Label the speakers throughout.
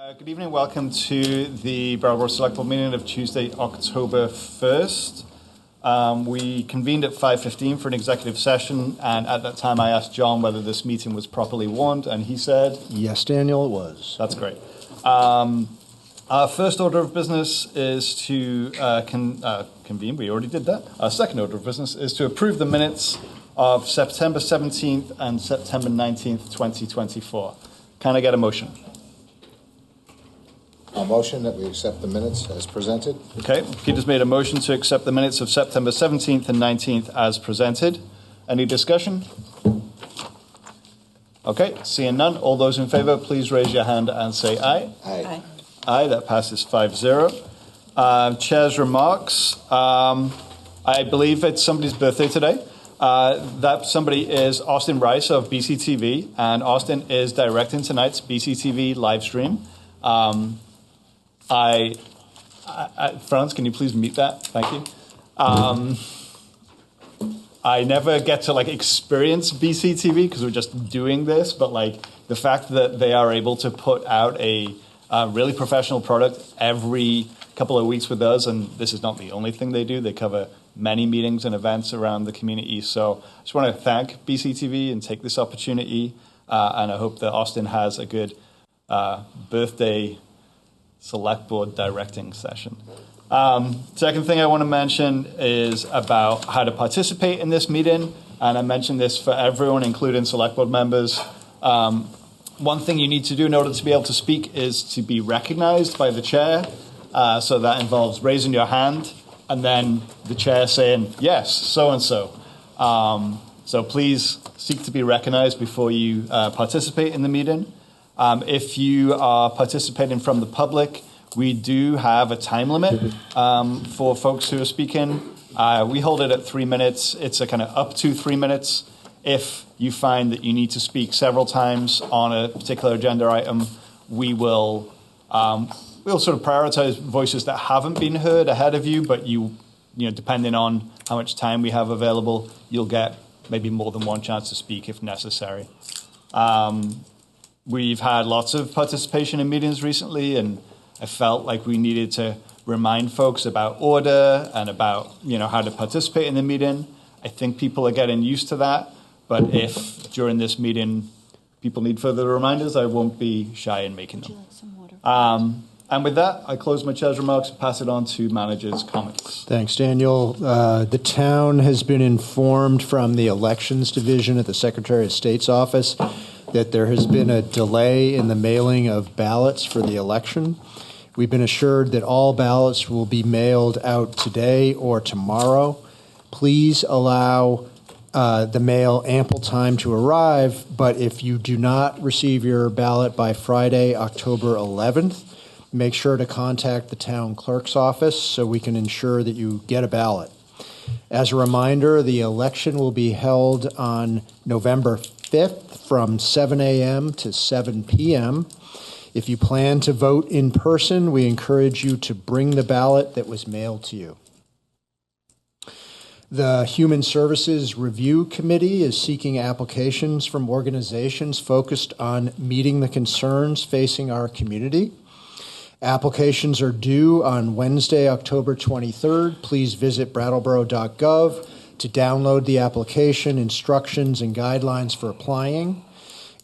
Speaker 1: Good evening. Welcome to the Brattleboro Selectboard meeting of Tuesday, October 1st. We convened at 5:15 for an executive session, and at that time I asked John whether this meeting was properly warned, and he said...
Speaker 2: Yes, Daniel, it was.
Speaker 1: That's great. Our first order of business is to convene. We already did that. Our second order of business is to approve the minutes of September 17th and September 19th, 2024. Can I get a motion?
Speaker 3: A motion that we accept the minutes as presented.
Speaker 1: Okay, Peter's made a motion to accept the minutes of September 17th and 19th as presented. Any discussion? Okay, seeing none. All those in favor, please raise your hand and say aye.
Speaker 3: Aye.
Speaker 1: Aye, that passes 5-0. Chair's remarks. I believe it's somebody's birthday today. That somebody is Austin Rice of BCTV, and Austin is directing tonight's BCTV live stream. Franz, can you please mute that? Thank you. I never get to experience BCTV because we're just doing this, but the fact that they are able to put out a really professional product every couple of weeks with us, and this is not the only thing they do. They cover many meetings and events around the community. So I just want to thank BCTV and take this opportunity, and I hope that Austin has a good birthday select board directing session. Second thing I want to mention is about how to participate in this meeting, and I mentioned this for everyone, including select board members. One thing you need to do in order to be able to speak is to be recognized by the chair. So that involves raising your hand and then the chair saying, yes, so-and-so. So please seek to be recognized before you participate in the meeting. If you are participating from the public, we do have a time limit for folks who are speaking. We hold it at 3 minutes. It's a kind of up to 3 minutes. If you find that you need to speak several times on a particular agenda item, we'll sort of prioritize voices that haven't been heard ahead of you, but you know, depending on how much time we have available, you'll get maybe more than one chance to speak if necessary. We've had lots of participation in meetings recently, and I felt like we needed to remind folks about order and about, how to participate in the meeting. I think people are getting used to that, but if during this meeting people need further reminders, I won't be shy in making them.
Speaker 4: Would you like some water?
Speaker 1: And with that, I close my chair's remarks and pass it on to manager's comments.
Speaker 2: Thanks, Daniel. The town has been informed from the Elections Division at the Secretary of State's office that there has been a delay in the mailing of ballots for the election. We've been assured that all ballots will be mailed out today or tomorrow. Please allow the mail ample time to arrive, but if you do not receive your ballot by Friday, October 11th, make sure to contact the town clerk's office so we can ensure that you get a ballot. As a reminder, the election will be held on November 5th from 7 a.m. to 7 p.m. If you plan to vote in person, we encourage you to bring the ballot that was mailed to you. The Human Services Review Committee is seeking applications from organizations focused on meeting the concerns facing our community. Applications are due on Wednesday, October 23rd. Please visit brattleboro.gov to download the application, instructions, and guidelines for applying.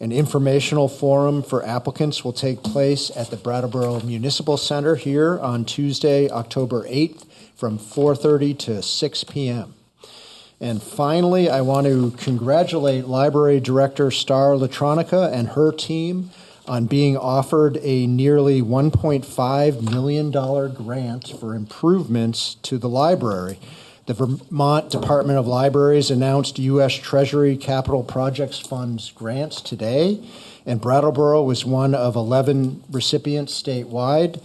Speaker 2: An informational forum for applicants will take place at the Brattleboro Municipal Center here on Tuesday, October 8th from 4:30 to 6 p.m. And finally, I want to congratulate Library Director Star Latronica and her team on being offered a nearly $1.5 million grant for improvements to the library. The Vermont Department of Libraries announced U.S. Treasury Capital Projects Funds grants today, and Brattleboro was one of 11 recipients statewide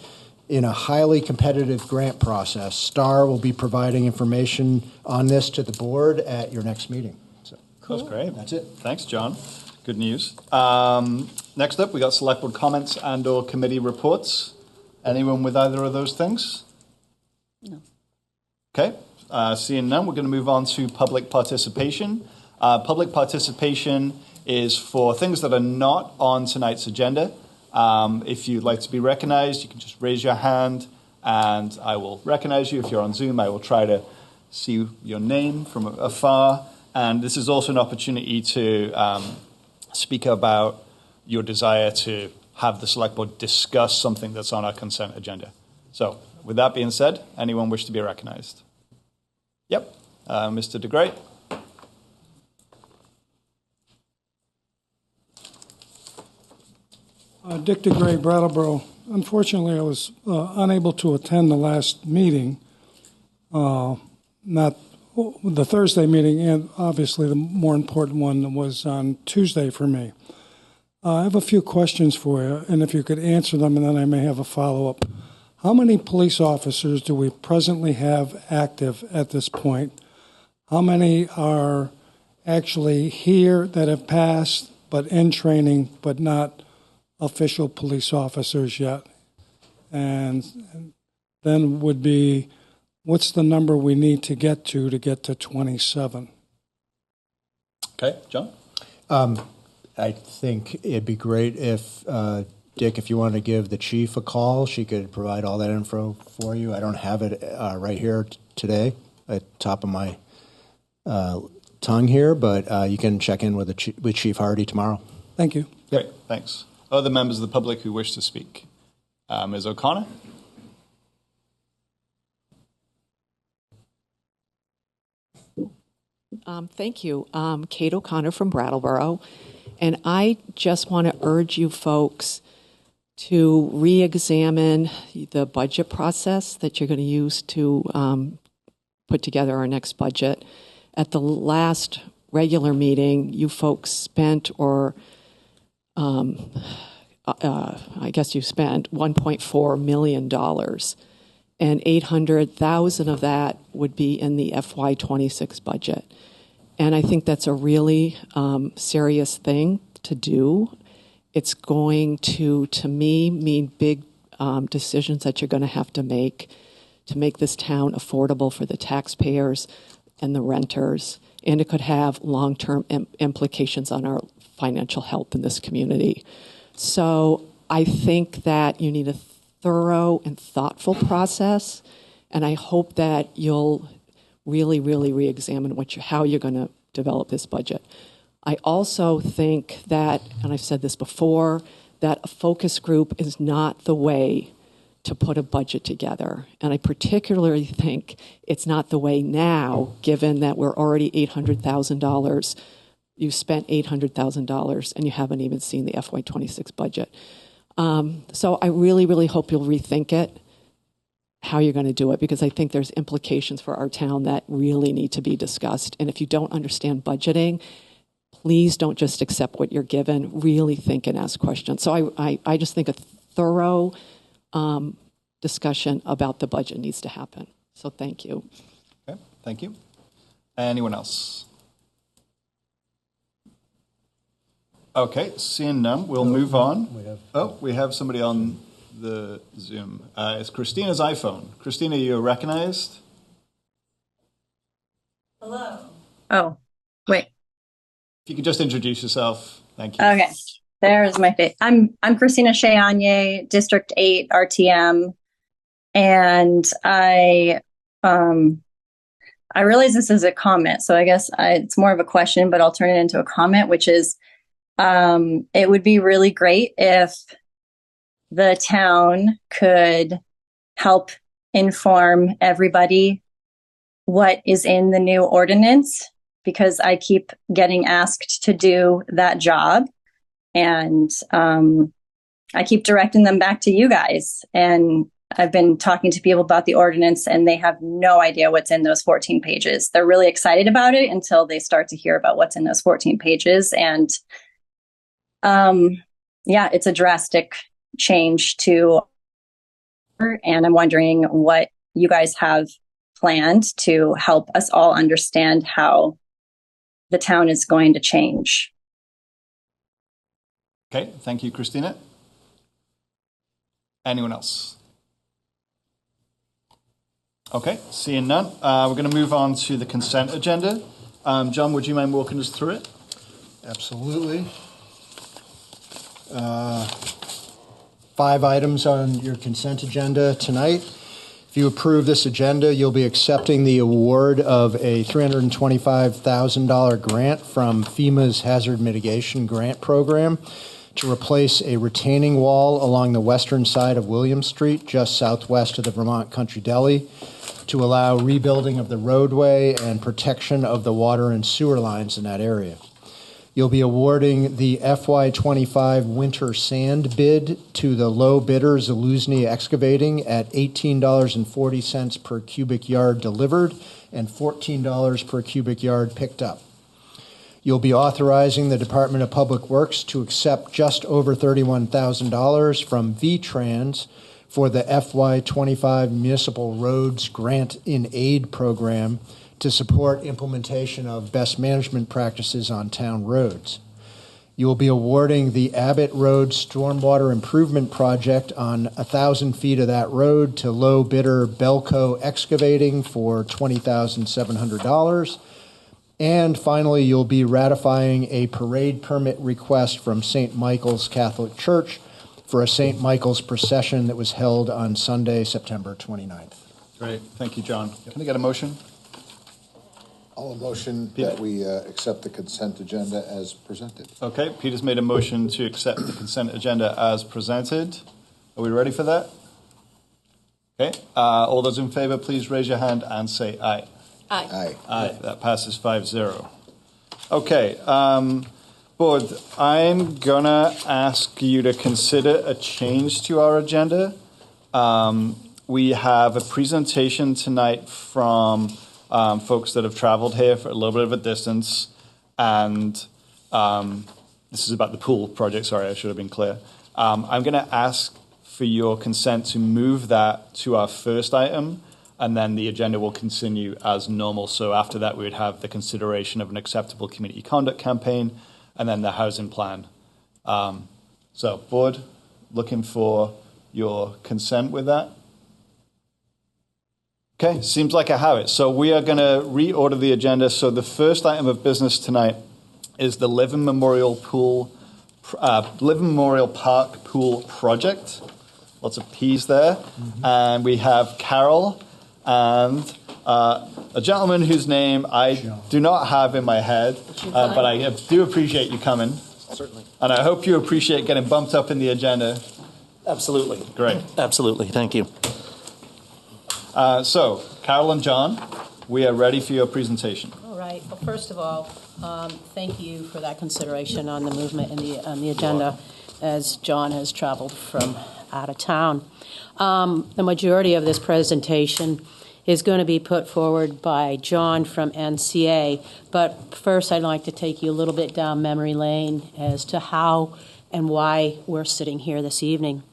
Speaker 2: in a highly competitive grant process. STAR will be providing information on this to the board at your next meeting. So,
Speaker 1: cool. That's great.
Speaker 2: That's it.
Speaker 1: Thanks, John. Good news. Next up, we got select board comments and or committee reports. Anyone with either of those things?
Speaker 4: No.
Speaker 1: Okay. Seeing none, we're going to move on to public participation. Public participation is for things that are not on tonight's agenda. If you'd like to be recognized, you can just raise your hand and I will recognize you. If you're on Zoom, I will try to see your name from afar. And this is also an opportunity to speak about your desire to have the Select Board discuss something that's on our consent agenda. So with that being said, anyone wish to be recognized? Yep, Mr. DeGray.
Speaker 5: Dick DeGray, Brattleboro. Unfortunately, I was unable to attend the last meeting, not the Thursday meeting, and obviously the more important one was on Tuesday for me. I have a few questions for you, and if you could answer them, and then I may have a follow-up. How many police officers do we presently have active at this point? How many are actually here that have passed, but in training, but not official police officers yet? And then would be, what's the number we need to get to get to 27?
Speaker 1: Okay, John?
Speaker 2: I think it'd be great if, Dick, if you want to give the chief a call, she could provide all that info for you. I don't have it right here today at the top of my tongue here, but you can check in with Chief Hardy tomorrow.
Speaker 5: Thank you.
Speaker 1: Great, thanks. Other members of the public who wish to speak? Ms. O'Connor?
Speaker 6: Thank you. Kate O'Connor from Brattleboro. And I just want to urge you folks to re-examine the budget process that you're going to use to put together our next budget. At the last regular meeting, you folks spent, or I guess you spent $1.4 million, and $800,000 of that would be in the FY26 budget. And I think that's a really serious thing to do. It's going to me, mean big decisions that you're going to have to make this town affordable for the taxpayers and the renters. And it could have long-term implications on our financial health in this community. So I think that you need a thorough and thoughtful process, and I hope that you'll really, really re-examine how you're going to develop this budget. I also think that, and I've said this before, that a focus group is not the way to put a budget together. And I particularly think it's not the way now, given that we're already $800,000. You spent $800,000 and you haven't even seen the FY26 budget. So I really, really hope you'll rethink it, how you're going to do it, because I think there's implications for our town that really need to be discussed. And if you don't understand budgeting, please don't just accept what you're given. Really think and ask questions. So I just think a thorough discussion about the budget needs to happen. So thank you.
Speaker 1: Okay, thank you. Anyone else? Okay, seeing none, we'll move on. We have somebody on the Zoom. It's Christina's iPhone. Christina, you're recognized?
Speaker 7: Hello. Oh, wait.
Speaker 1: If you could just introduce yourself. Thank you.
Speaker 7: Okay. There's my face. I'm Christina Shea-Anye, District 8 RTM. And I realize this is a comment, so I guess it's more of a question, but I'll turn it into a comment, which is, it would be really great if the town could help inform everybody what is in the new ordinance, because I keep getting asked to do that job, and I keep directing them back to you guys. And I've been talking to people about the ordinance, and they have no idea what's in those 14 pages. They're really excited about it until they start to hear about what's in those 14 pages. And yeah, it's a drastic change to, and I'm wondering what you guys have planned to help us all understand how the town is going to change.
Speaker 1: Okay, thank you, Christina. Anyone else? Okay, seeing none, we're going to move on to the consent agenda. John, would you mind walking us through it?
Speaker 2: Absolutely. 5 items on your consent agenda tonight. If you approve this agenda, you'll be accepting the award of a $325,000 grant from FEMA's Hazard Mitigation Grant Program to replace a retaining wall along the western side of William Street, just southwest of the Vermont Country Deli, to allow rebuilding of the roadway and protection of the water and sewer lines in that area. You'll be awarding the FY25 winter sand bid to the low bidder, Zaluzny Excavating, at $18.40 per cubic yard delivered and $14 per cubic yard picked up. You'll be authorizing the Department of Public Works to accept just over $31,000 from VTrans for the FY25 Municipal Roads Grant-in-Aide program to support implementation of best management practices on town roads. You will be awarding the Abbott Road Stormwater Improvement Project on 1,000 feet of that road to low bidder Belco Excavating for $20,700. And finally, you'll be ratifying a parade permit request from St. Michael's Catholic Church for a St. Michael's procession that was held on Sunday, September 29th.
Speaker 1: Great. Thank you, John. Can I get a motion?
Speaker 3: I'll motion that we accept the consent agenda as presented.
Speaker 1: Okay, Peter's made a motion to accept the consent agenda as presented. Are we ready for that? Okay. All those in favor, please raise your hand and say aye.
Speaker 4: Aye.
Speaker 3: Aye.
Speaker 1: Aye. That passes 5-0. Okay. Board, I'm going to ask you to consider a change to our agenda. We have a presentation tonight from folks that have traveled here for a little bit of a distance, and this is about the pool project. Sorry, I should have been clear. I'm going to ask for your consent to move that to our first item, and then the agenda will continue as normal. So after that, we would have the consideration of an acceptable community conduct campaign, and then the housing plan. So, board, looking for your consent with that. Okay, seems like I have it. So we are going to reorder the agenda. So the first item of business tonight is the Living Memorial Park Pool Project. Lots of P's there. Mm-hmm. And we have Carol and a gentleman whose name I do not have in my head, but I do appreciate you coming.
Speaker 8: Certainly.
Speaker 1: And I hope you appreciate getting bumped up in the agenda.
Speaker 8: Absolutely.
Speaker 1: Great.
Speaker 8: Absolutely. Thank you.
Speaker 1: So, Carol and John, we are ready for your presentation.
Speaker 9: All right. Well, first of all, thank you for that consideration on the movement and the agenda, as John has traveled from out of town. The majority of this presentation is going to be put forward by John from NCA, but first I'd like to take you a little bit down memory lane as to how and why we're sitting here this evening.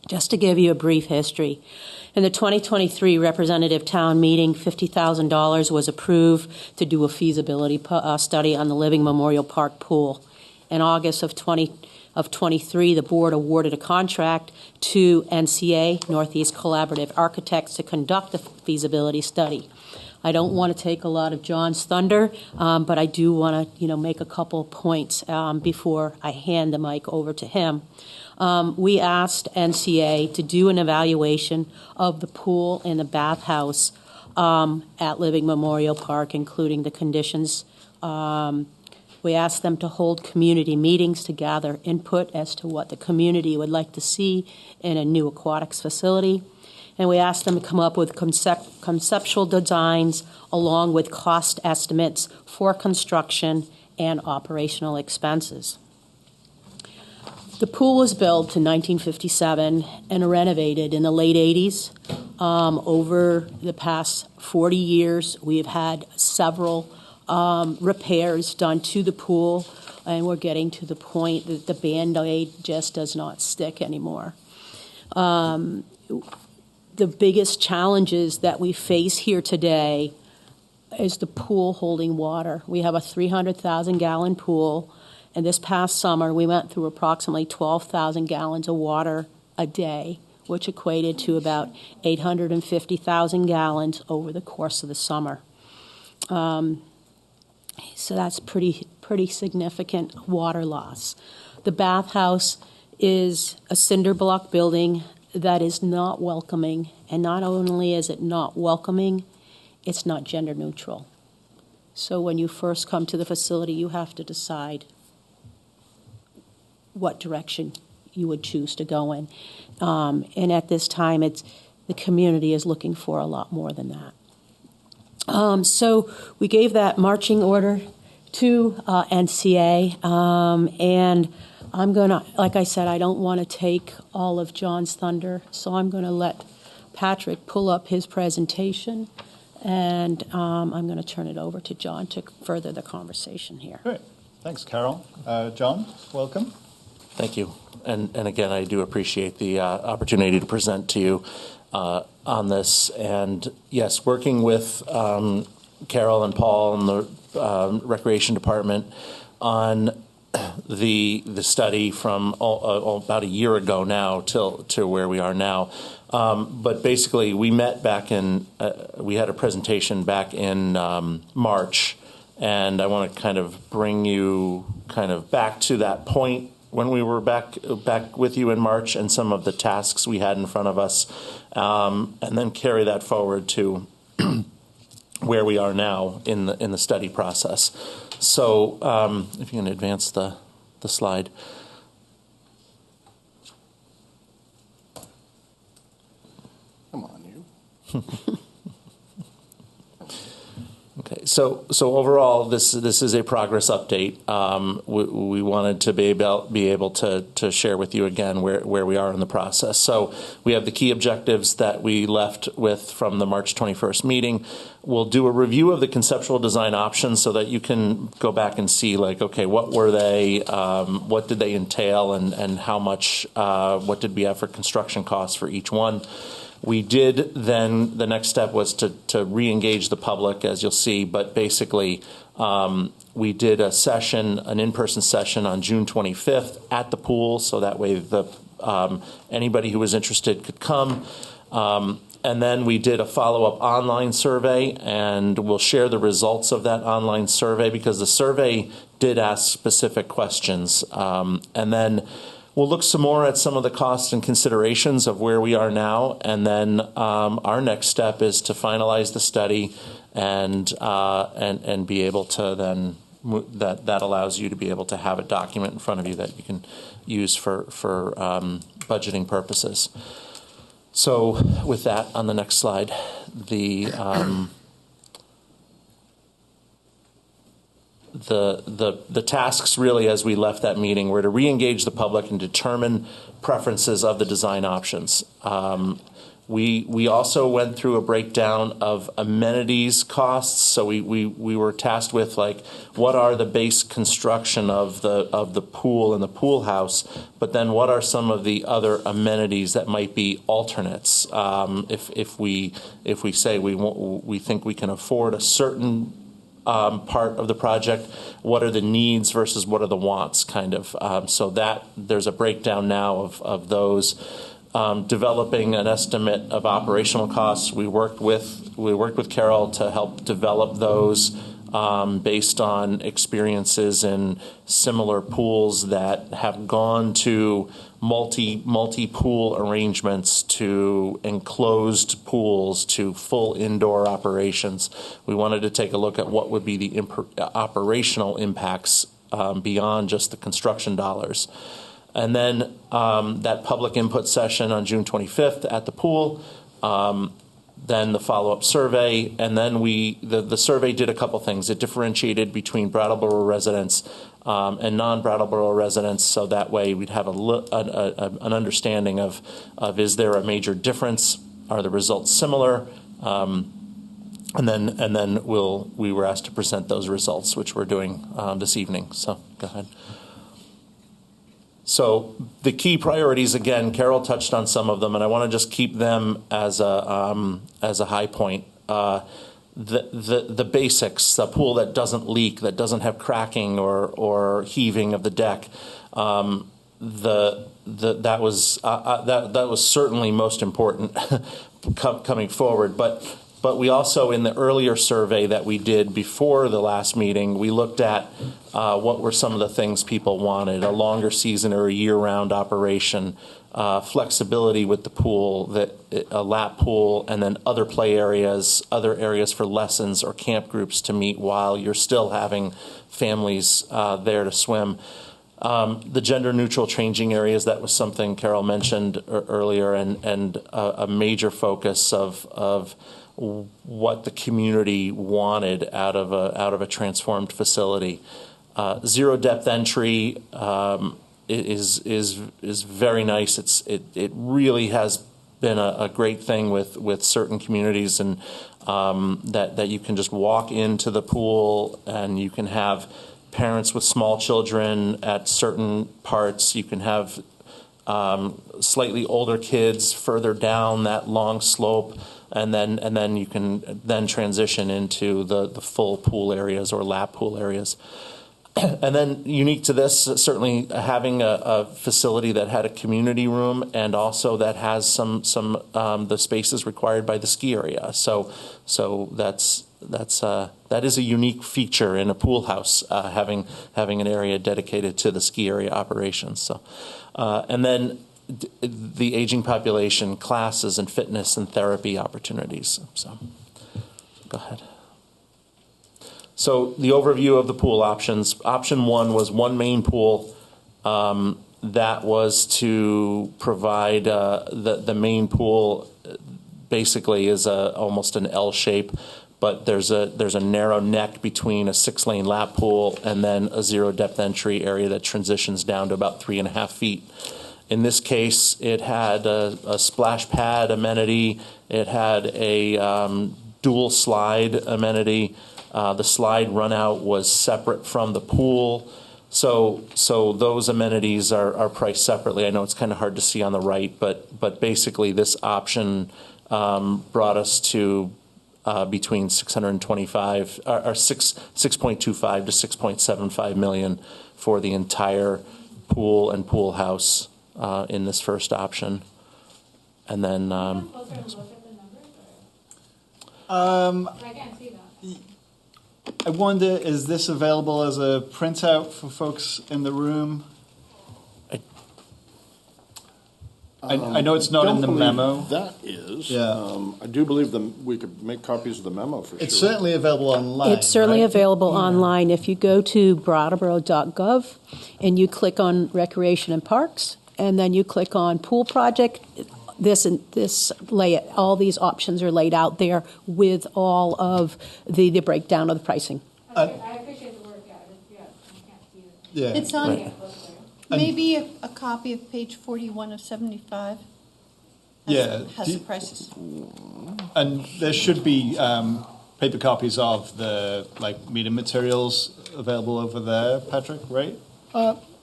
Speaker 9: Just to give you a brief history, in the 2023 representative town meeting, $50,000 was approved to do a feasibility study on the Living Memorial Park pool. In August of 23, the board awarded a contract to NCA, Northeast Collaborative Architects, to conduct the feasibility study. I don't want to take a lot of John's thunder, but I do want to, make a couple points before I hand the mic over to him. We asked NCA to do an evaluation of the pool and the bathhouse at Living Memorial Park, including the conditions. We asked them to hold community meetings to gather input as to what the community would like to see in a new aquatics facility. And we asked them to come up with conceptual designs along with cost estimates for construction and operational expenses. The pool was built in 1957 and renovated in the late 80s. Over the past 40 years, we've had several repairs done to the pool, and we're getting to the point that the Band-Aid just does not stick anymore. The biggest challenges that we face here today is the pool holding water. We have a 300,000-gallon pool, and this past summer we went through approximately 12,000 gallons of water a day, which equated to about 850,000 gallons over the course of the summer. So that's pretty significant water loss. The bathhouse is a cinder block building that is not welcoming. And not only is it not welcoming, it's not gender neutral. So when you first come to the facility, you have to decide what direction you would choose to go in. And at this time, the community is looking for a lot more than that. So we gave that marching order to NCA, and I'm going to, like I said, I don't want to take all of John's thunder, so I'm going to let Patrick pull up his presentation, and I'm going to turn it over to John to further the conversation here.
Speaker 1: Great. Thanks, Carol. John, welcome.
Speaker 8: Thank you. And again, I do appreciate the opportunity to present to you on this. And yes, working with Carol and Paul and the Recreation Department on the study from about a year ago now to where we are now. But basically, we met back in, we had a presentation back in March, and I want to kind of bring you kind of back to that point when we were back with you in March and some of the tasks we had in front of us, and then carry that forward to where we are now in the study process. So if you can advance the slide.
Speaker 3: Come on, you.
Speaker 8: Okay, so overall, this is a progress update. We wanted to be able to share with you again where we are in the process. So we have the key objectives that we left with from the March 21st meeting. We'll do a review of the conceptual design options so that you can go back and see, like, okay, what were they, what did they entail, and how much, what did we have for construction costs for each one. We did then, the next step was to re-engage the public, as you'll see, but basically we did a session, an in-person session on June 25th at the pool, so that way anybody who was interested could come. And then we did a follow-up online survey, and we'll share the results of that online survey because the survey did ask specific questions. And then we'll look some more at some of the costs and considerations of where we are now, and then our next step is to finalize the study and be able to then that allows you to be able to have a document in front of you that you can use for budgeting purposes. So with that, on the next slide, the tasks really as we left that meeting were to re-engage the public and determine preferences of the design options. We also went through a breakdown of amenities costs. So we were tasked with, like, what are the base construction of the pool and the pool house, but then what are some of the other amenities that might be alternates if we say we think we can afford a certain part of the project, what are the needs versus what are the wants, kind of. So that there's a breakdown now of those. Developing an estimate of operational costs. We worked with Carol to help develop those based on experiences in similar pools that have gone to multi-pool arrangements, to enclosed pools, to full indoor operations. We wanted to take a look at what would be the operational impacts beyond just the construction dollars. And then that public input session on June 25th at the pool, then the follow-up survey, and then the survey did a couple things. It differentiated between Brattleboro residents and non-Brattleboro residents, so that way we'd have an understanding of is there a major difference? Are the results similar? And then we were asked to present those results, which we're doing this evening. So go ahead. So the key priorities, again, Carol touched on some of them, and I want to just keep them as a high point. The basics, the pool that doesn't leak, that doesn't have cracking or heaving of the deck. That was certainly most important coming forward. But But we also, in the earlier survey that we did before the last meeting, we looked at what were some of the things people wanted: a longer season or a year-round operation, flexibility with the pool, a lap pool, and then other play areas, other areas for lessons or camp groups to meet while you're still having families there to swim. The gender-neutral changing areas, that was something Carol mentioned earlier, and a major focus of what the community wanted out of a transformed facility. Zero depth entry is very nice. It really has been a great thing with certain communities, and that you can just walk into the pool and you can have parents with small children at certain parts. You can have slightly older kids further down that long slope, and then you can then transition into the full pool areas or lap pool areas. And then unique to this, certainly having a facility that had a community room and also that has some the spaces required by the ski area. So that is a unique feature in a pool house, having an area dedicated to the ski area operations. So, and then the aging population, classes and fitness and therapy opportunities. So, go ahead. So the overview of the pool options. Option one was one main pool. That was to provide the main pool basically is almost an L shape, but there's a narrow neck between a 6-lane lap pool and then a zero depth entry area that transitions down to about 3.5 feet. In this case, it had a splash pad amenity. It had a dual slide amenity. The slide run out was separate from the pool. So those amenities are priced separately. I know it's kind of hard to see on the right, but basically this option brought us to between 625 or 6.25 to 6.75 million for the entire pool and pool house in this first option. And then
Speaker 10: I can't see that.
Speaker 1: I wonder, is this available as a printout for folks in the room? I know it's not in the memo.
Speaker 11: That is.
Speaker 1: Yeah.
Speaker 11: I do believe we could make copies of the memo for sure.
Speaker 2: It's certainly available online.
Speaker 9: It's certainly
Speaker 2: right?
Speaker 9: available online. If you go to brattleboro.gov and you click on Recreation and Parks, and then you click on Pool Project, all these options are laid out there with all of the breakdown of the pricing.
Speaker 10: I appreciate the work, I can't see it.
Speaker 1: Yeah.
Speaker 12: It's on,
Speaker 8: Right.
Speaker 12: maybe a copy of page 41 of 75. Has the prices.
Speaker 1: And there should be paper copies of the meeting materials available over there, Patrick, right?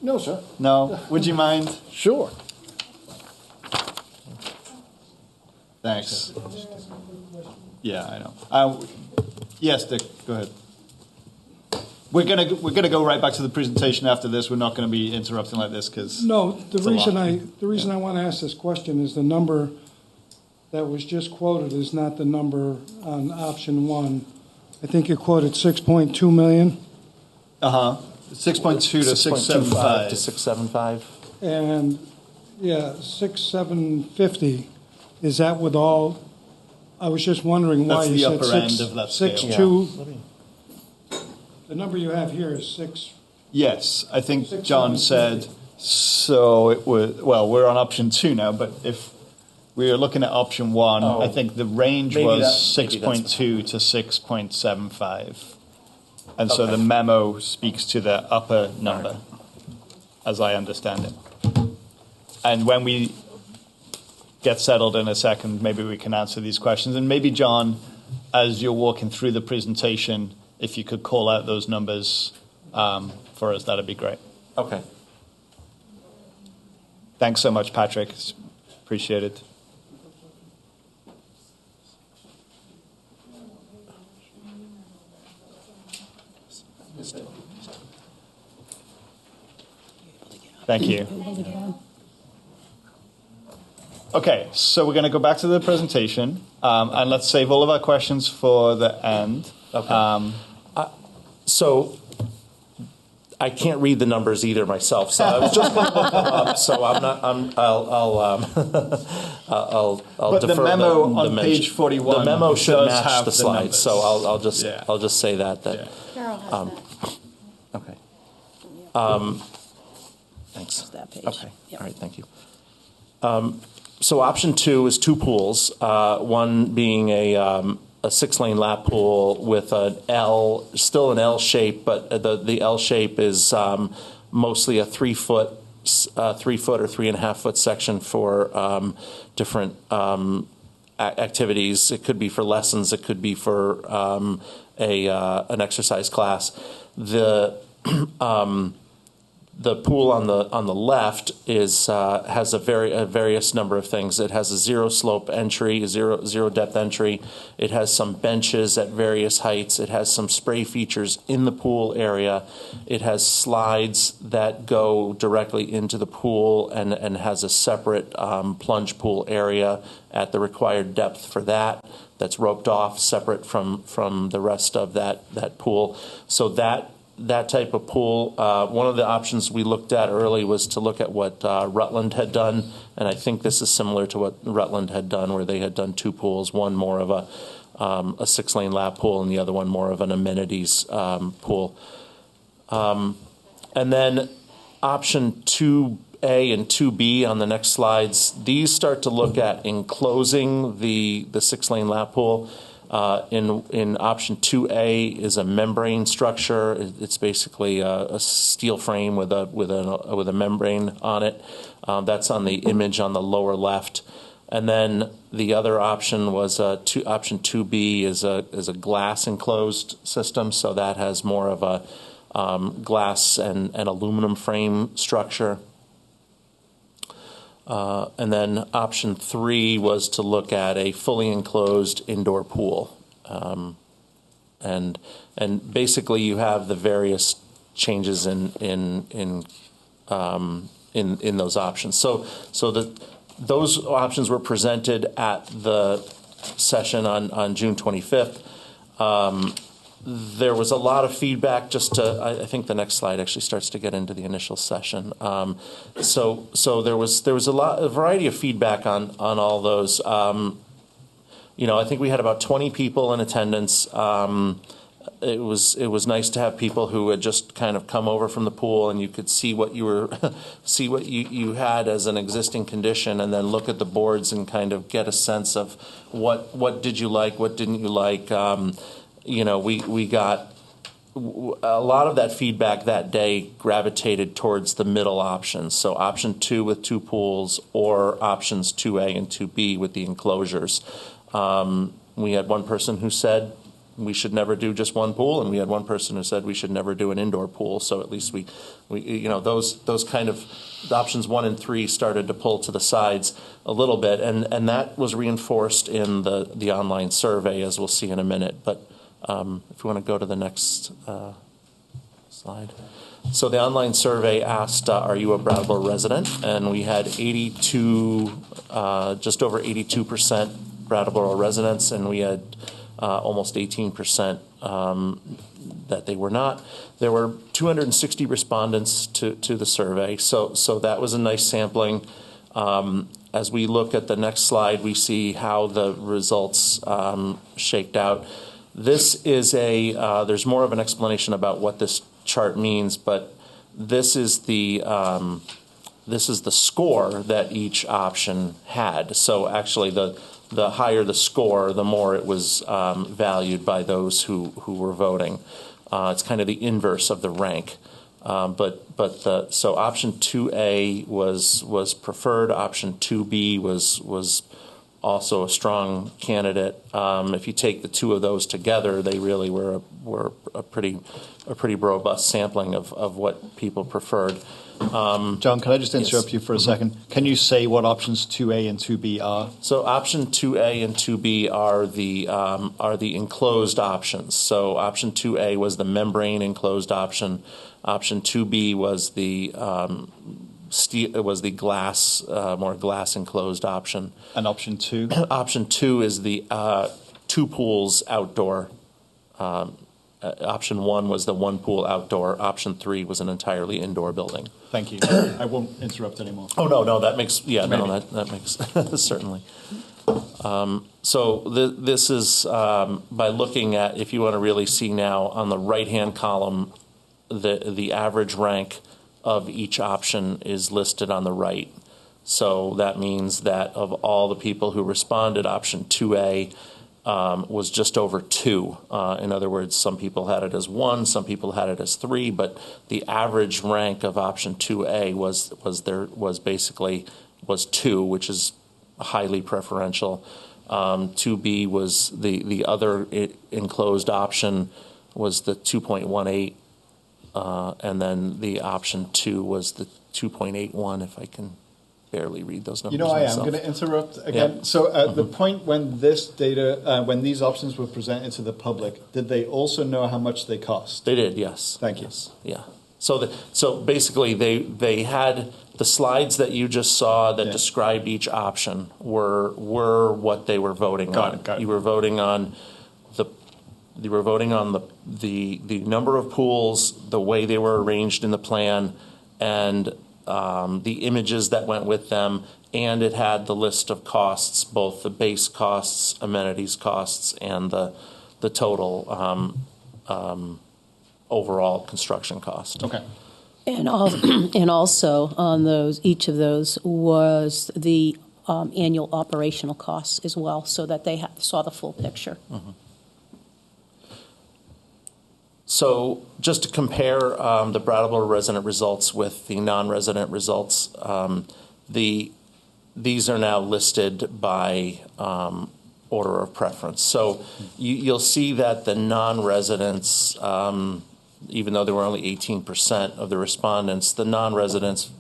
Speaker 11: No, sir.
Speaker 1: No? Would you mind?
Speaker 11: Sure.
Speaker 1: Thanks. Yeah, I know. Yes, Dick, go ahead. We're gonna go right back to the presentation after this. We're not going to be interrupting like this because
Speaker 5: The reason I want to ask this question is the number that was just quoted is not the number on option one. I think you quoted 6.2 million.
Speaker 1: 6.2 to 6.75
Speaker 8: to 6.75.
Speaker 5: And 6,750. Is that with all? I was just wondering why
Speaker 1: That's
Speaker 5: you
Speaker 1: the
Speaker 5: said
Speaker 1: upper end of that scale.
Speaker 5: 6.2. The number you have here is 6.
Speaker 1: Yes, I think
Speaker 5: 6,
Speaker 1: John
Speaker 5: 7,
Speaker 1: said. So it was. Well, we're on option 2 now, but if we were looking at option 1, I think the range
Speaker 8: Maybe
Speaker 1: was
Speaker 8: that's
Speaker 1: 6.2 to 6.75, and so the memo speaks to the upper number, as I understand it. And when we get settled in a second, maybe we can answer these questions. And maybe, John, as you're walking through the presentation, if you could call out those numbers for us, that'd be great.
Speaker 8: Okay.
Speaker 1: Thanks so much, Patrick. Appreciate it. Thank you. Okay, so we're going to go back to the presentation, and let's save all of our questions for the end.
Speaker 8: Okay. So I can't read the numbers either myself, so I was just going to look them up. So I'll
Speaker 1: But
Speaker 8: defer
Speaker 1: the memo on
Speaker 8: mention.
Speaker 1: page 41.
Speaker 8: The memo should
Speaker 1: does
Speaker 8: match
Speaker 1: have
Speaker 8: the slides,
Speaker 1: numbers.
Speaker 8: so I'll just say that.
Speaker 12: Carol has that.
Speaker 8: Okay. Thanks.
Speaker 9: That page.
Speaker 8: Okay.
Speaker 9: Yep.
Speaker 8: All right. Thank you. So option 2 is 2 pools. One being a 6-lane lap pool with an L, still an L shape, but the L shape is mostly a 3-foot, 3-foot or 3.5-foot section for different activities. It could be for lessons. It could be for an exercise class. The pool on the left is has a various number of things. It has a zero slope entry, a zero depth entry. It has some benches at various heights. It has some spray features in the pool area. It has slides that go directly into the pool and has a separate plunge pool area at the required depth for that. That's roped off, separate from the rest of that pool. So that type of pool, one of the options we looked at early was to look at what Rutland had done, and I think this is similar to what Rutland had done, where they had done 2 pools, one more of a 6-lane lap pool and the other one more of an amenities pool. And then option 2A and 2B on the next slides, these start to look at enclosing the 6-lane lap pool. In option 2A is a membrane structure. It's basically a steel frame with a membrane on it. That's on the image on the lower left. And then the other option was option 2B is a glass enclosed system. So that has more of a glass and aluminum frame structure. And then option 3 was to look at a fully enclosed indoor pool. And basically you have the various changes in those options. So those options were presented at the session on June 25th. There was a lot of feedback. I think the next slide actually starts to get into the initial session. So there was a variety of feedback on all those. I think we had about 20 people in attendance. It was nice to have people who had just kind of come over from the pool, and you could see what you had as an existing condition, and then look at the boards and kind of get a sense of what did you like, what didn't you like. We got a lot of that feedback that day gravitated towards the middle options. So option 2 with 2 pools, or options 2A and 2B with the enclosures. We had one person who said we should never do just one pool, and we had one person who said we should never do an indoor pool. So at least we those kind of options 1 and 3 started to pull to the sides a little bit, and that was reinforced in the online survey, as we'll see in a minute. But if you want to go to the next slide. So the online survey asked, are you a Brattleboro resident? And we had just over 82% Brattleboro residents, and we had almost 18% that they were not. There were 260 respondents to the survey, so that was a nice sampling. As we look at the next slide, we see how the results shaked out. This is there's more of an explanation about what this chart means, but this is the score that each option had. So actually the higher the score, the more it was valued by those who were voting. It's kind of the inverse of the rank. So option 2A was preferred. Option 2B was also a strong candidate. If you take the 2 of those together, they really were a pretty robust sampling of what people preferred.
Speaker 1: John, can I just interrupt you for a second? Can you say what options 2A and 2B are?
Speaker 8: So option 2A and 2B are the enclosed options. So option 2A was the membrane enclosed option. Option 2B was the glass, more glass enclosed option.
Speaker 1: And option 2?
Speaker 8: Option 2 is the 2 pools outdoor. Option 1 was the 1 pool outdoor. Option 3 was an entirely indoor building.
Speaker 1: Thank you. I won't interrupt anymore.
Speaker 8: Oh, no, that makes, that makes, certainly. This is, by looking at, if you want to really see now, on the right-hand column, the average rank of each option is listed on the right. So that means that of all the people who responded, option 2A was just over 2. In other words, some people had it as 1, some people had it as 3, but the average rank of option 2A was 2, which is highly preferential. 2B was the other enclosed option was the 2.18, and then the option 2 was the 2.81, if I can barely read those numbers.
Speaker 1: I am going to interrupt again. Yeah. So at the point when this data, when these options were presented to the public, did they also know how much they cost?
Speaker 8: They did, yes.
Speaker 1: Thank you.
Speaker 8: Yes. Yeah. So basically, they had the slides that you just saw that described each option were what they were voting on. Got it. You were voting on the number of pools, the way they were arranged in the plan, and the images that went with them, and it had the list of costs, both the base costs, amenities costs, and the total overall construction cost.
Speaker 1: Okay.
Speaker 9: And also on each of those was the annual operational costs as well, so that they saw the full picture.
Speaker 8: Mm-hmm. So just to compare the Brattleboro resident results with the non-resident results, these are now listed by order of preference. So you'll see that the non-residents, even though there were only 18% of the respondents, the non-residents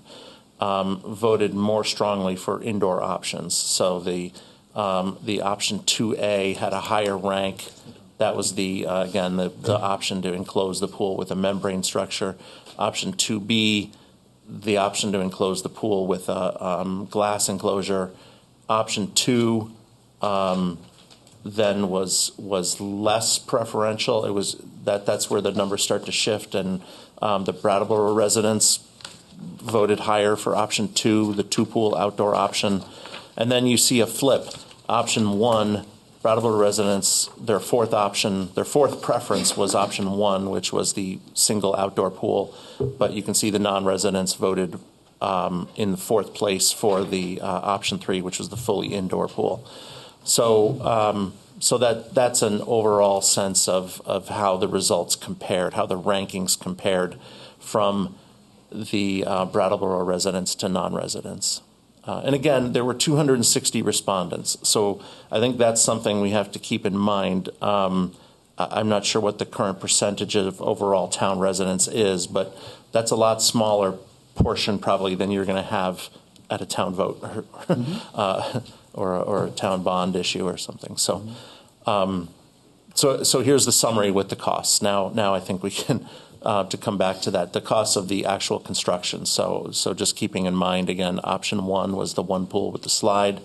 Speaker 8: voted more strongly for indoor options. So the option 2A had a higher rank. That was the option to enclose the pool with a membrane structure. Option 2B, the option to enclose the pool with a glass enclosure. Option 2 then was less preferential. It was that's where the numbers start to shift, and the Brattleboro residents voted higher for option 2, the 2 pool outdoor option, and then you see a flip. Option 1. Brattleboro residents, their fourth preference was option 1, which was the single outdoor pool. But you can see the non-residents voted in the 4th place for the option 3, which was the fully indoor pool. So that's an overall sense of how the results compared, how the rankings compared from the Brattleboro residents to non-residents. And again, there were 260 respondents, so I think that's something we have to keep in mind. I'm not sure what the current percentage of overall town residents is, but that's a lot smaller portion probably than you're going to have at a town vote or a town bond issue or something. So, so here's the summary with the costs. Now I think we can. To come back to that, the cost of the actual construction. So just keeping in mind, again, option 1 was the 1 pool with the slide.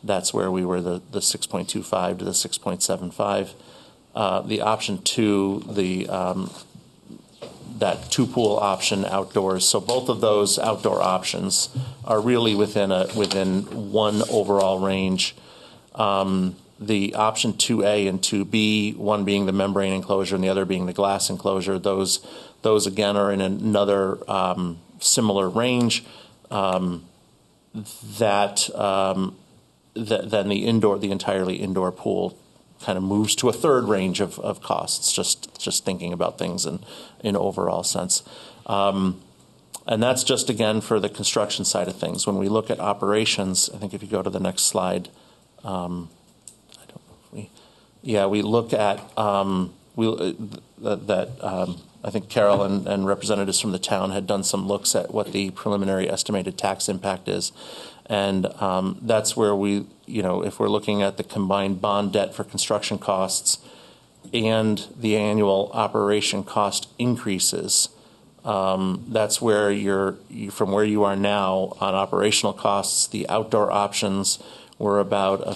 Speaker 8: That's where we were the 6.25 to the 6.75. The option 2, that 2 pool option outdoors. So both of those outdoor options are really within one overall range. The option 2A and 2B, one being the membrane enclosure and the other being the glass enclosure, those again are in another similar range. Then the entirely indoor pool kind of moves to a third range of costs. Just thinking about things in overall sense, and that's just again for the construction side of things. When we look at operations, I think if you go to the next slide. We look at I think Carol and representatives from the town had done some looks at what the preliminary estimated tax impact is, and that's where if we're looking at the combined bond debt for construction costs and the annual operation cost increases, That's where from where you are now on operational costs. The outdoor options were about a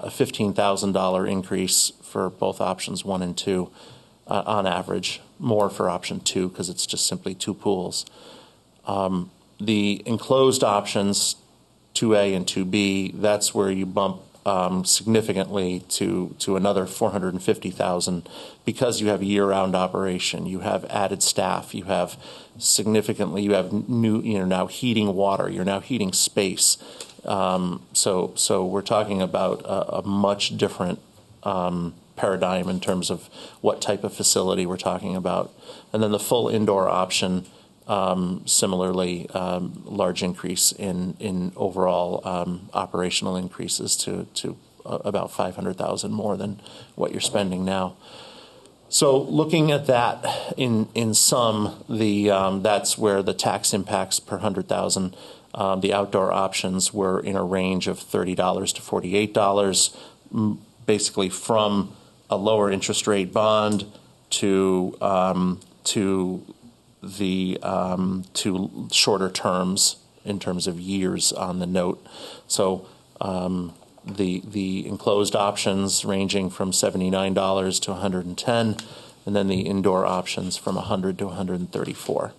Speaker 8: $15,000 increase for both options 1 and 2 on average, more for option 2 because it's just simply 2 pools. The enclosed options 2A and 2B, that's where you bump significantly to another $450,000 because you have a year-round operation, you have added staff, you have new, now heating water, you're now heating space. So we're talking about a much different paradigm in terms of what type of facility we're talking about. And then the full indoor option, similarly, large increase in overall operational increases to about $500,000 more than what you're spending now. So looking at that in sum, that's where the tax impacts per 100,000. The outdoor options were in a range of $30 to $48, basically from a lower interest rate bond to shorter terms in terms of years on the note. So the enclosed options ranging from $79 to $110, and then the indoor options from $100 to $134.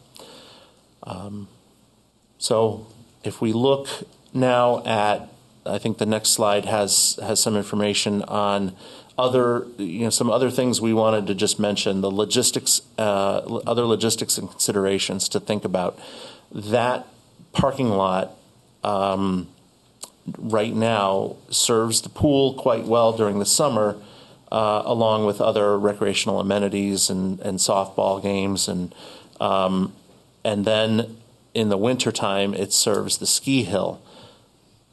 Speaker 8: So if we look now at, I think the next slide has some information on some other things we wanted to just mention, the logistics, other logistics and considerations to think about. That parking lot right now serves the pool quite well during the summer, along with other recreational amenities and softball games, and then in the wintertime it serves the ski hill.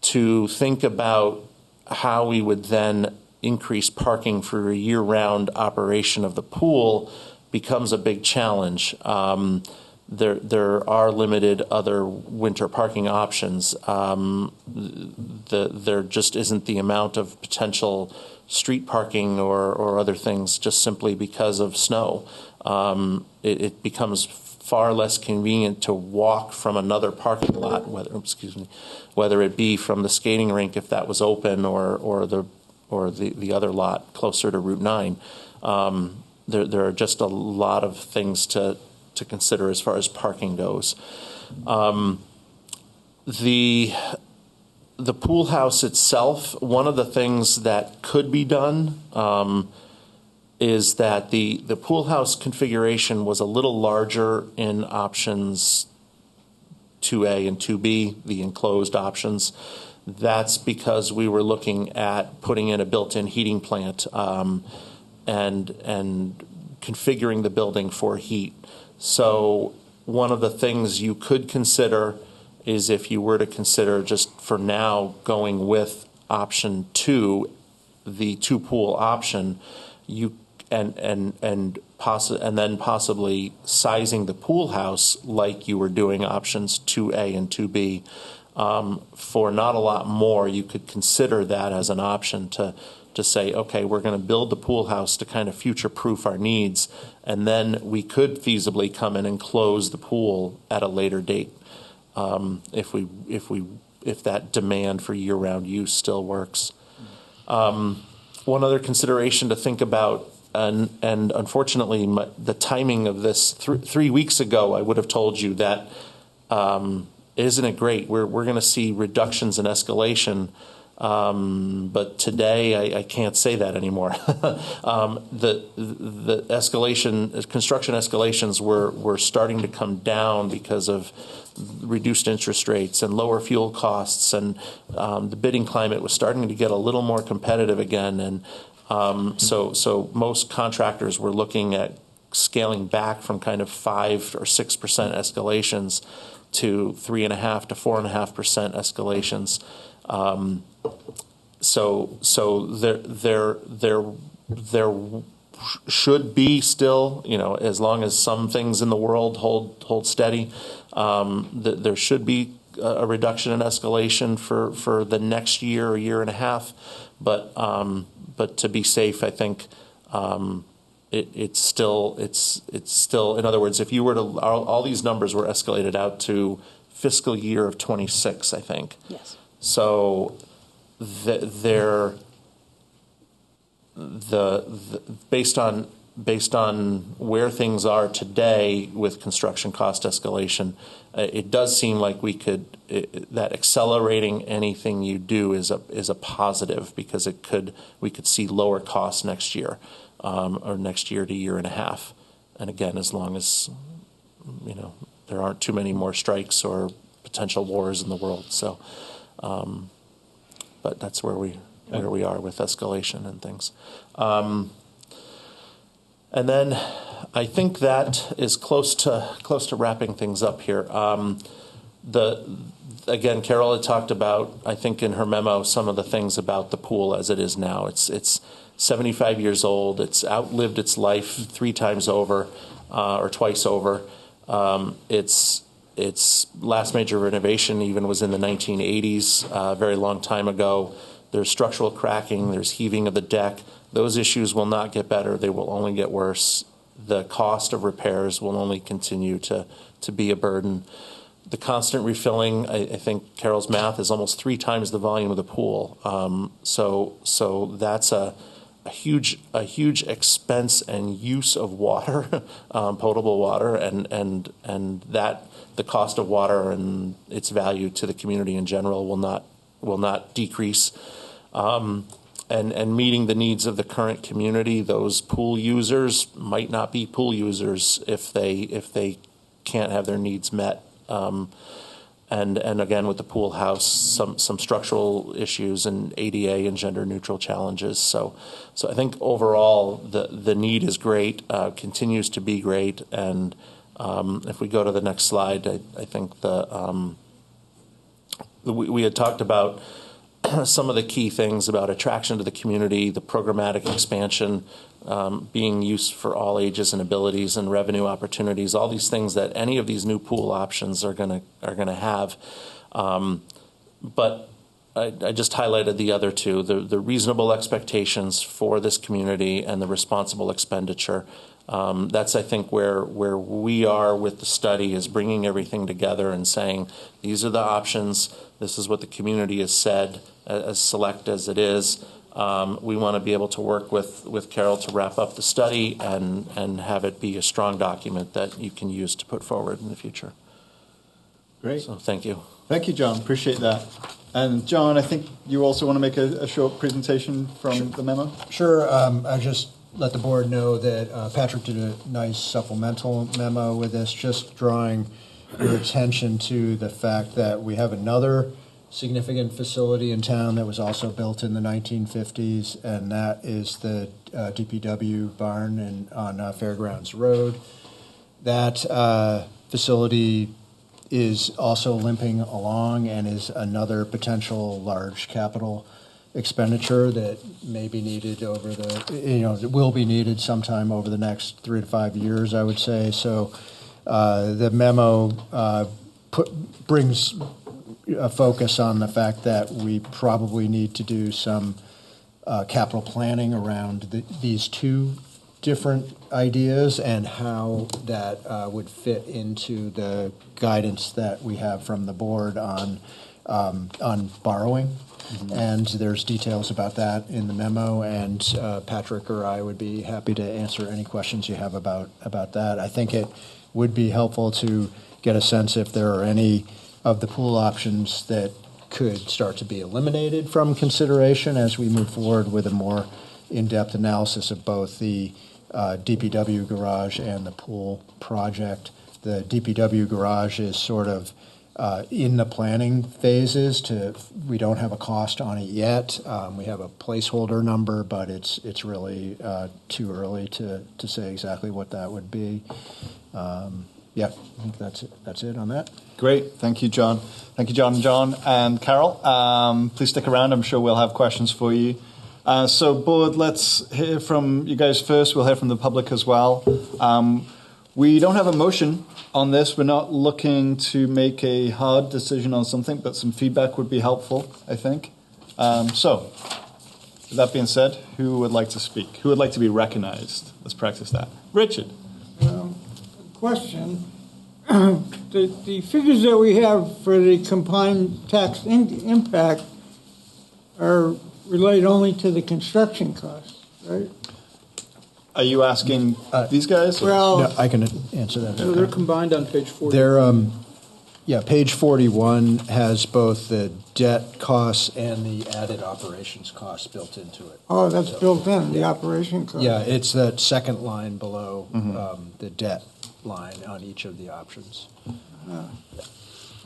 Speaker 8: To think about how we would then increase parking for a year-round operation of the pool becomes a big challenge. There are limited other winter parking options. There just isn't the amount of potential street parking or other things just simply because of snow. It becomes far less convenient to walk from another parking lot, whether it be from the skating rink if that was open or the other lot closer to Route 9. There are just a lot of things to consider as far as parking goes. The pool house itself, one of the things that could be done is that the pool house configuration was a little larger in options 2A and 2B, the enclosed options. That's because we were looking at putting in a built-in heating plant and configuring the building for heat. So one of the things you could consider is, if you were to consider just for now going with option 2, the 2-pool option, and then possibly sizing the pool house like you were doing options 2A and 2B. For not a lot more, you could consider that as an option to say, okay, we're going to build the pool house to kind of future-proof our needs, and then we could feasibly come in and close the pool at a later date if that demand for year-round use still works. One other consideration to think about, and unfortunately the timing of this, 3 weeks ago I would have told you that isn't it great? We're going to see reductions in escalation, but today I can't say that anymore. The construction escalations were starting to come down because of reduced interest rates and lower fuel costs, and the bidding climate was starting to get a little more competitive again, and so most contractors were looking at scaling back from kind of 5 or 6% escalations to 3.5% to 4.5% escalations. So there should be still, as long as some things in the world hold steady, there should be a reduction in escalation for the next year or year and a half. But to be safe, I think it's still, in other words, if you were to, all these numbers were escalated out to fiscal year of 26, I think.
Speaker 9: Yes.
Speaker 8: So based on where things are today with construction cost escalation, it does seem like that accelerating anything you do is a positive, because we could see lower costs next year, or next year to year and a half. And again, as long as there aren't too many more strikes or potential wars in the world. So, but that's where we are with escalation and things. And then I think that is close to wrapping things up here. Again, Carol had talked about, I think in her memo, some of the things about the pool as it is now. It's 75 years old. It's outlived its life 3 times over, or twice over. Its last major renovation even was in the 1980s, a very long time ago. There's structural cracking, there's heaving of the deck. Those issues will not get better, they will only get worse. The cost of repairs will only continue to be a burden. The constant refilling, I think Carol's math is almost 3 times the volume of the pool. So that's a huge expense and use of water, potable water, and that the cost of water and its value to the community in general will not decrease. And meeting the needs of the current community, those pool users might not be pool users if they can't have their needs met. And again, with the pool house, some structural issues and ADA and gender neutral challenges. So I think overall the need is great, continues to be great. And if we go to the next slide, I think we had talked about some of the key things about attraction to the community, the programmatic expansion, being used for all ages and abilities, and revenue opportunities, all these things that any of these new pool options are gonna have. But I just highlighted the other two, the reasonable expectations for this community and the responsible expenditure. That's, I think, where we are with the study, is bringing everything together and saying, these are the options, this is what the community has said, as select as it is. We want to be able to work with Carol to wrap up the study and have it be a strong document that you can use to put forward in the future.
Speaker 1: Great.
Speaker 8: So thank you.
Speaker 1: Thank you, John. Appreciate that. And John, I think you also want to make a short presentation from the memo?
Speaker 2: Sure. I just let the board know that Patrick did a nice supplemental memo with this, just drawing your attention to the fact that we have another significant facility in town that was also built in the 1950s, and that is the DPW barn on Fairgrounds Road. That facility is also limping along and is another potential large capital expenditure that may be needed will be needed sometime over the next 3 to 5 years, I would say. So the memo brings a focus on the fact that we probably need to do some capital planning around these 2 different ideas and how that would fit into the guidance that we have from the board on borrowing. Mm-hmm. And there's details about that in the memo, and Patrick or I would be happy to answer any questions you have about that. I think it would be helpful to get a sense if there are any of the pool options that could start to be eliminated from consideration as we move forward with a more in-depth analysis of both the DPW garage and the pool project. The DPW garage is sort of in the planning phases. We don't have a cost on it yet. We have a placeholder number, but it's really too early to say exactly what that would be. Yeah, I think that's it on that.
Speaker 1: Great. Thank you, John. Thank you, John and Carol. Please stick around. I'm sure we'll have questions for you. So, board, let's hear from you guys first. We'll hear from the public as well. We don't have a motion on this. We're not looking to make a hard decision on something, but some feedback would be helpful, I think. So, With that being said, who would like to speak? Who would like to be recognized? Let's practice that. Richard.
Speaker 13: Question. The figures that we have for the combined tax impact are relate only to the construction costs, right?
Speaker 1: Are you asking these guys?
Speaker 13: Well,
Speaker 2: No, I can answer that.
Speaker 13: so they're combined on page 40.
Speaker 2: Yeah, page 41 has both the debt costs and the added operations costs built into it.
Speaker 13: Oh, that's built in, the operation cost.
Speaker 2: Yeah, it's that second line below the debt line on each of the options.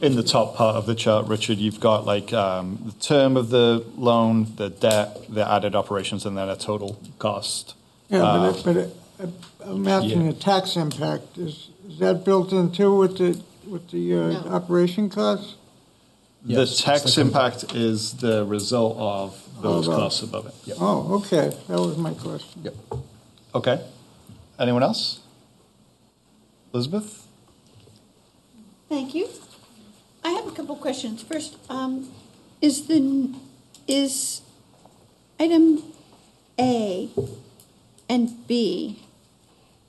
Speaker 1: In the top part of the chart, Richard, you've got like the term of the loan, the debt, the added operations, and then a total cost.
Speaker 13: Yeah, I'm asking the tax impact. Is that built in too with the operation costs?
Speaker 1: The tax impact is the result of those costs above it. Yep.
Speaker 13: Oh, okay. That was my question.
Speaker 1: Yep. Okay. Anyone else? Elizabeth?
Speaker 12: Thank you. I have a couple questions. First, is item A and B,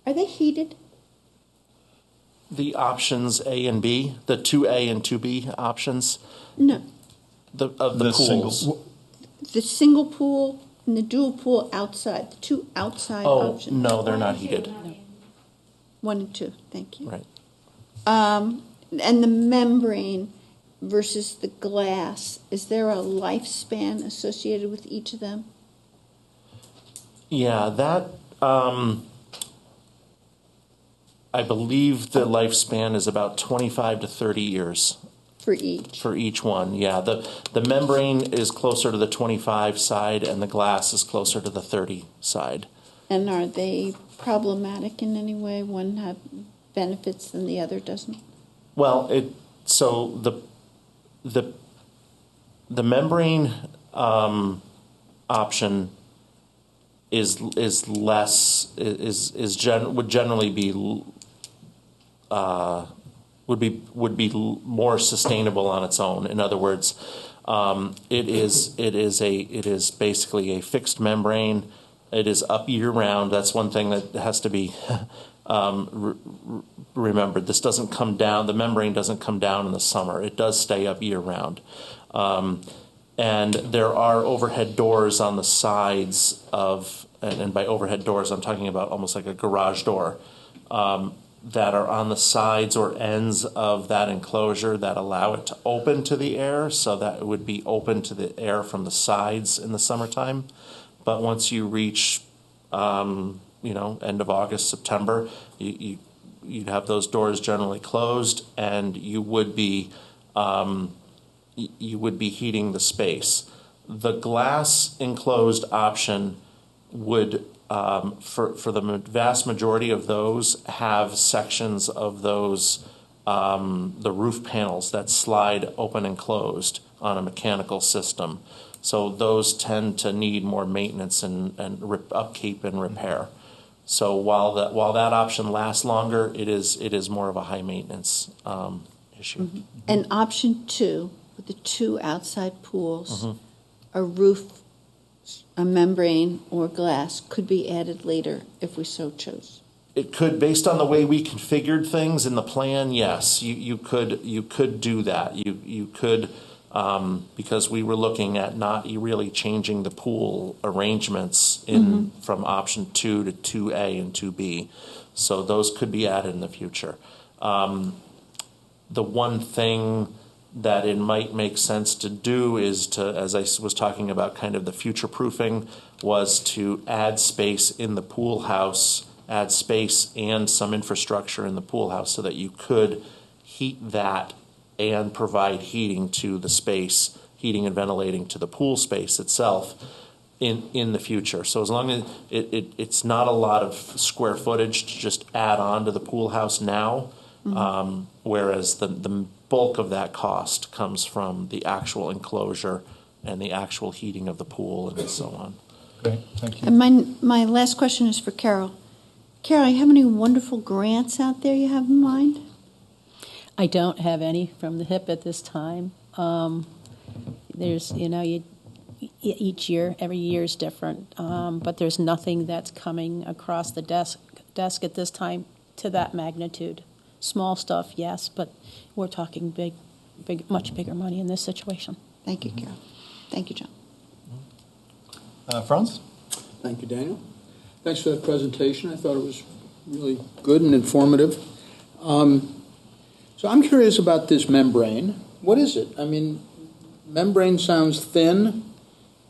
Speaker 12: are they heated?
Speaker 8: The options A and B, the 2A and 2B options
Speaker 12: No.
Speaker 8: of the pools.
Speaker 1: Single.
Speaker 12: The single pool and the dual pool outside, the two outside
Speaker 8: Oh,
Speaker 12: options.
Speaker 8: no, they're not heated.
Speaker 12: 1 and 2, thank you.
Speaker 8: Right.
Speaker 12: And the membrane versus the glass, is there a lifespan associated with each of them?
Speaker 8: Yeah, that, I believe the lifespan is about 25 to 30 years.
Speaker 12: For each?
Speaker 8: For each one, yeah. The membrane is closer to the 25 side, and the glass is closer to the 30 side.
Speaker 12: And are they problematic in any way? One have benefits and the other doesn't?
Speaker 8: Well, so the membrane option would generally be would be more sustainable on its own. In other words, it is basically a fixed membrane. It is up year round. That's one thing that has to be remembered. This doesn't come down. The membrane doesn't come down in the summer. It does stay up year round. And there are overhead doors on the sides of, and by overhead doors, I'm talking about almost like a garage door, that are on the sides or ends of that enclosure that allow it to open to the air, so that it would be open to the air from the sides in the summertime. But once you reach, end of August, September, you'd have those doors generally closed, and you would be heating the space. The glass enclosed option would, for the vast majority of those, have sections of those, the roof panels that slide open and closed on a mechanical system. So those tend to need more maintenance and upkeep and repair. So while that option lasts longer, it is more of a high maintenance issue.
Speaker 12: Mm-hmm. And option 2, with the 2 outside pools, a roof, a membrane, or glass could be added later if we so chose.
Speaker 8: It could, based on the way we configured things in the plan. Yes, you could do that. You could. Because we were looking at not really changing the pool arrangements from option 2 to 2A and 2B. So those could be added in the future. The one thing that it might make sense to do is to, as I was talking about kind of the future proofing, was to add space in the pool house, add space and some infrastructure in the pool house so that you could heat that and provide heating to the space, heating and ventilating to the pool space itself in the future. So as long as it's not a lot of square footage to just add on to the pool house now, whereas the bulk of that cost comes from the actual enclosure and the actual heating of the pool and so on.
Speaker 1: Great, thank you.
Speaker 12: And my last question is for Carol. Carol, you have any wonderful grants out there you have in mind?
Speaker 9: I don't have any from the HIP at this time. There's, each year. Every year is different, but there's nothing that's coming across the desk at this time to that magnitude. Small stuff, yes, but we're talking big, much bigger money in this situation.
Speaker 12: Thank you, Carol. Thank you, John.
Speaker 1: Franz?
Speaker 14: Thank you, Daniel. Thanks for that presentation. I thought it was really good and informative. So I'm curious about this membrane. What is it? I mean, membrane sounds thin.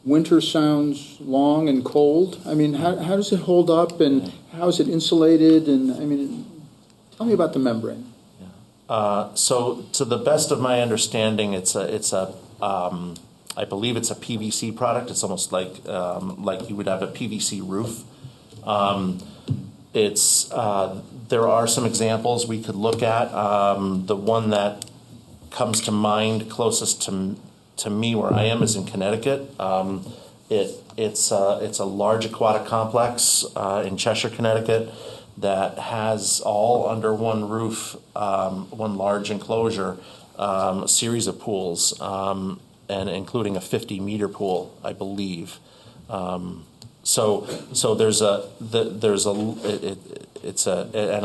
Speaker 14: Winter sounds long and cold. I mean, how does it hold up, and how is it insulated? And I mean, tell me about the membrane.
Speaker 8: So, to the best of my understanding, I believe it's a PVC product. It's almost like you would have a PVC roof. There are some examples we could look at. The one that comes to mind closest to me where I am is in Connecticut. It's a large aquatic complex in Cheshire, Connecticut, that has all under one roof, one large enclosure, a series of pools, and including a 50-meter pool, I believe. So there's a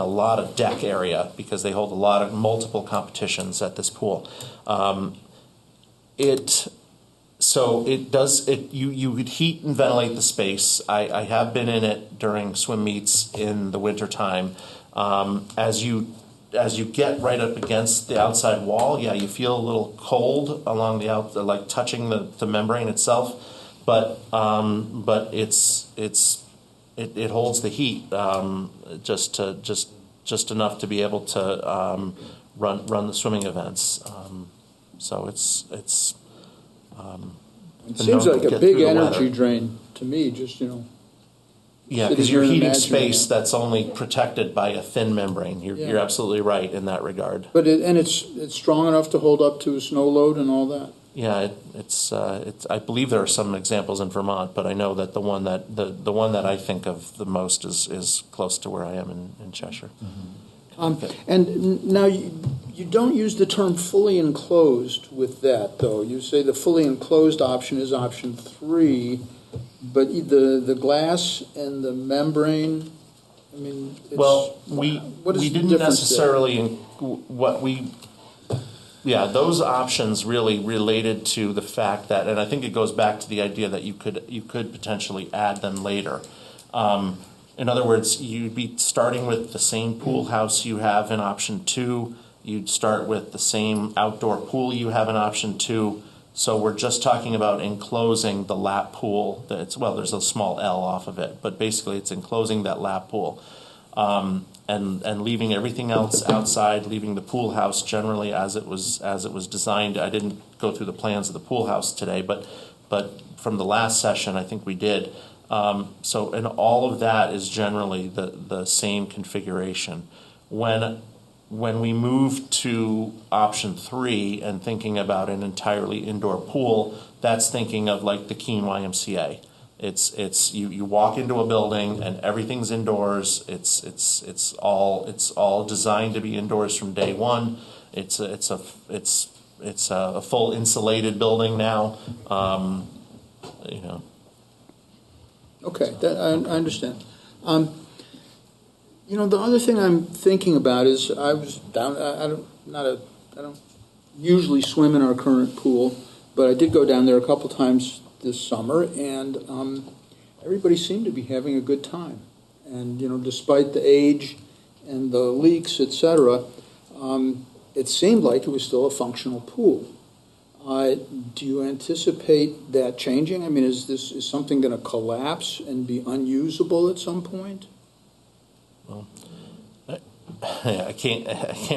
Speaker 8: lot of deck area because they hold multiple competitions at this pool. You would heat and ventilate the space. I have been in it during swim meets in the wintertime. As you get right up against the outside wall, you feel a little cold along the like touching the membrane itself, but it holds the heat just enough to be able to run the swimming events. So it's.
Speaker 14: It seems like a big energy drain to me, just,
Speaker 8: Yeah, because you're heating space that's only protected by a thin membrane. You're absolutely right in that regard.
Speaker 14: But it's strong enough to hold up to a snow load and all that?
Speaker 8: Yeah, it's. I believe there are some examples in Vermont, but I know that the one that I think of the most is close to where I am in Cheshire.
Speaker 14: Mm-hmm. And now you don't use the term fully enclosed with that, though. You say the fully enclosed option is option 3, but the glass and the membrane, I mean,
Speaker 8: we didn't necessarily those options really related to the fact that, and I think it goes back to the idea that you could potentially add them later. In other words, you'd be starting with the same pool house you have in option 2. You'd start with the same outdoor pool you have in option 2. So we're just talking about enclosing the lap pool. There's a small L off of it, but basically it's enclosing that lap pool, and leaving everything else outside, leaving the pool house generally as it was designed. I didn't go through the plans of the pool house today, but from the last session, I think we did. And all of that is generally the same configuration. When we move to option 3 and thinking about an entirely indoor pool, that's thinking of like the Keene YMCA. It's you walk into a building and everything's indoors. It's all designed to be indoors from day one. It's a full insulated building now.
Speaker 14: Okay, I understand. The other thing I'm thinking about is I was down. I don't usually swim in our current pool, but I did go down there a couple times this summer, and everybody seemed to be having a good time. And despite the age and the leaks, etc., it seemed like it was still a functional pool. Do you anticipate that changing? I mean, is something going to collapse and be unusable at some point?
Speaker 8: Well, I can't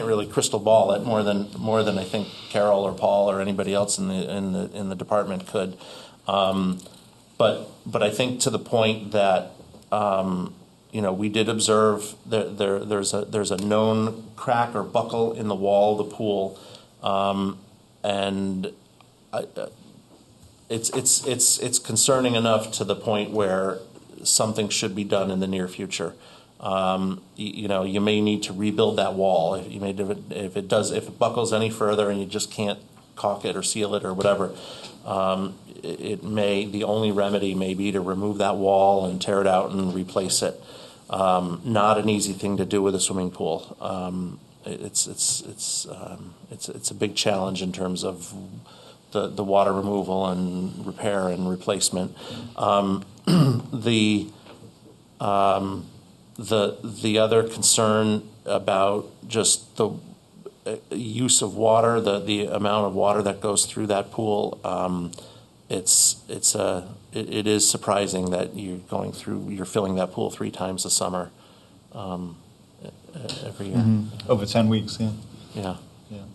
Speaker 8: really crystal ball it more than I think Carol or Paul or anybody else in the department could. But I think to the point that we did observe there's a known crack or buckle in the wall of the pool. And it's concerning enough to the point where something should be done in the near future. You may need to rebuild that wall. If it buckles any further and you just can't caulk it or seal it or whatever. The only remedy may be to remove that wall and tear it out and replace it. Not an easy thing to do with a swimming pool. It's a big challenge in terms of the water removal and repair and replacement. The other concern about just the use of water, the amount of water that goes through that pool, it is surprising that you're filling that pool 3 times a summer every year.
Speaker 1: Mm-hmm. Over 10 weeks, yeah.
Speaker 8: Yeah.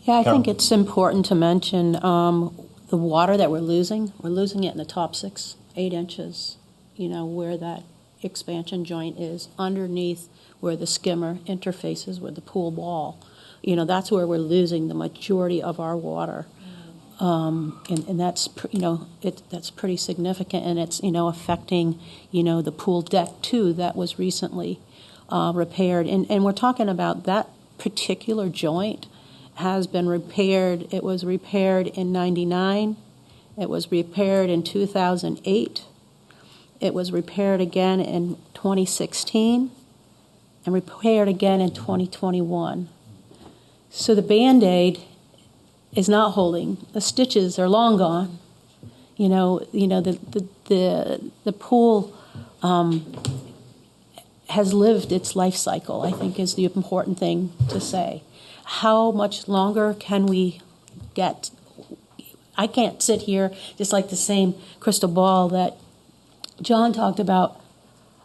Speaker 9: Yeah, I think it's important to mention the water that we're losing. We're losing it in the top 6, 8 inches, where that expansion joint is, underneath where the skimmer interfaces with the pool wall. That's where we're losing the majority of our water. And that's, that's pretty significant, and it's, affecting, the pool deck too that was recently repaired. And we're talking about that particular joint has been repaired. It was repaired in 99. It was repaired in 2008. It was repaired again in 2016 and repaired again in 2021. So the Band-Aid is not holding. The stitches are long gone. The pool has lived its life cycle, I think, is the important thing to say. How much longer can we get? I can't sit here just like the same crystal ball that John talked about.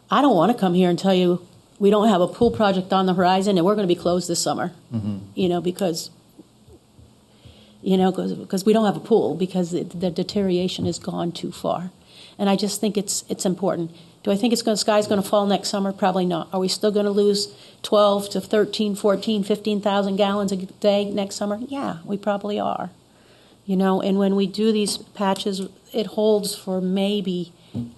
Speaker 9: I don't want to come here and tell you we don't have a pool project on the horizon and we're going to be closed this summer, because we don't have a pool, because the deterioration has gone too far. And I just think it's important. Do I think the sky's going to fall next summer? Probably not. Are we still going to lose 12 to 13, 14, 15,000 gallons a day next summer? Yeah, we probably are. And when we do these patches, it holds for maybe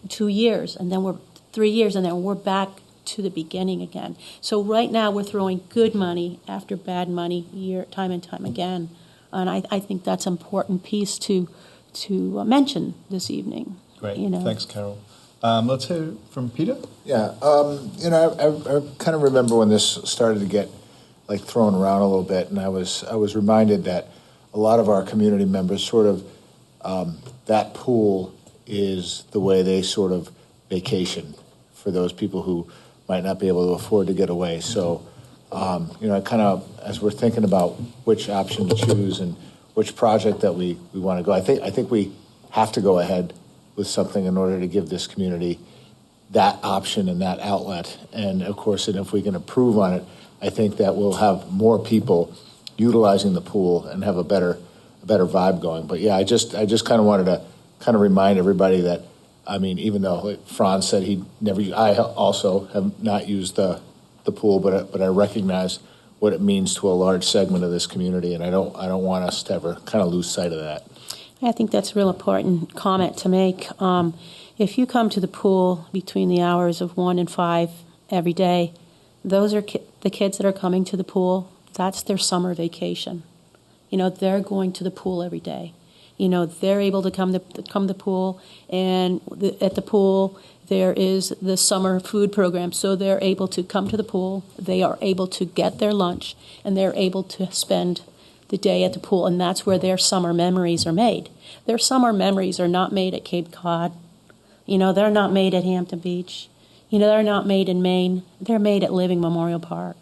Speaker 9: 2 years, and then 3 years, and then we're back to the beginning again. So right now we're throwing good money after bad money time and time again. And I think that's an important piece to mention this evening.
Speaker 1: Great. Thanks, Carol. Let's hear from Peter.
Speaker 3: Yeah, I kind of remember when this started to get thrown around a little bit, and I was reminded that a lot of our community members sort of that pool is the way they sort of vacation for those people who might not be able to afford to get away. So, kind of as we're thinking about which option to choose and which project that we want to go, I think we have to go ahead with something in order to give this community that option and that outlet. And of course, and if we can improve on it, I think that we'll have more people utilizing the pool and have a better vibe going. But yeah, I just kind of wanted to kind of remind everybody that, even though Franz said I also have not used the pool, but I recognize what it means to a large segment of this community, and I don't want us to ever kind of lose sight of that.
Speaker 9: I think that's a real important comment to make. If you come to the pool between the hours of 1 and 5 every day, those are the kids that are coming to the pool. That's their summer vacation. They're going to the pool every day. They're able to come to the pool, and at the pool there is the summer food program. So they're able to come to the pool, they are able to get their lunch, and they're able to spend the day at the pool, and that's where their summer memories are made. Their summer memories are not made at Cape Cod. They're not made at Hampton Beach. They're not made in Maine. They're made at Living Memorial Park.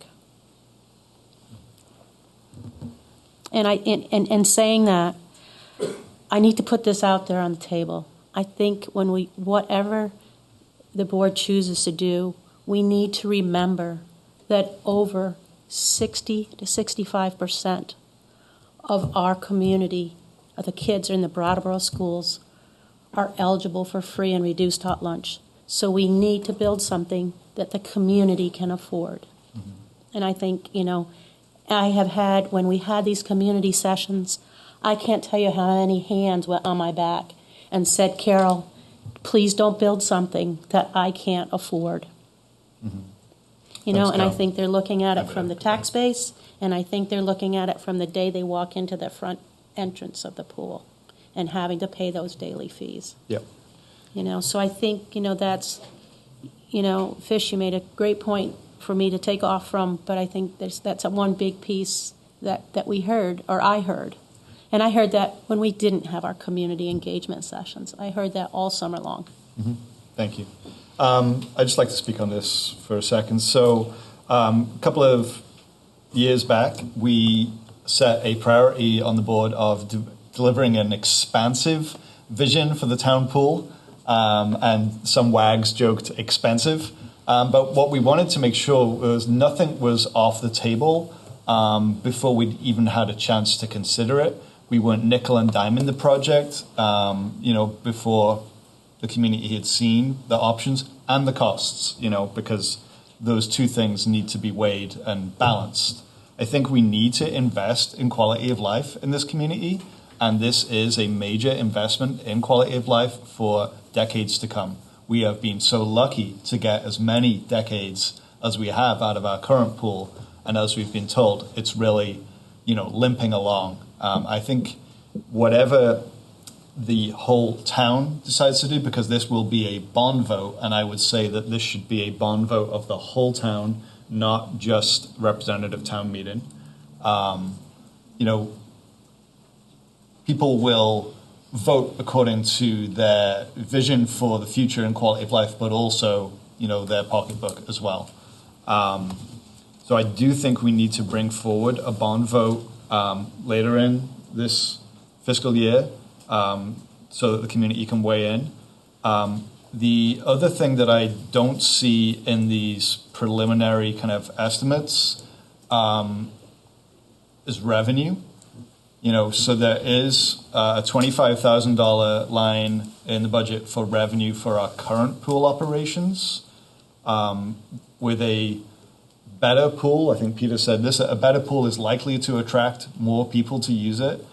Speaker 9: And saying that, I need to put this out there on the table. I think whatever the board chooses to do, we need to remember that over 60 to 65% of our community, of the kids in the Brattleboro schools, are eligible for free and reduced hot lunch. So we need to build something that the community can afford. Mm-hmm. And I think, I have had, when we had these community sessions, I can't tell you how many hands went on my back and said, Carol, please don't build something that I can't afford. Mm-hmm. And I think they're looking at it from the tax base, and I think they're looking at it from the day they walk into the front entrance of the pool and having to pay those daily fees.
Speaker 1: Yep.
Speaker 9: So I think, that's, Fish, you made a great point for me to take off from, but I think that's one big piece that we heard, or I heard. And I heard that when we didn't have our community engagement sessions. I heard that all summer long.
Speaker 1: Mm-hmm. Thank you. I'd just like to speak on this for a second. So a couple of years back, we set a priority on the board of delivering an expansive vision for the town pool. And some wags joked expensive. But what we wanted to make sure was nothing was off the table before we'd even had a chance to consider it. We weren't nickel and diming the project, before the community had seen the options and the costs, because those two things need to be weighed and balanced. I think we need to invest in quality of life in this community, and this is a major investment in quality of life for decades to come. We have been so lucky to get as many decades as we have out of our current pool, and as we've been told, it's really, limping along. I think whatever the whole town decides to do, because this will be a bond vote, and I would say that this should be a bond vote of the whole town, not just representative town meeting. People will vote according to their vision for the future and quality of life, but also, their pocketbook as well. So I do think we need to bring forward a bond vote later in this fiscal year so that the community can weigh in. The other thing that I don't see in these preliminary kind of estimates is revenue. So there is a $25,000 line in the budget for revenue for our current pool operations. With a better pool, I think Peter said this, a better pool is likely to attract more people to use it.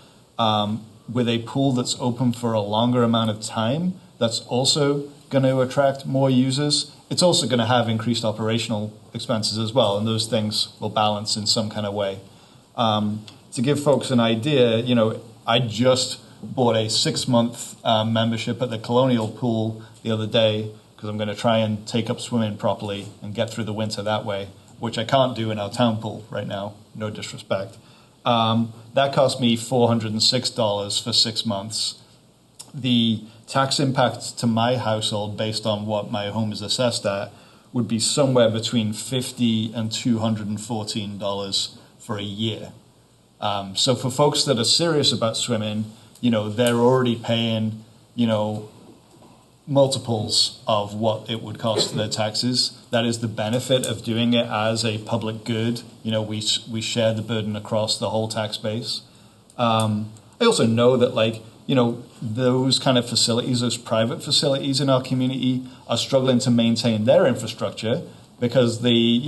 Speaker 1: With a pool that's open for a longer amount of time, that's also going to attract more users. It's also going to have increased operational expenses as well, and those things will balance in some kind of way. To give folks an idea, I just bought a 6-month membership at the Colonial Pool the other day because I'm going to try and take up swimming properly and get through the winter that way, which I can't do in our town pool right now, no disrespect. That cost me $406 for 6 months. The tax impact to my household, based on what my home is assessed at, would be somewhere between $50 and $214 for a year. So for folks that are serious about swimming, they're already paying, multiples of what it would cost their taxes. That is the benefit of doing it as a public good. We share the burden across the whole tax base. I also know that, those kind of facilities, those private facilities in our community are struggling to maintain their infrastructure because they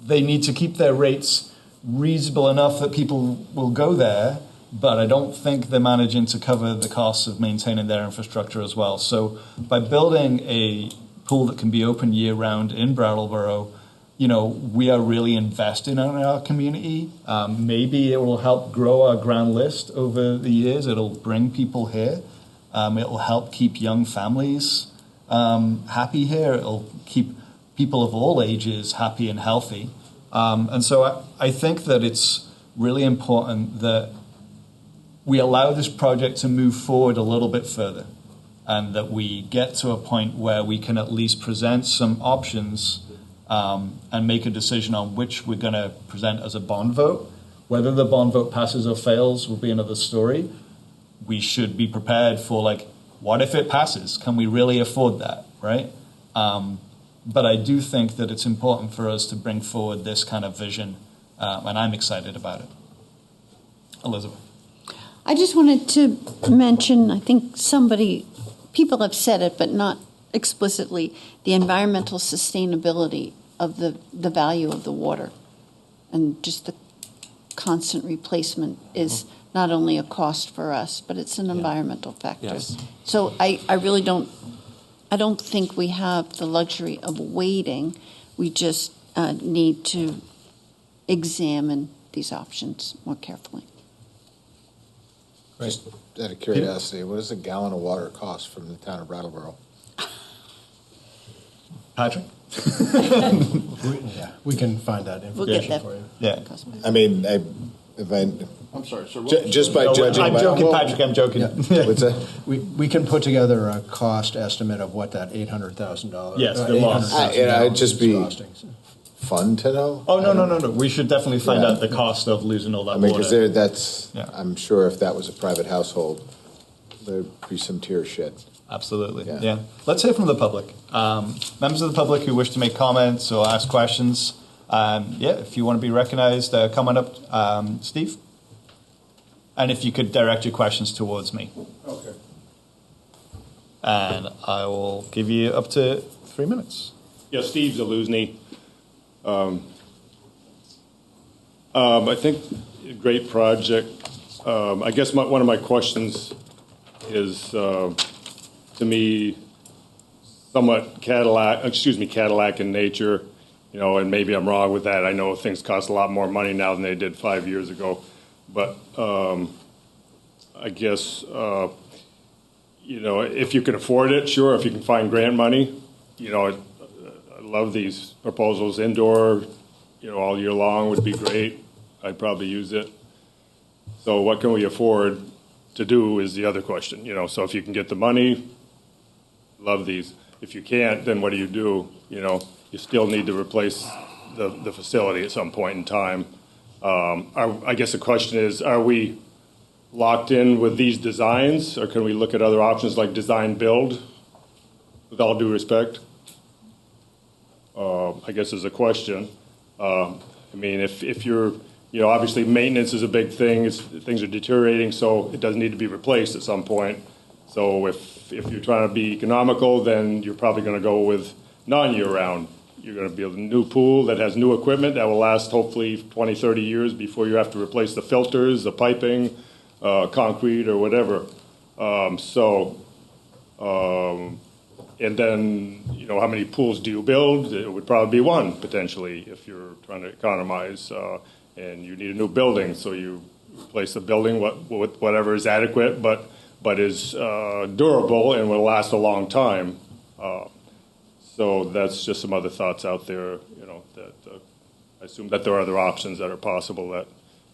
Speaker 1: need to keep their rates reasonable enough that people will go there, but I don't think they're managing to cover the costs of maintaining their infrastructure as well. So by building a pool that can be open year-round in Brattleboro, we are really investing in our community. Maybe it will help grow our grand list over the years. It'll bring people here. It will help keep young families happy here. It'll keep people of all ages happy and healthy. And so I think that it's really important that we allow this project to move forward a little bit further and that we get to a point where we can at least present some options and make a decision on which we're going to present as a bond vote. Whether the bond vote passes or fails will be another story. We should be prepared for, what if it passes? Can we really afford that, right? But I do think that it's important for us to bring forward this kind of vision, and I'm excited about it. Elizabeth.
Speaker 12: I just wanted to mention, I think people have said it, but not explicitly, the environmental sustainability of the value of the water. And just the constant replacement is not only a cost for us, but it's an environmental factor.
Speaker 8: Yes.
Speaker 12: So I really don't think we have the luxury of waiting. We just need to examine these options more carefully.
Speaker 3: Just out of curiosity, what does a gallon of water cost from the town of Brattleboro?
Speaker 1: Patrick?
Speaker 2: We can find that
Speaker 12: We'll get
Speaker 2: information
Speaker 12: that.
Speaker 2: for you.
Speaker 1: Yeah.
Speaker 3: I mean,
Speaker 11: I'm sorry, sir.
Speaker 3: just by judging
Speaker 1: I'm
Speaker 3: by...
Speaker 1: joking, Patrick, I'm joking.
Speaker 3: What's that?
Speaker 2: We can put together a cost estimate of what that $800,000.
Speaker 1: Yes, the loss.
Speaker 3: It'd just be
Speaker 2: costing.
Speaker 3: fun to know.
Speaker 1: Oh, no. We should definitely find out the cost of losing all that
Speaker 3: I mean,
Speaker 1: water.
Speaker 3: because
Speaker 1: Yeah.
Speaker 3: I'm sure if that was a private household, there'd be some tears shed.
Speaker 1: Absolutely,
Speaker 3: Yeah.
Speaker 1: yeah. Let's hear from the public. Members of the public who wish to make comments or ask questions, if you want to be recognized, come on up, Steve. And if you could direct your questions towards me.
Speaker 11: Okay.
Speaker 1: And I will give you up to 3 minutes.
Speaker 15: Yeah, Steve Zaluzny. I think a great project. I guess one of my questions is, to me, somewhat Cadillac in nature, and maybe I'm wrong with that. I know things cost a lot more money now than they did 5 years ago. But I guess, if you can afford it, sure, if you can find grant money, I love these proposals. Indoor, all year long would be great. I'd probably use it. So what can we afford to do is the other question, So if you can get the money, love these. If you can't, then what do? You still need to replace the facility at some point in time. I guess the question is, are we locked in with these designs, or can we look at other options like design build, with all due respect? I guess is a question. If you're, obviously maintenance is a big thing. Things are deteriorating, so it does need to be replaced at some point. So if you're trying to be economical, then you're probably going to go with non-year-round. You're going to build a new pool that has new equipment that will last hopefully 20, 30 years before you have to replace the filters, the piping, concrete, or whatever. And then, how many pools do you build? It would probably be one, potentially, if you're trying to economize. And you need a new building, so you replace the building with whatever is adequate, but is durable and will last a long time. So that's just some other thoughts out there, that I assume that there are other options that are possible that,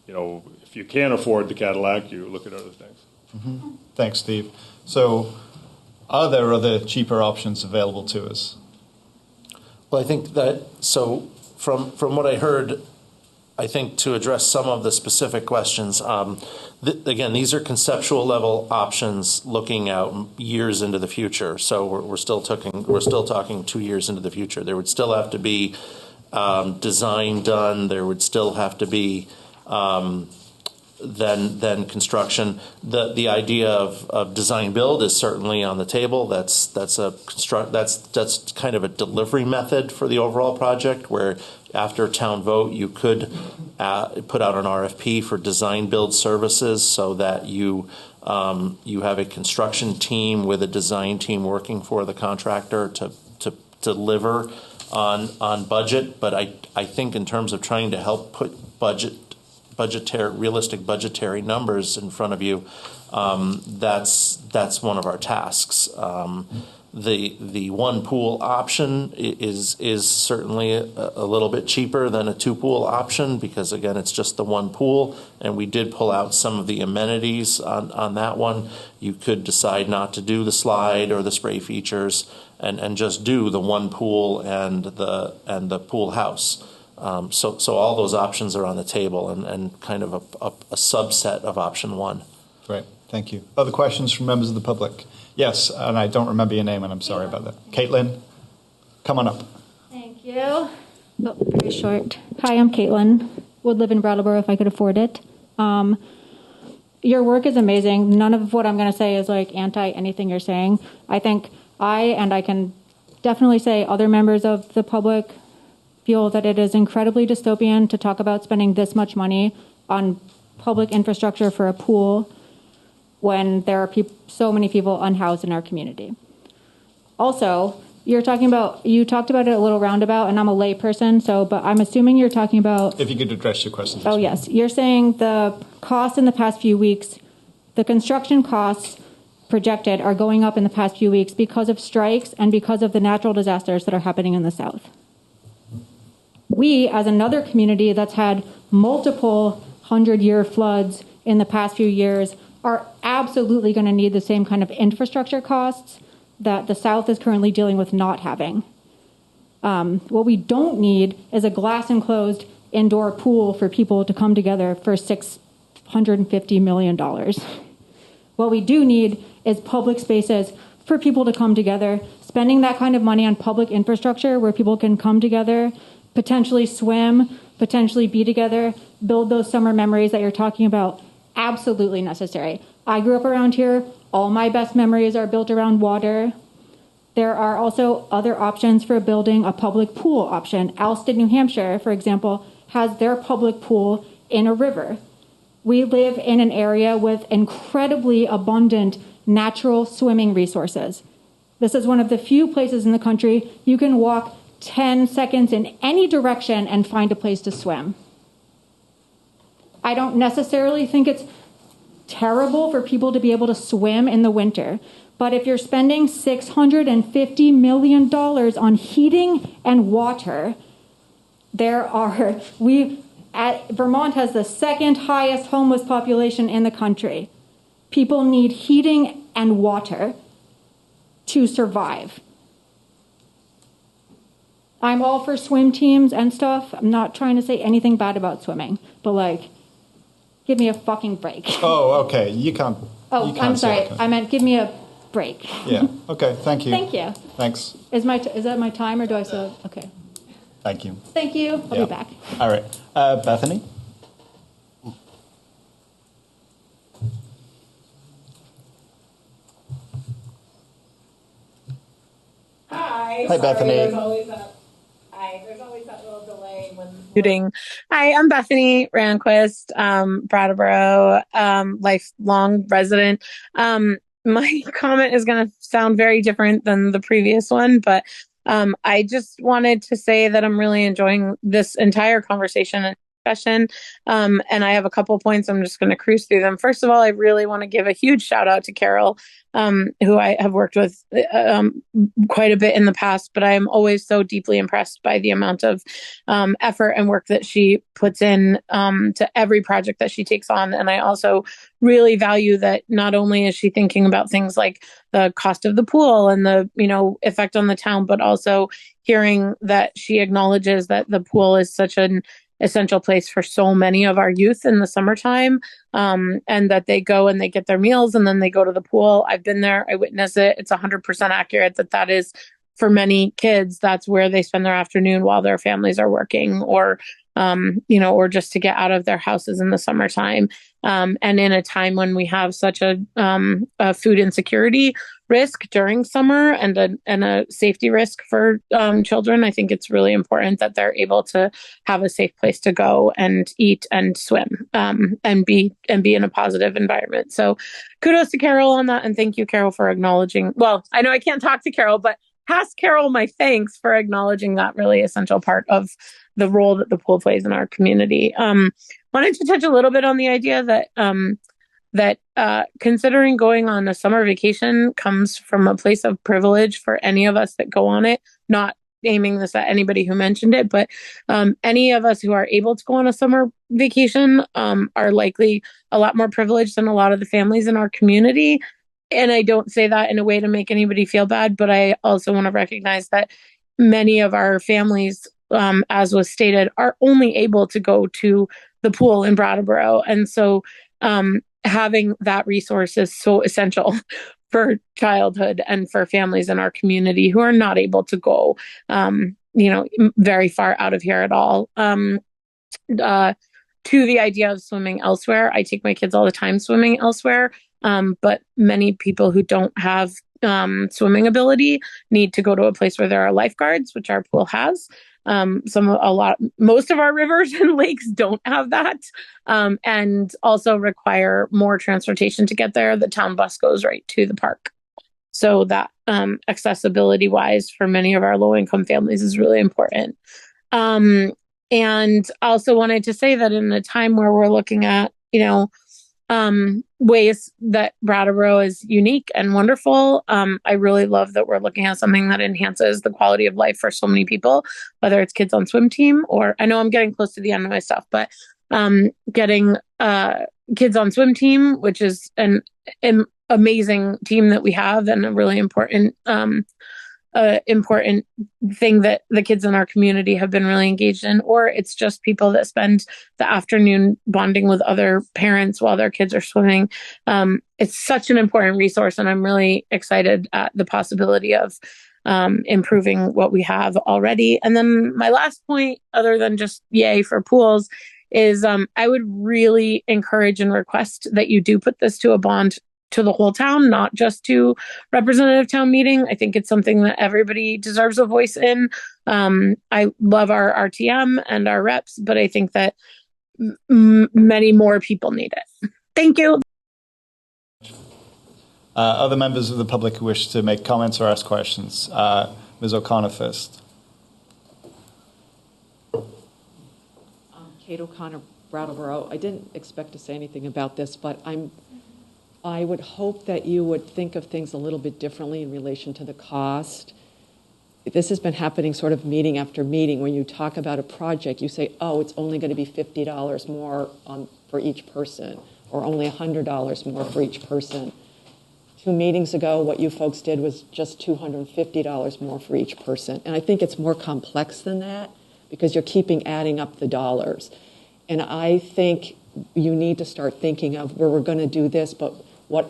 Speaker 15: if you can't afford the Cadillac, you look at other things.
Speaker 1: Mm-hmm. Thanks, Steve. So are there other cheaper options available to us?
Speaker 8: Well, I think that, so from what I heard, I think to address some of the specific questions, again, these are conceptual level options looking out years into the future. So we're still talking 2 years into the future. There would still have to be design done. There would still have to be then construction. The idea of design build is certainly on the table. That's kind of a delivery method for the overall project, where after town vote you could put out an RFP for design build services, so that you have a construction team with a design team working for the contractor to deliver on budget. But I think in terms of trying to help put realistic budgetary numbers in front of you, that's one of our tasks. The one pool option is certainly a little bit cheaper than a two pool option, because again, it's just the one pool, and we did pull out some of the amenities on that one. You could decide not to do the slide or the spray features and just do the one pool and the pool house. So all those options are on the table, and kind of a subset of option one.
Speaker 1: Great, thank you. Other questions from members of the public? Yes, and I don't remember your name, and I'm sorry about that. Caitlin, come on up.
Speaker 10: Thank you. Oh, very short. Hi, I'm Caitlin. Would live in Brattleboro if I could afford it. Your work is amazing. None of what I'm going to say is like anti anything you're saying. I think I can definitely say other members of the public feel that it is incredibly dystopian to talk about spending this much money on public infrastructure for a pool when there are so many people unhoused in our community. Also, you talked about it a little roundabout, and I'm a lay person, but I'm assuming you're talking about...
Speaker 1: If you could address your question.
Speaker 10: Oh, yes. You're saying the cost in the past few weeks, The construction costs projected are going up in the past few weeks because of strikes and because of the natural disasters that are happening in the South. We, as another community that's had multiple 100-year floods in the past few years, are absolutely going to need the same kind of infrastructure costs that the South is currently dealing with not having. What we don't need is a glass-enclosed indoor pool for people to come together for $650 million. What we do need is public spaces for people to come together, spending that kind of money on public infrastructure where people can come together, potentially swim, potentially be together, build those summer memories that you're talking about. Absolutely necessary. I grew up around here. All my best memories are built around water. There are also other options for building a public pool option. Alston, New Hampshire, for example, has their public pool in a river. We live in an area with incredibly abundant natural swimming resources. This is one of the few places in the country you can walk 10 seconds in any direction and find a place to swim. I don't necessarily think it's terrible for people to be able to swim in the winter, but if you're spending $650 million on heating and water, Vermont has the second highest homeless population in the country. People need heating and water to survive. I'm all for swim teams and stuff. I'm not trying to say anything bad about swimming, but give me a fucking break.
Speaker 1: Oh, okay. You can't.
Speaker 10: Oh, I'm sorry. I meant give me a break.
Speaker 1: Yeah. Okay. Thank you.
Speaker 10: Thank you.
Speaker 1: Thanks.
Speaker 10: Is that my time, or do I still? Okay.
Speaker 1: Thank you.
Speaker 10: Thank you. I'll be back.
Speaker 1: All right. Bethany?
Speaker 16: Hi.
Speaker 1: Hi, Bethany.
Speaker 16: There's always that little delay when shooting. Hi, I'm Bethany Ranquist, Brattleboro, lifelong resident. My comment is going to sound very different than the previous one, but I just wanted to say that I'm really enjoying this entire conversation and discussion. And I have a couple points. I'm just going to cruise through them. First of all, I really want to give a huge shout out to Carol, who I have worked with quite a bit in the past, but I am always so deeply impressed by the amount of effort and work that she puts in to every project that she takes on. And I also really value that not only is she thinking about things like the cost of the pool and the, effect on the town, but also hearing that she acknowledges that the pool is such an essential place for so many of our youth in the summertime, and that they go and they get their meals and then they go to the pool. I've been there. I witness it. It's 100% accurate that is, for many kids, that's where they spend their afternoon while their families are working, or just to get out of their houses in the summertime. And in a time when we have such a food insecurity risk during summer and a safety risk for children, I think it's really important that they're able to have a safe place to go and eat and swim, and be in a positive environment. So kudos to Carol on that. And thank you, Carol, for acknowledging. Well, I know I can't talk to Carol, but pass Carol my thanks for acknowledging that really essential part of the role that the pool plays in our community. Wanted to touch a little bit on the idea that considering going on a summer vacation comes from a place of privilege for any of us that go on it, not aiming this at anybody who mentioned it, but any of us who are able to go on a summer vacation are likely a lot more privileged than a lot of the families in our community. And I don't say that in a way to make anybody feel bad, but I also want to recognize that many of our families, as was stated, are only able to go to the pool in Brattleboro. And so having that resource is so essential for childhood and for families in our community who are not able to go, very far out of here at all. To the idea of swimming elsewhere, I take my kids all the time swimming elsewhere, but many people who don't have swimming ability need to go to a place where there are lifeguards, which our pool has. Most of our rivers and lakes don't have that, and also require more transportation to get there. The town bus goes right to the park. So that accessibility wise for many of our low income families is really important. And also wanted to say that in a time where we're looking at, ways that Brattleboro is unique and wonderful. I really love that we're looking at something that enhances the quality of life for so many people, whether it's kids on swim team or I know I'm getting close to the end of my stuff, but getting kids on swim team, which is an amazing team that we have and a really important important thing that the kids in our community have been really engaged in, or it's just people that spend the afternoon bonding with other parents while their kids are swimming. It's such an important resource, and I'm really excited at the possibility of improving what we have already. And then my last point, other than just yay for pools, is I would really encourage and request that you do put this to a bond to the whole town, not just to representative town meeting. I think it's something that everybody deserves a voice in. I love our RTM and our reps, but I think that many more people need it. Thank you.
Speaker 1: Other members of the public who wish to make comments or ask questions? Ms. O'Connor first.
Speaker 6: Kate O'Connor, Brattleboro. I didn't expect to say anything about this, but I would hope that you would think of things a little bit differently in relation to the cost. This has been happening sort of meeting after meeting. When you talk about a project, you say, oh, it's only going to be $50 more for each person, or only $100 more for each person. 2 meetings ago, what you folks did was just $250 more for each person. And I think it's more complex than that because you're keeping adding up the dollars. And I think you need to start thinking of where we're going to do this, but what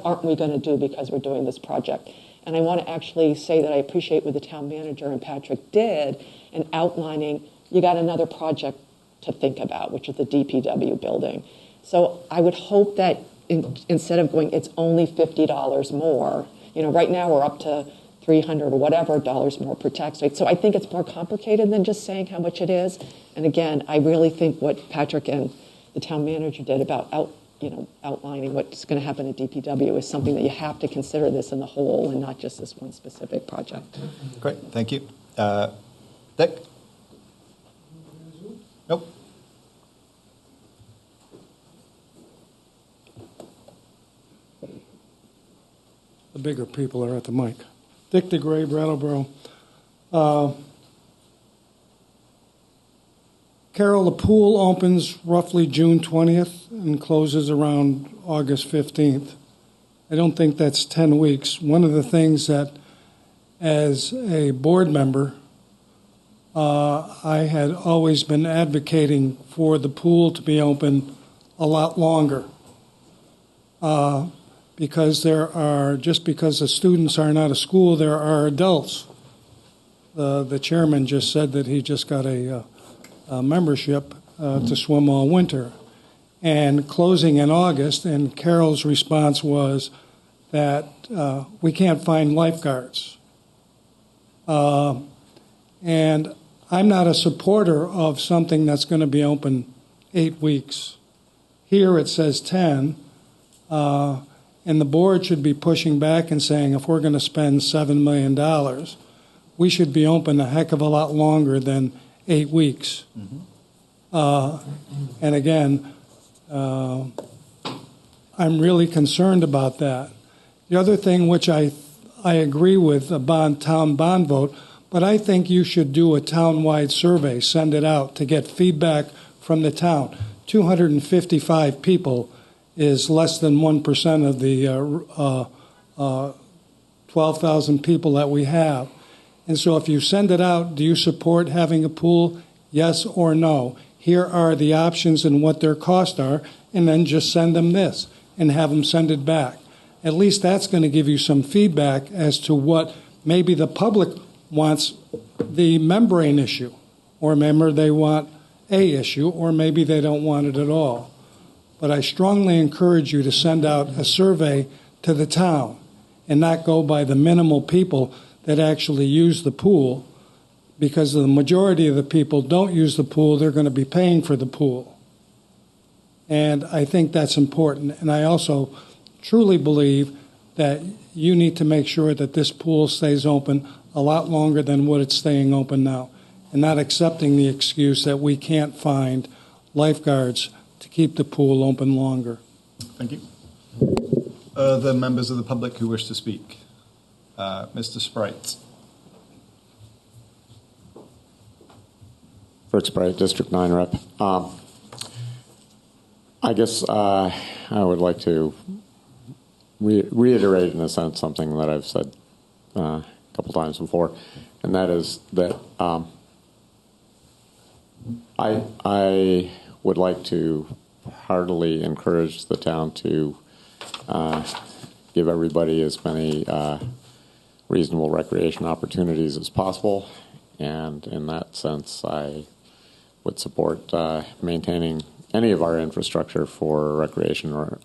Speaker 6: aren't we going to do because we're doing this project? And I want to actually say that I appreciate what the town manager and Patrick did in outlining you got another project to think about, which is the DPW building. So I would hope that instead of going, it's only $50 more, right now we're up to $300 or whatever dollars more per tax rate. So I think it's more complicated than just saying how much it is. And again, I really think what Patrick and the town manager did about outlining what's going to happen at DPW is something that you have to consider this in the whole and not just this one specific project.
Speaker 1: Great, thank you. Dick? Nope.
Speaker 5: The bigger people are at the mic. Dick DeGray, Brattleboro. Carol, the pool opens roughly June 20th and closes around August 15th. I don't think that's 10 weeks. One of the things that, as a board member, I had always been advocating for the pool to be open a lot longer. Because just because the students are not at school, there are adults. The chairman just said that he just got a membership to swim all winter. And closing in August, and Carol's response was that we can't find lifeguards. And I'm not a supporter of something that's going to be open 8 weeks. Here it says 10. And the board should be pushing back and saying, if we're going to spend $7 million, we should be open a heck of a lot longer than 8 weeks. Mm-hmm. And again, I'm really concerned about that. The other thing, which I agree with a town bond vote, but I think you should do a town-wide survey, send it out to get feedback from the town. 255 people is less than 1% of the 12,000 people that we have. And so if you send it out, do you support having a pool? Yes or no? Here are the options and what their costs are, and then just send them this and have them send it back. At least that's going to give you some feedback as to what maybe the public wants the membrane issue, or maybe they want a issue, or maybe they don't want it at all. But I strongly encourage you to send out a survey to the town and not go by the minimal people that actually use the pool, because the majority of the people don't use the pool. They're going to be paying for the pool. And I think that's important. And I also truly believe that you need to make sure that this pool stays open a lot longer than what it's staying open now, and not accepting the excuse that we can't find lifeguards to keep the pool open longer.
Speaker 1: Thank you. Other members of the public who wish to speak? Mr. Sprite.
Speaker 17: Fritz Sprite, District 9 Rep. I guess I would like to reiterate, in a sense, something that I've said a couple times before, and that is that I would like to heartily encourage the town to give everybody as many reasonable recreation opportunities as possible, and in that sense, I would support maintaining any of our infrastructure for recreation, or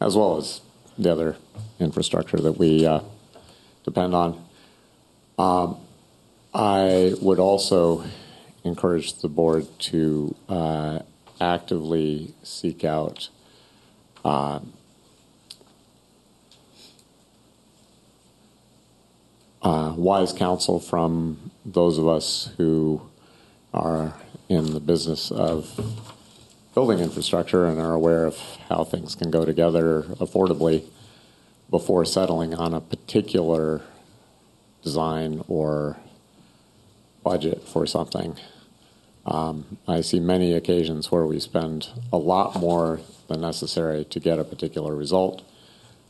Speaker 17: as well as the other infrastructure that we depend on. I would also encourage the board to actively seek out wise counsel from those of us who are in the business of building infrastructure and are aware of how things can go together affordably before settling on a particular design or budget for something. I see many occasions where we spend a lot more than necessary to get a particular result.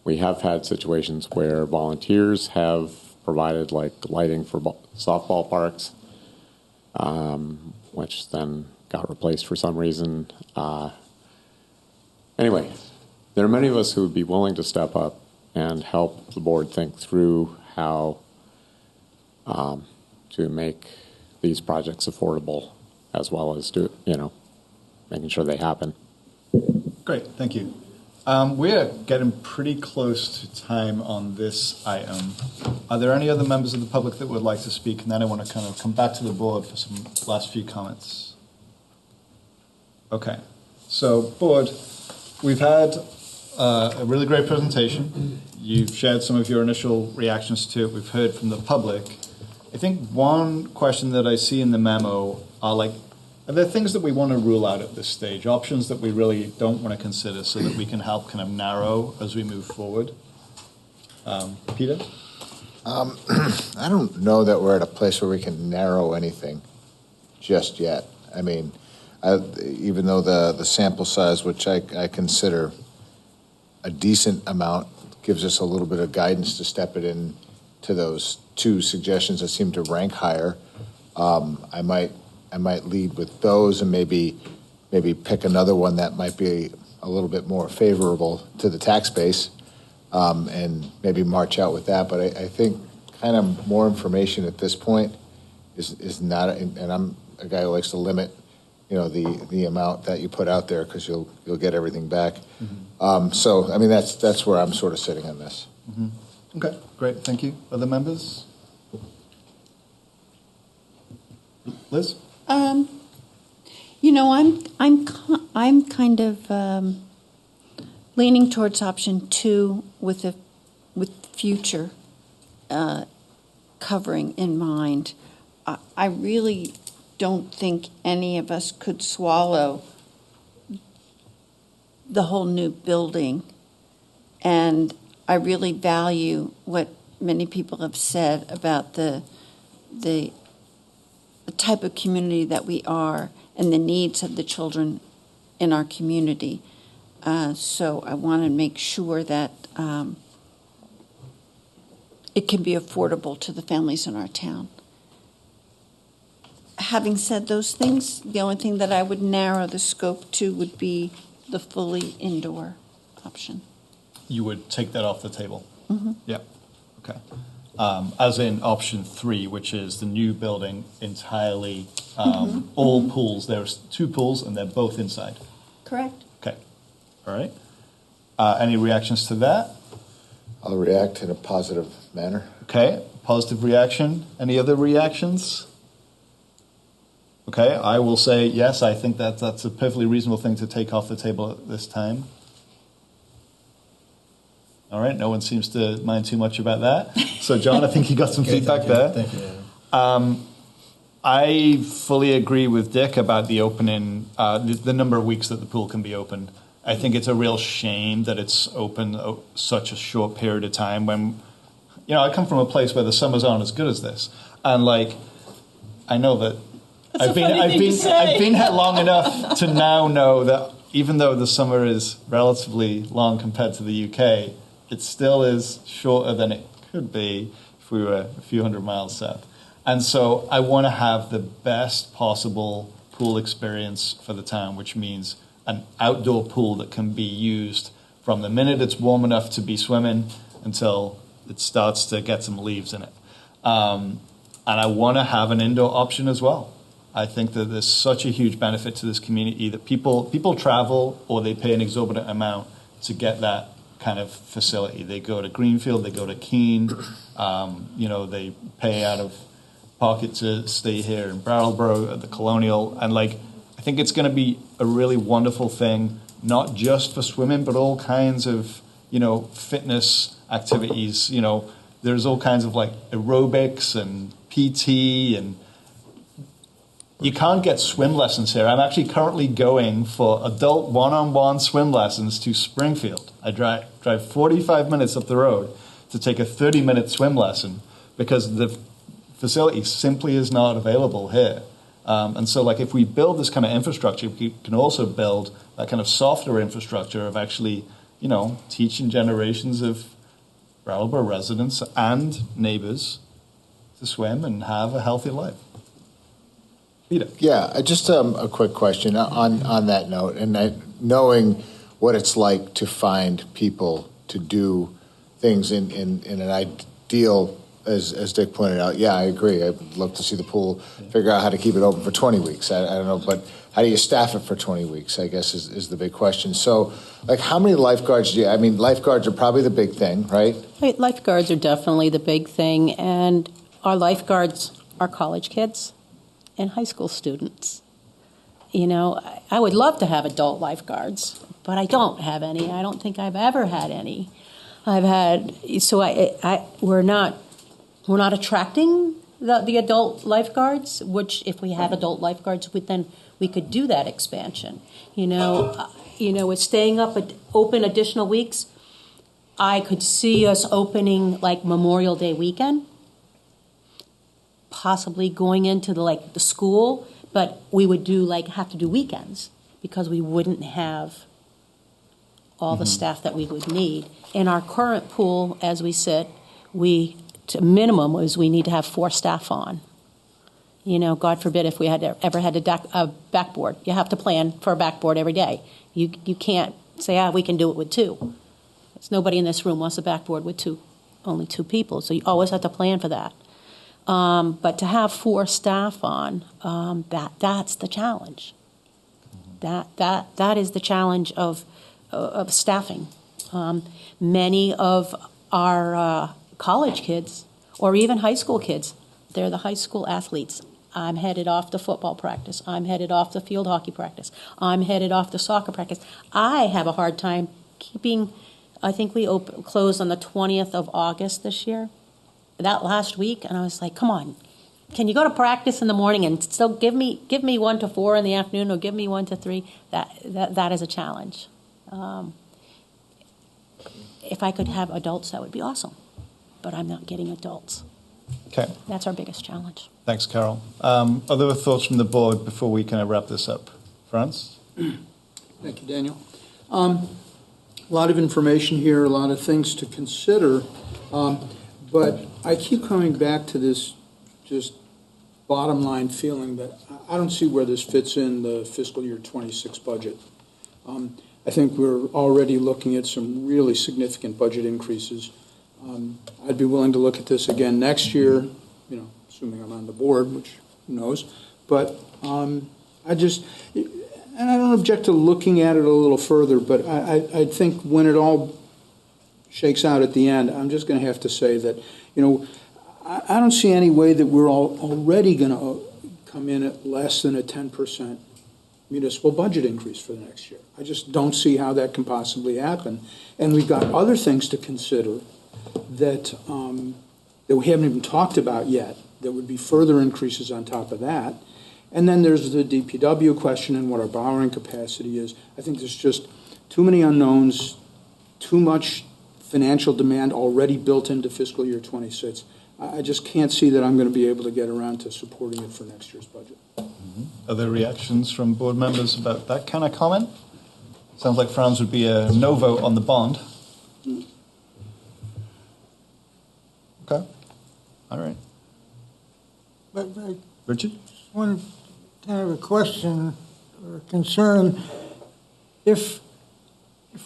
Speaker 17: We have had situations where volunteers have provided like lighting for softball parks, which then got replaced for some reason. Anyway, there are many of us who would be willing to step up and help the board think through how to make these projects affordable, as well as making sure they happen.
Speaker 1: Great, thank you. We are getting pretty close to time on this item. Are there any other members of the public that would like to speak? And then I want to kind of come back to the board for some last few comments. Okay, so board, we've had a really great presentation. You've shared some of your initial reactions to it. We've heard from the public. I think one question that I see in the memo are there things that we want to rule out at this stage, options that we really don't want to consider so that we can help kind of narrow as we move forward? Peter?
Speaker 3: I don't know that we're at a place where we can narrow anything just yet. I mean, even though the sample size, which I consider a decent amount, gives us a little bit of guidance to step it in to those two suggestions that seem to rank higher, I might lead with those and maybe pick another one that might be a little bit more favorable to the tax base, and maybe march out with that. But I think kind of more information at this point is not, and I'm a guy who likes to limit, the amount that you put out there, because you'll get everything back. Mm-hmm. So I mean that's where I'm sort of sitting on this.
Speaker 1: Mm-hmm. Okay, great, thank you. Other members? Liz?
Speaker 12: I'm kind of leaning towards option 2 with future covering in mind. I really don't think any of us could swallow the whole new building, and I really value what many people have said about the type of community that we are and the needs of the children in our community. So I want to make sure that it can be affordable to the families in our town. Having said those things, the only thing that I would narrow the scope to would be the fully indoor option.
Speaker 1: You would take that off the table?
Speaker 12: Mm-hmm.
Speaker 1: Yep. Okay. As in option 3, which is the new building entirely, all pools. There's 2 pools and they're both inside.
Speaker 12: Correct.
Speaker 1: Okay. All right. Any reactions to that?
Speaker 3: I'll react in a positive manner.
Speaker 1: Okay. Positive reaction. Any other reactions? Okay. I will say yes. I think that's a perfectly reasonable thing to take off the table at this time. All right, no one seems to mind too much about that. So, John, I think you got some feedback there.
Speaker 18: Thank you.
Speaker 1: I fully agree with Dick about the opening, the number of weeks that the pool can be open. I think it's a real shame that it's open such a short period of time when, I come from a place where the summers aren't as good as this. And like, I know that I've been here long enough to now know that even though the summer is relatively long compared to the UK, it still is shorter than it could be if we were a few hundred miles south. And so I want to have the best possible pool experience for the town, which means an outdoor pool that can be used from the minute it's warm enough to be swimming until it starts to get some leaves in it. And I want to have an indoor option as well. I think that there's such a huge benefit to this community that people travel or they pay an exorbitant amount to get that kind of facility. They go to Greenfield, they go to Keene, they pay out of pocket to stay here in Brattleboro at the Colonial. And like, I think it's going to be a really wonderful thing, not just for swimming, but all kinds of, fitness activities. There's all kinds of like aerobics and PT, and you can't get swim lessons here. I'm actually currently going for adult one-on-one swim lessons to Springfield. I drive 45 minutes up the road to take a 30-minute swim lesson because the facility simply is not available here. And so like if we build this kind of infrastructure, we can also build that kind of softer infrastructure of actually, teaching generations of Brattleboro residents and neighbors to swim and have a healthy life. Peter.
Speaker 3: Yeah, just a quick question on that note, and knowing what it's like to find people to do things in an ideal, as Dick pointed out. Yeah, I agree. I'd love to see the pool figure out how to keep it open for 20 weeks. I don't know, but how do you staff it for 20 weeks, I guess, is the big question. So, like, how many lifeguards do you, lifeguards are probably the big thing, right?
Speaker 9: Right, lifeguards are definitely the big thing, and our lifeguards are college kids and high school students. I would love to have adult lifeguards, but I don't have any. I don't think I've ever had any. We're not attracting the adult lifeguards, which if we had adult lifeguards, then we could do that expansion. With staying open additional weeks, I could see us opening like Memorial Day weekend, possibly going into the school, but we would have to do weekends because we wouldn't have all the staff that we would need. In our current pool, as we sit, minimum is we need to have 4 staff on. God forbid if we ever had a backboard. You have to plan for a backboard every day. You can't say, we can do it with 2. There's nobody in this room wants a backboard with only 2 people, so you always have to plan for that. But to have 4 staff on, that's the challenge. That is the challenge of staffing. Many of our college kids, or even high school kids, they're the high school athletes. I'm headed off to football practice. I'm headed off to field hockey practice. I'm headed off to soccer practice. I have a hard time keeping. I think we closed on the 20th of August this year. That last week, and I was like, come on, can you go to practice in the morning and still give me 1 to 4 in the afternoon, or give me 1 to 3? That is a challenge. If I could have adults, that would be awesome, but I'm not getting adults.
Speaker 1: Okay.
Speaker 9: That's our biggest challenge.
Speaker 1: Thanks, Carol. Other thoughts from the board before we kind of wrap this up? Franz?
Speaker 14: Thank you, Daniel. A lot of information here, a lot of things to consider. But I keep coming back to this just bottom line feeling that I don't see where this fits in the fiscal year 26 budget. I think we're already looking at some really significant budget increases. I'd be willing to look at this again next year, assuming I'm on the board, which who knows. But and I don't object to looking at it a little further, but I think when it all shakes out at the end, I'm just going to have to say that, I don't see any way that we're already going to come in at less than a 10% municipal budget increase for the next year. I just don't see how that can possibly happen. And we've got other things to consider that we haven't even talked about yet. There would be further increases on top of that. And then there's the DPW question and what our borrowing capacity is. I think there's just too many unknowns, too much financial demand already built into fiscal year '26. I just can't see that I'm going to be able to get around to supporting it for next year's budget.
Speaker 1: Other reactions from board members about that kind of comment? Sounds like Franz would be a no vote on the bond. Okay. All right.
Speaker 13: But
Speaker 1: Richard?
Speaker 13: one kind of a question or concern. If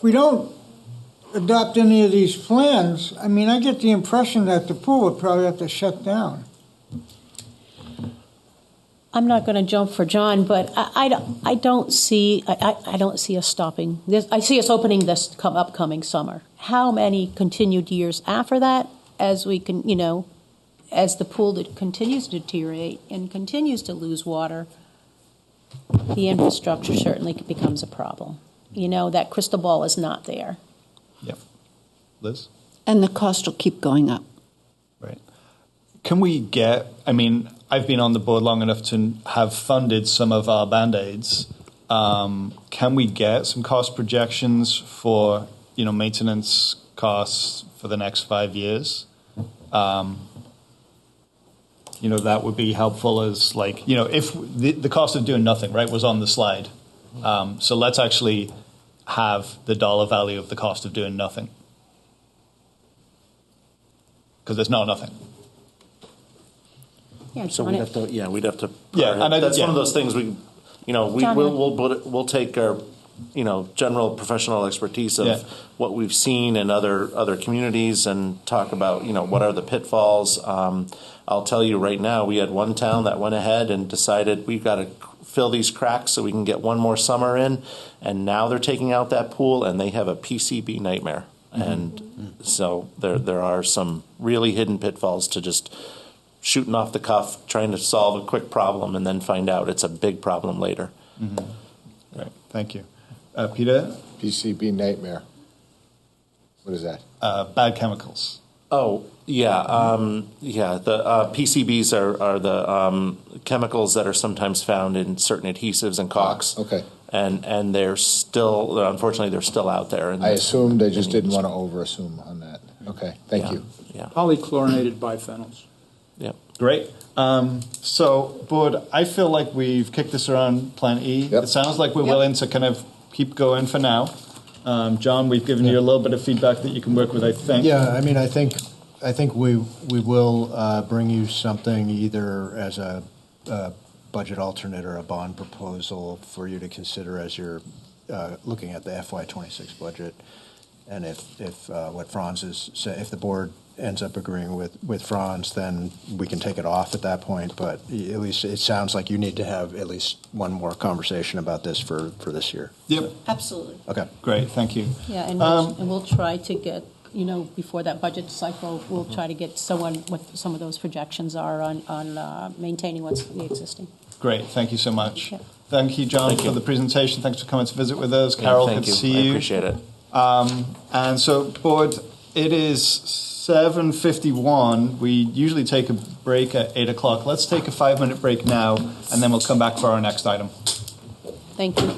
Speaker 13: we don't adopt any of these plans, I mean, I get the impression that the pool would probably have to shut down.
Speaker 9: I'm not going to jump for John, but I don't see us stopping this. I see us opening this upcoming summer. How many continued years after that, as we can, as the pool continues to deteriorate and continues to lose water, the infrastructure certainly becomes a problem. That crystal ball is not there.
Speaker 1: Yep. Liz?
Speaker 12: And the cost will keep going up.
Speaker 1: Right. Can we get, I've been on the board long enough to have funded some of our Band-Aids. Can we get some cost projections for, maintenance costs for the next 5 years? That would be helpful as if the cost of doing nothing, right, was on the slide. So let's actually have the dollar value of the cost of doing nothing. Because there's not nothing.
Speaker 9: Yeah,
Speaker 8: so we'd have to.
Speaker 1: Yeah, and
Speaker 8: that's one of those things we'll take our, general professional expertise of what we've seen in other communities and talk about, what are the pitfalls. I'll tell you right now, we had one town that went ahead and decided we've got to fill these cracks so we can get one more summer in, and now they're taking out that pool and they have a PCB nightmare. And so there are some really hidden pitfalls to just shooting off the cuff, trying to solve a quick problem, and then find out it's a big problem later.
Speaker 1: Right. Thank you. Peter?
Speaker 3: PCB nightmare. What is that?
Speaker 1: Bad chemicals.
Speaker 8: Oh, yeah. The PCBs are the chemicals that are sometimes found in certain adhesives and caulks.
Speaker 3: Okay.
Speaker 8: And they're still, unfortunately, they're still out there.
Speaker 3: I assumed I just didn't want to over-assume on that. Okay, thank you.
Speaker 8: Yeah.
Speaker 14: Polychlorinated biphenyls.
Speaker 8: Yep.
Speaker 1: Great. So, board, I feel like we've kicked this around Plan E. It sounds like we're willing to kind of keep going for now. John, we've given you a little bit of feedback that you can work with, I think.
Speaker 2: Yeah, I think we will bring you something either as a budget alternate or a bond proposal for you to consider as you're looking at the FY26 budget. And if what Franz is saying, if the board ends up agreeing with Franz, then we can take it off at that point. But at least it sounds like you need to have at least one more conversation about this for this year.
Speaker 1: Yep.
Speaker 12: Absolutely.
Speaker 2: Okay.
Speaker 1: Great. Thank you.
Speaker 9: Yeah, and we'll try to get, before that budget cycle, we'll try to get someone what some of those projections are on maintaining what's the existing.
Speaker 1: Great. Thank you so much.
Speaker 9: Yeah.
Speaker 1: Thank you, John, for the presentation. Thanks for coming to visit with us. Carol, good to see you.
Speaker 8: I appreciate it.
Speaker 1: And so, board, it is 7:51. We usually take a break at 8 o'clock. Let's take a 5-minute break now, and then we'll come back for our next item.
Speaker 9: Thank you.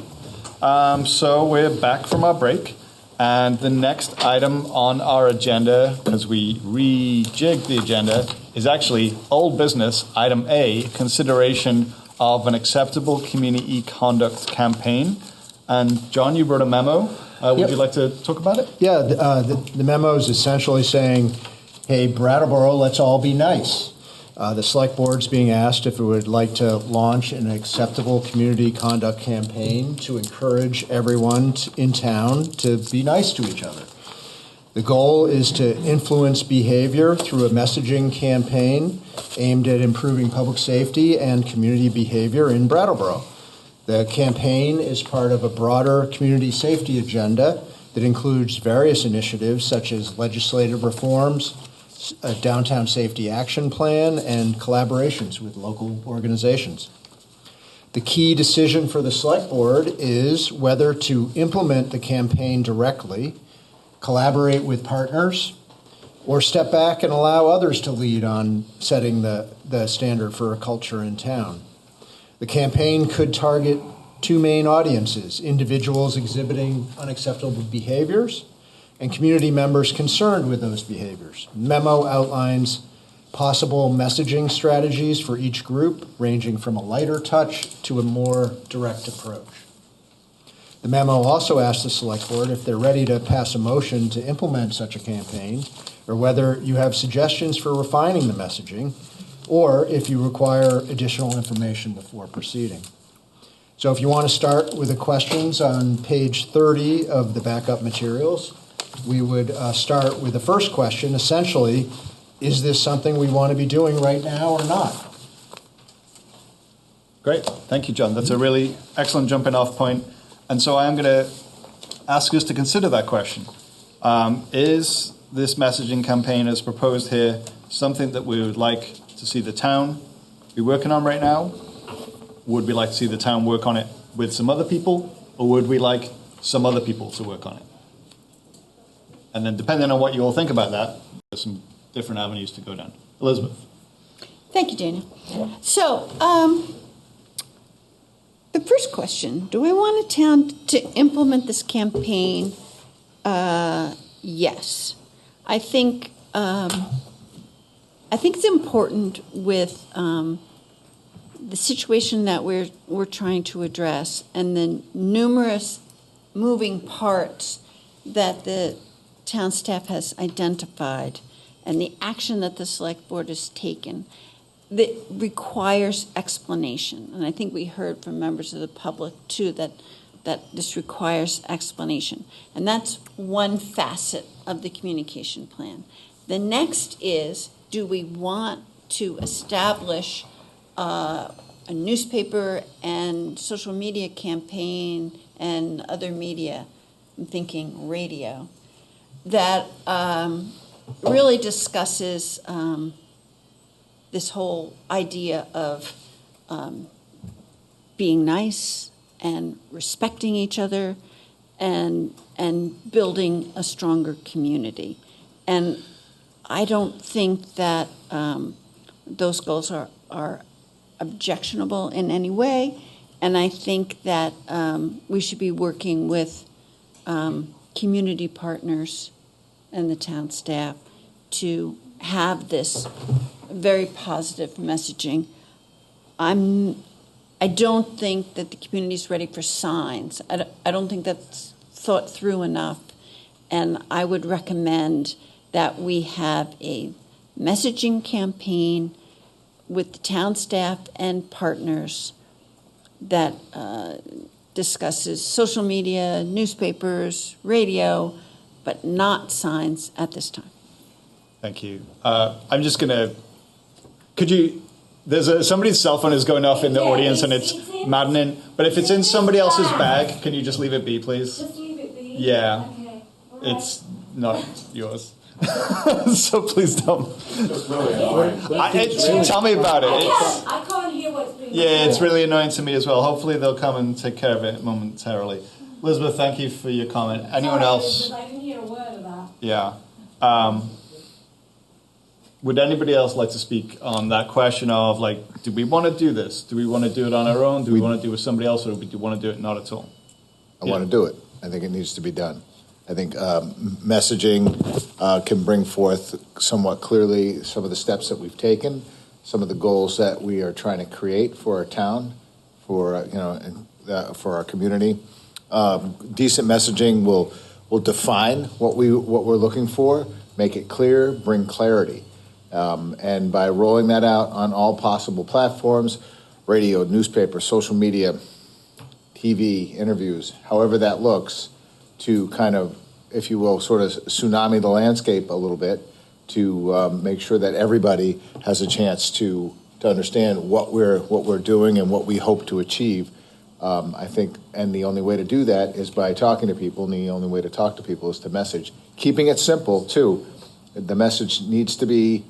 Speaker 1: So we're back from our break, and the next item on our agenda, because we rejigged the agenda, is actually old business, item A, consideration of an acceptable community conduct campaign. And John, you wrote a memo. Would you like to talk about it?
Speaker 2: Yeah, the memo is essentially saying, hey, Brattleboro, let's all be nice. The select board's being asked if it would like to launch an acceptable community conduct campaign to encourage everyone in town to be nice to each other. The goal is to influence behavior through a messaging campaign aimed at improving public safety and community behavior in Brattleboro. The campaign is part of a broader community safety agenda that includes various initiatives such as legislative reforms, a downtown safety action plan, and collaborations with local organizations. The key decision for the select board is whether to implement the campaign directly, collaborate with partners, or step back and allow others to lead on setting the standard for a culture in town. The campaign could target two main audiences: individuals exhibiting unacceptable behaviors and community members concerned with those behaviors. The memo outlines possible messaging strategies for each group, ranging from a lighter touch to a more direct approach. The memo also asks the Select Board if they're ready to pass a motion to implement such a campaign, or whether you have suggestions for refining the messaging, or if you require additional information before proceeding. So if you want to start with the questions on page 30 of the backup materials, we would start with the first question, essentially, is this something we want to be doing right now or not?
Speaker 1: Great, thank you, John. That's a really excellent jumping off point. And so I am going to ask us to consider that question. Is this messaging campaign as proposed here something that we would like to see the town be working on right now? Would we like to see the town work on it with some other people, or would we like some other people to work on it? And then depending on what you all think about that, there's some different avenues to go down. Elizabeth.
Speaker 12: Thank you, Daniel. So, the first question, do I want a town to implement this campaign? Yes. I think it's important with the situation that we're trying to address and the numerous moving parts that the town staff has identified and the action that the Select Board has taken that requires explanation. And I think we heard from members of the public, too, that this requires explanation. And that's one facet of the communication plan. The next is, do we want to establish a newspaper and social media campaign and other media, I'm thinking radio, that really discusses this whole idea of being nice and respecting each other and building a stronger community. And I don't think that those goals are objectionable in any way. And I think that we should be working with community partners and the town staff to have this very positive messaging. I don't think that the community is ready for signs. I don't think that's thought through enough. And I would recommend that we have a messaging campaign with the town staff and partners that discusses social media, newspapers, radio, but not signs at this time.
Speaker 1: Thank you. I'm just going to, somebody's cell phone is going off in the audience and it's maddening, but if it's in somebody else's bag, can you just leave it be, please?
Speaker 18: Just leave it be?
Speaker 1: Yeah.
Speaker 18: Okay.
Speaker 1: It's not yours. So please don't. Tell me about it.
Speaker 18: I can't hear what's being said.
Speaker 1: It's really annoying to me as well. Hopefully they'll come and take care of it momentarily. Elizabeth, thank you for your comment. Anyone else?
Speaker 18: I didn't hear a word of that.
Speaker 1: Yeah. Would anybody else like to speak on that question of, like, do we want to do this? Do we want to do it on our own? Do we want to do it with somebody else, or do we want to do it not at all?
Speaker 3: I want to do it. I think it needs to be done. I think messaging can bring forth somewhat clearly some of the steps that we've taken, some of the goals that we are trying to create for our town, for our community. Decent messaging will define what we're looking for, make it clear, bring clarity, and by rolling that out on all possible platforms, radio, newspaper, social media, TV, interviews, however that looks, to kind of, if you will, sort of tsunami the landscape a little bit to make sure that everybody has a chance to understand what we're doing and what we hope to achieve. I think, and the only way to do that is by talking to people, and the only way to talk to people is to message. Keeping it simple too. The message needs to be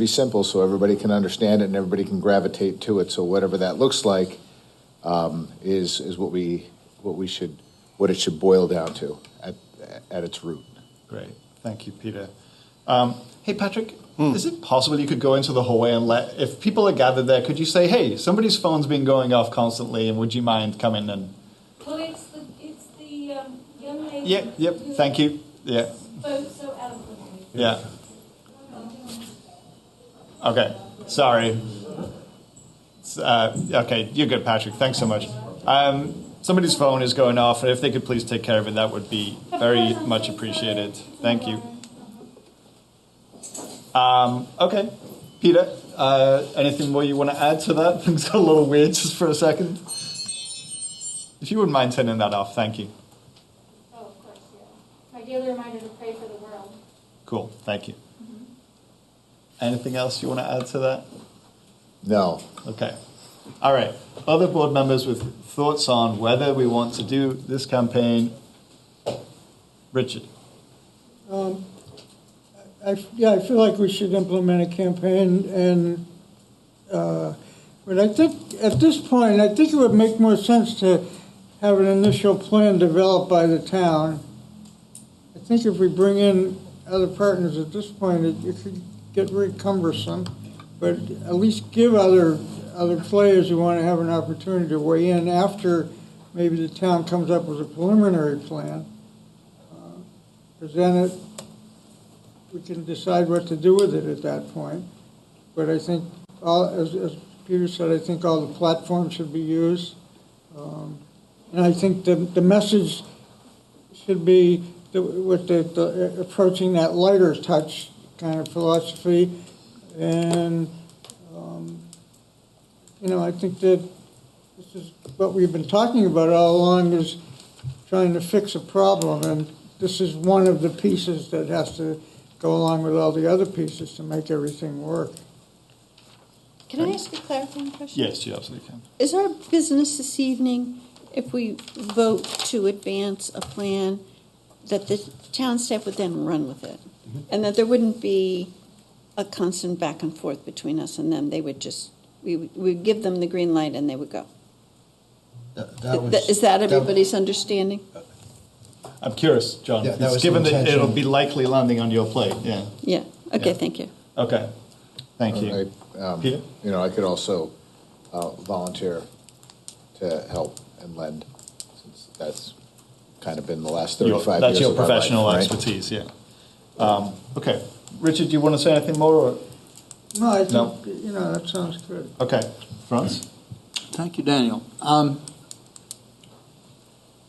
Speaker 3: simple so everybody can understand it and everybody can gravitate to it. So whatever that looks like is what it should boil down to at its root.
Speaker 1: Great, thank you, Peter. Hey, Patrick, is it possible you could go into the hallway and if people are gathered there, could you say, hey, somebody's phone's been going off constantly, and would you mind coming and...
Speaker 18: Well, it's the young lady.
Speaker 1: Yep, thank you. Yeah.
Speaker 18: Spoke so eloquently.
Speaker 1: Yeah. Okay, sorry. Okay, you're good, Patrick. Thanks so much. Somebody's phone is going off, and if they could please take care of it, that would be very much appreciated. Thank you. Okay, Peter, anything more you want to add to that? Things got a little weird just for a second. If you wouldn't mind turning that off, thank you.
Speaker 10: Oh, of course, yeah. My daily reminder to pray for the world.
Speaker 1: Cool, thank you. Anything else you want to add to that?
Speaker 3: No.
Speaker 1: Okay. All right. Other board members with thoughts on whether we want to do this campaign? Richard.
Speaker 13: I feel like we should implement a campaign, and but I think at this point, I think it would make more sense to have an initial plan developed by the town. I think if we bring in other partners at this point, it could get very cumbersome, but at least give other players who want to have an opportunity to weigh in after maybe the town comes up with a preliminary plan. Because then we can decide what to do with it at that point. But I think, as Peter said, I think all the platforms should be used. And I think the message should be with the approaching that lighter touch kind of philosophy. And, I think that this is what we've been talking about all along, is trying to fix a problem. And this is one of the pieces that has to go along with all the other pieces to make everything work.
Speaker 12: Can I ask a clarifying question?
Speaker 1: Yes, you absolutely can.
Speaker 12: Is our business this evening, if we vote to advance a plan, that the town staff would then run with it? Mm-hmm. And that there wouldn't be a constant back and forth between us and them? They would just, we would give them the green light and they would go? Is that everybody's understanding?
Speaker 1: I'm curious, John.
Speaker 2: Yeah, that was
Speaker 1: given
Speaker 2: the
Speaker 1: that
Speaker 2: intention.
Speaker 1: it'll be likely landing on your plate, yeah.
Speaker 12: Yeah, okay,
Speaker 1: Yeah.
Speaker 12: thank you.
Speaker 1: Okay, thank you.
Speaker 3: Peter? I could also volunteer to help and lend, since that's kind of been the last 35 years
Speaker 1: That's your
Speaker 3: of our
Speaker 1: professional
Speaker 3: life, right?
Speaker 1: expertise, yeah. Okay, Richard, do you want to say anything more? Or?
Speaker 13: No, I think, that sounds good.
Speaker 1: Okay, Franz?
Speaker 14: Thank you, Daniel.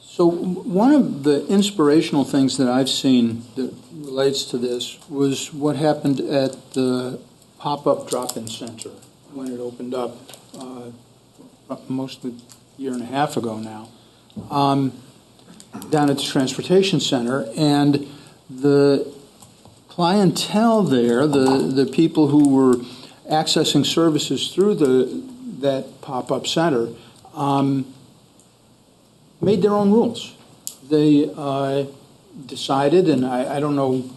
Speaker 14: So one of the inspirational things that I've seen that relates to this was what happened at the pop-up drop-in center when it opened up mostly a year and a half ago now, down at the transportation center. And the clientele there, the people who were accessing services through that pop-up center, made their own rules. They decided, and I don't know,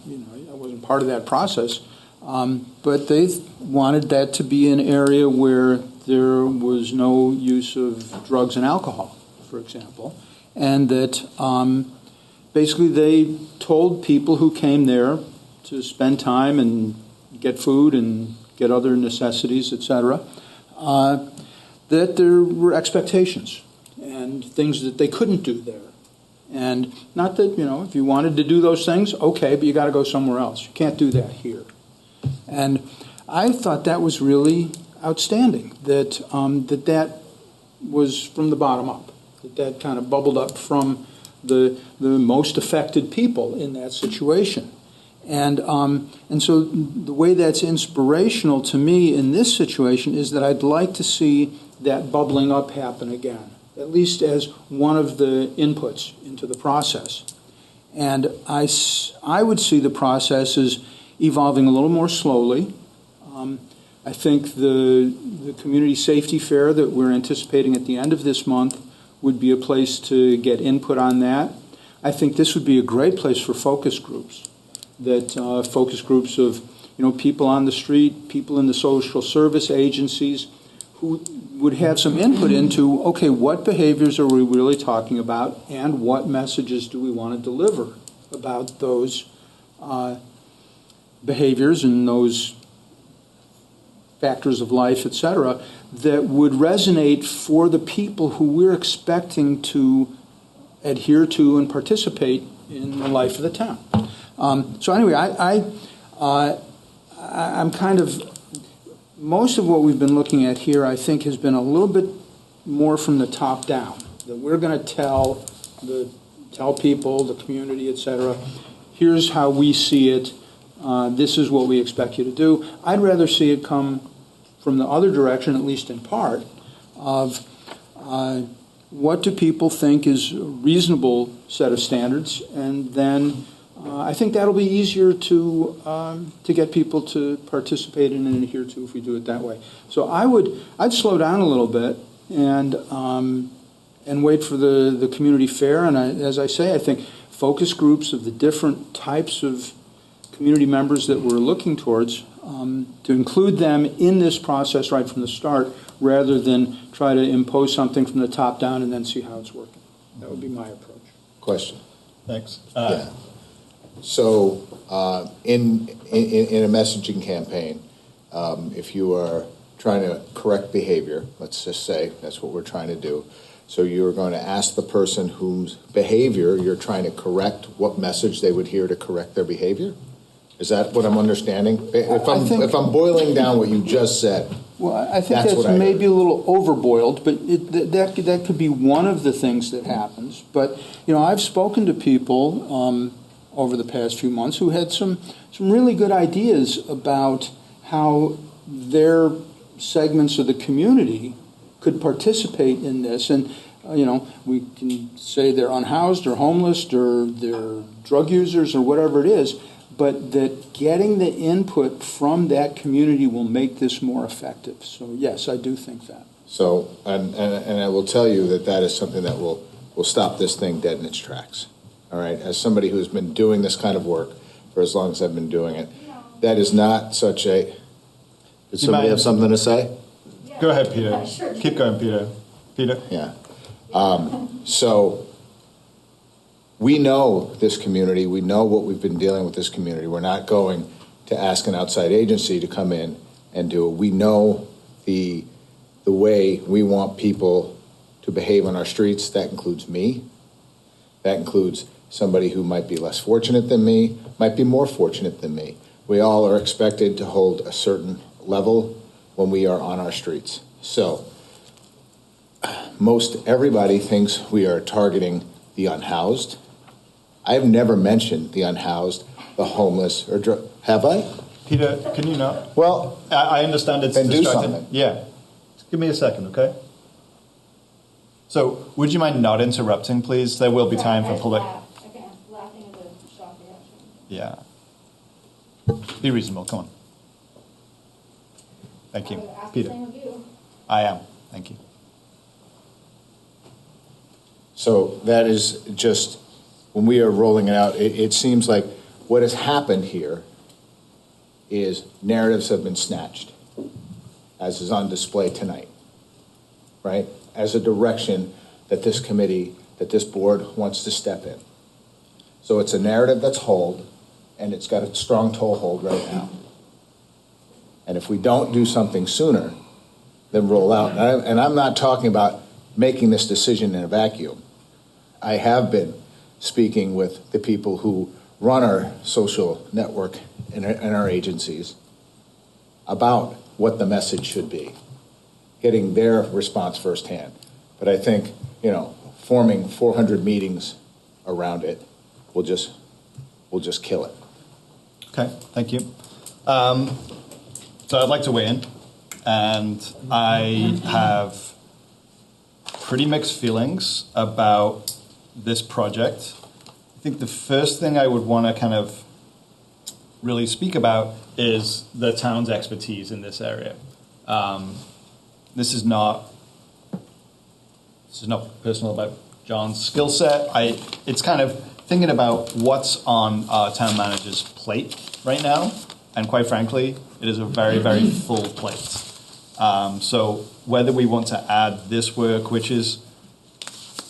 Speaker 14: I wasn't part of that process, but they wanted that to be an area where there was no use of drugs and alcohol, for example, and that basically they told people who came there to spend time and get food and get other necessities, etc., that there were expectations and things that they couldn't do there. And not that, if you wanted to do those things, okay, but you got to go somewhere else. You can't do that here. And I thought that was really outstanding, that that was from the bottom up, that kind of bubbled up from the most affected people in that situation. And so the way that's inspirational to me in this situation is that I'd like to see that bubbling up happen again, at least as one of the inputs into the process. And I would see the process as evolving a little more slowly. I think the community safety fair that we're anticipating at the end of this month would be a place to get input on that. I think this would be a great place for focus groups, that focus groups of people on the street, people in the social service agencies, who would have some input into, okay, what behaviors are we really talking about, and what messages do we want to deliver about those behaviors and those factors of life, et cetera, that would resonate for the people who we're expecting to adhere to and participate in the life of the town. So anyway, I'm kind of, most of what we've been looking at here, I think, has been a little bit more from the top down, that we're going to tell people, the community, et cetera, here's how we see it, this is what we expect you to do. I'd rather see it come from the other direction, at least in part, of what do people think is a reasonable set of standards, and then I think that'll be easier to get people to participate in and adhere to if we do it that way. So I'd slow down a little bit and wait for the community fair. And as I say, I think focus groups of the different types of community members that we're looking towards, to include them in this process right from the start, rather than try to impose something from the top down and then see how it's working. That would be my approach.
Speaker 3: Question.
Speaker 1: Thanks.
Speaker 3: Yeah. So in a messaging campaign, if you are trying to correct behavior, let's just say that's what we're trying to do, so you're going to ask the person whose behavior you're trying to correct what message they would hear to correct their behavior? Is that what I'm understanding? If I'm boiling down what you just said,
Speaker 14: well, I think that's maybe a little overboiled, but that could be one of the things that happens. But I've spoken to people over the past few months who had some really good ideas about how their segments of the community could participate in this. And we can say they're unhoused or homeless or they're drug users or whatever it is, but that getting the input from that community will make this more effective. So yes, I do think that.
Speaker 3: So, and I will tell you that is something that will stop this thing dead in its tracks. All right, as somebody who's been doing this kind of work for as long as I've been doing it, that is not such a. Did somebody have something to say?
Speaker 1: Yeah. Go ahead, Peter. Yeah, sure. Keep going, Peter. Peter?
Speaker 3: Yeah. So we know this community. We know what we've been dealing with this community. We're not going to ask an outside agency to come in and do it. We know the way we want people to behave on our streets. That includes me. That includes somebody who might be less fortunate than me, might be more fortunate than me. We all are expected to hold a certain level when we are on our streets. So most everybody thinks we are targeting the unhoused. I've never mentioned the unhoused, the homeless, or have I?
Speaker 1: Peter, can you not?
Speaker 3: Well,
Speaker 1: I understand it's
Speaker 3: distracting.
Speaker 1: Do something. Yeah. Just give me a second, okay? So, would you mind not interrupting, please? There will be time for public. Yeah. Be reasonable. Come on. Thank you, Peter. I am. Thank you.
Speaker 3: So that is just, when we are rolling it out, it seems like what has happened here is narratives have been snatched, as is on display tonight, right? As a direction that this committee, that this board wants to step in. So it's a narrative that's hold, and it's got a strong toehold right now. And if we don't do something sooner than roll out, and I'm not talking about making this decision in a vacuum. I have been speaking with the people who run our social network in our agencies about what the message should be, getting their response firsthand. But I think, forming 400 meetings around it will just kill it.
Speaker 1: Okay, thank you. So I'd like to weigh in, and I have pretty mixed feelings about this project. I think the first thing I would want to kind of really speak about is the town's expertise in this area. This is not personal about John's skill set. It's kind of thinking about what's on our town manager's plate right now, and quite frankly, it is a very, very full plate. So whether we want to add this work, which is,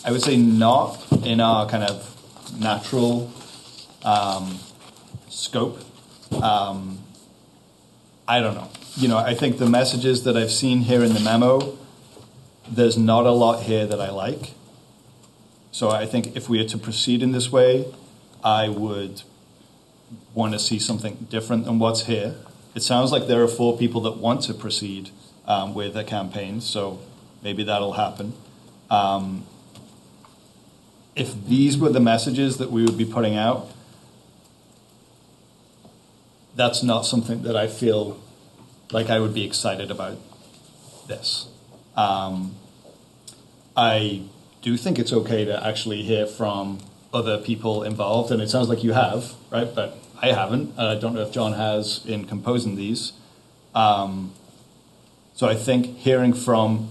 Speaker 1: I would say, not in our kind of natural scope, I don't know. I think the messages that I've seen here in the memo, there's not a lot here that I like. So I think if we are to proceed in this way, I would want to see something different than what's here. It sounds like there are 4 people that want to proceed with a campaign, so maybe that'll happen. If these were the messages that we would be putting out, that's not something that I feel like I would be excited about this. I do think it's okay to actually hear from other people involved, and it sounds like you have, right? But I haven't, and I don't know if John has in composing these. So I think hearing from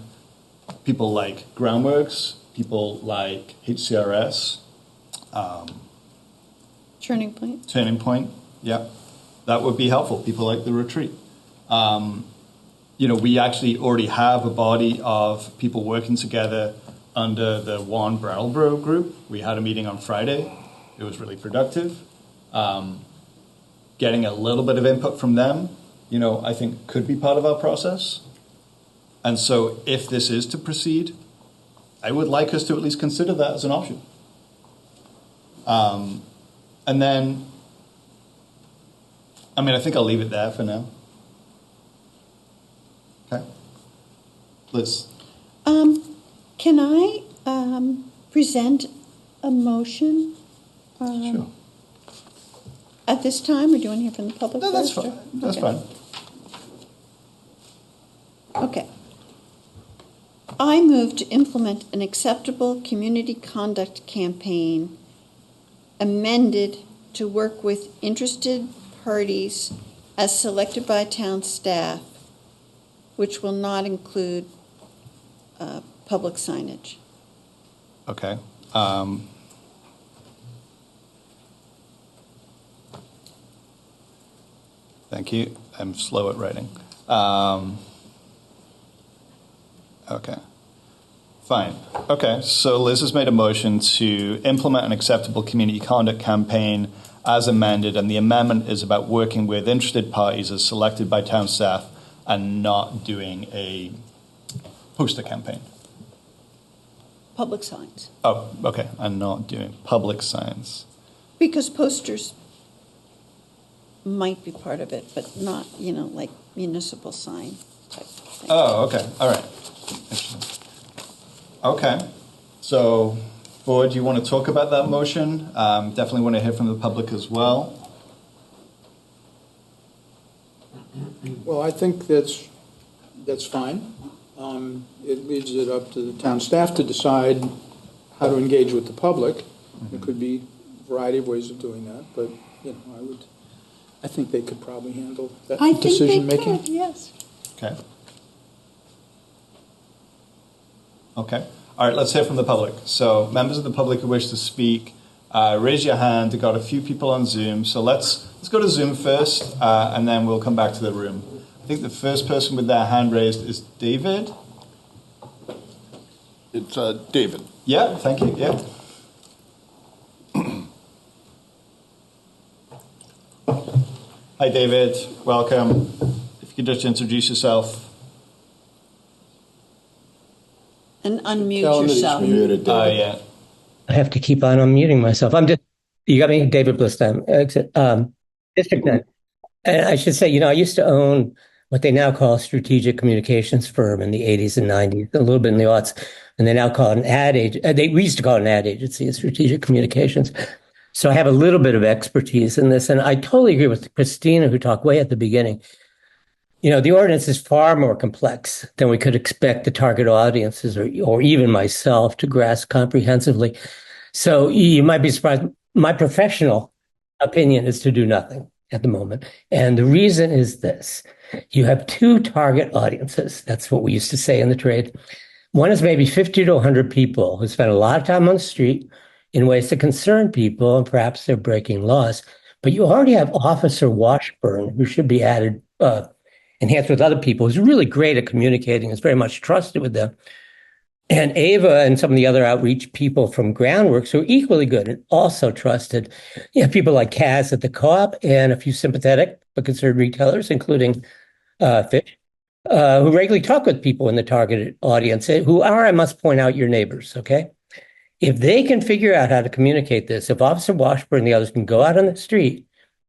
Speaker 1: people like Groundworks, people like HCRS,
Speaker 12: Turning Point,
Speaker 1: yeah, that would be helpful. People like the retreat. We actually already have a body of people working together under the one Brattleboro group. We had a meeting on Friday. It was really productive. Getting a little bit of input from them, I think could be part of our process. And so if this is to proceed, I would like us to at least consider that as an option. And then, I think I'll leave it there for now. Okay. Liz.
Speaker 12: Can I present a motion?
Speaker 1: Sure.
Speaker 12: At this time, or do you want to hear from the public?
Speaker 1: No, that's
Speaker 12: first,
Speaker 1: fine.
Speaker 12: or-
Speaker 1: That's
Speaker 12: okay.
Speaker 1: fine.
Speaker 12: Okay. I move to implement an acceptable community conduct campaign amended to work with interested parties as selected by town staff, which will not include public signage.
Speaker 1: Okay. Thank you. I'm slow at writing. Okay. Fine. Okay, so Liz has made a motion to implement an acceptable community conduct campaign as amended, and the amendment is about working with interested parties as selected by town staff and not doing a poster campaign.
Speaker 12: Public signs.
Speaker 1: Oh, okay, and not doing public signs.
Speaker 12: Because posters might be part of it, but not, like municipal sign type thing.
Speaker 1: Oh, okay, all right. Interesting. Okay, so board, do you want to talk about that motion? Definitely want to hear from the public as well.
Speaker 14: Well, I think that's fine. It leaves it up to the town staff to decide how to engage with the public. Mm-hmm. There could be a variety of ways of doing that, but I think they could probably handle that decision making.
Speaker 12: Could, yes.
Speaker 1: Okay. Okay. All right, let's hear from the public. So members of the public who wish to speak, raise your hand. We've got a few people on Zoom. So let's go to Zoom first, and then we'll come back to the room. I think the first person with their hand raised is David.
Speaker 11: It's David.
Speaker 1: Yeah, thank you. Yeah. Hi, David. Welcome. If you could just introduce yourself.
Speaker 12: And unmute yourself.
Speaker 1: Yeah.
Speaker 19: I have to keep on unmuting myself. You got me? David Blistheim, District 9. And I should say, I used to own what they now call a strategic communications firm in the 80s and 90s, a little bit in the aughts, and they now call it an ad agency. We used to call it an ad agency, a strategic communications. So I have a little bit of expertise in this, and I totally agree with Christina, who talked way at the beginning. The ordinance is far more complex than we could expect the target audiences or even myself to grasp comprehensively. So you might be surprised. My professional opinion is to do nothing at the moment. And the reason is this. You have two target audiences. That's what we used to say in the trade. One is maybe 50 to 100 people who spend a lot of time on the street in ways that concern people, and perhaps they're breaking laws. But you already have Officer Washburn, who should be added, enhanced with other people, who's really great at communicating, is very much trusted with them. And Ava and some of the other outreach people from Groundworks who are equally good and also trusted. People like Kaz at the co-op and a few sympathetic but concerned retailers, including Fish, who regularly talk with people in the targeted audience, who are, I must point out, your neighbors, okay? If they can figure out how to communicate this, if Officer Washburn and the others can go out on the street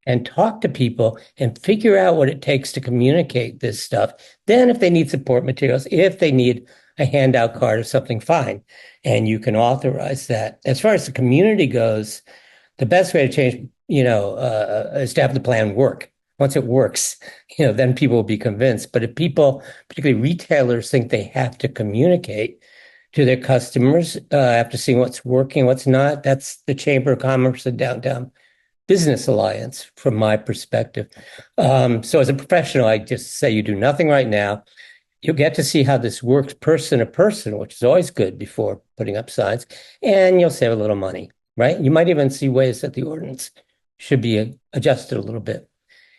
Speaker 19: and talk to people and figure out what it takes to communicate this stuff, then if they need support materials, if they need a handout card or something, fine. And you can authorize that. As far as the community goes, the best way to change, is to have the plan work. Once it works, then people will be convinced. But if people, particularly retailers, think they have to communicate to their customers after seeing what's working, what's not, that's the Chamber of Commerce and Downtown Business Alliance, from my perspective. So as a professional, I just say you do nothing right now. You'll get to see how this works person to person, which is always good before putting up signs, and you'll save a little money, right? You might even see ways that the ordinance should be adjusted a little bit.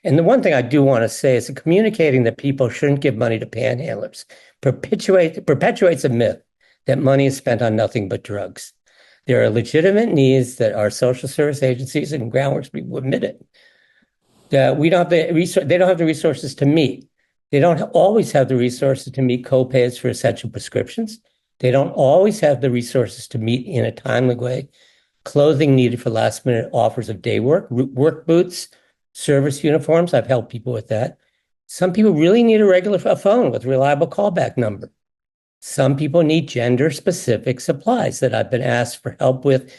Speaker 19: And the one thing I do want to say is that communicating that people shouldn't give money to panhandlers perpetuates a myth that money is spent on nothing but drugs. There are legitimate needs that our social service agencies and Groundworks people admit it. That we don't have they don't have the resources to meet. They don't always have the resources to meet co-pays for essential prescriptions. They don't always have the resources to meet in a timely way clothing needed for last-minute offers of day work boots, service uniforms. I've helped people with that. Some people really need a phone with a reliable callback number. Some people need gender-specific supplies that I've been asked for help with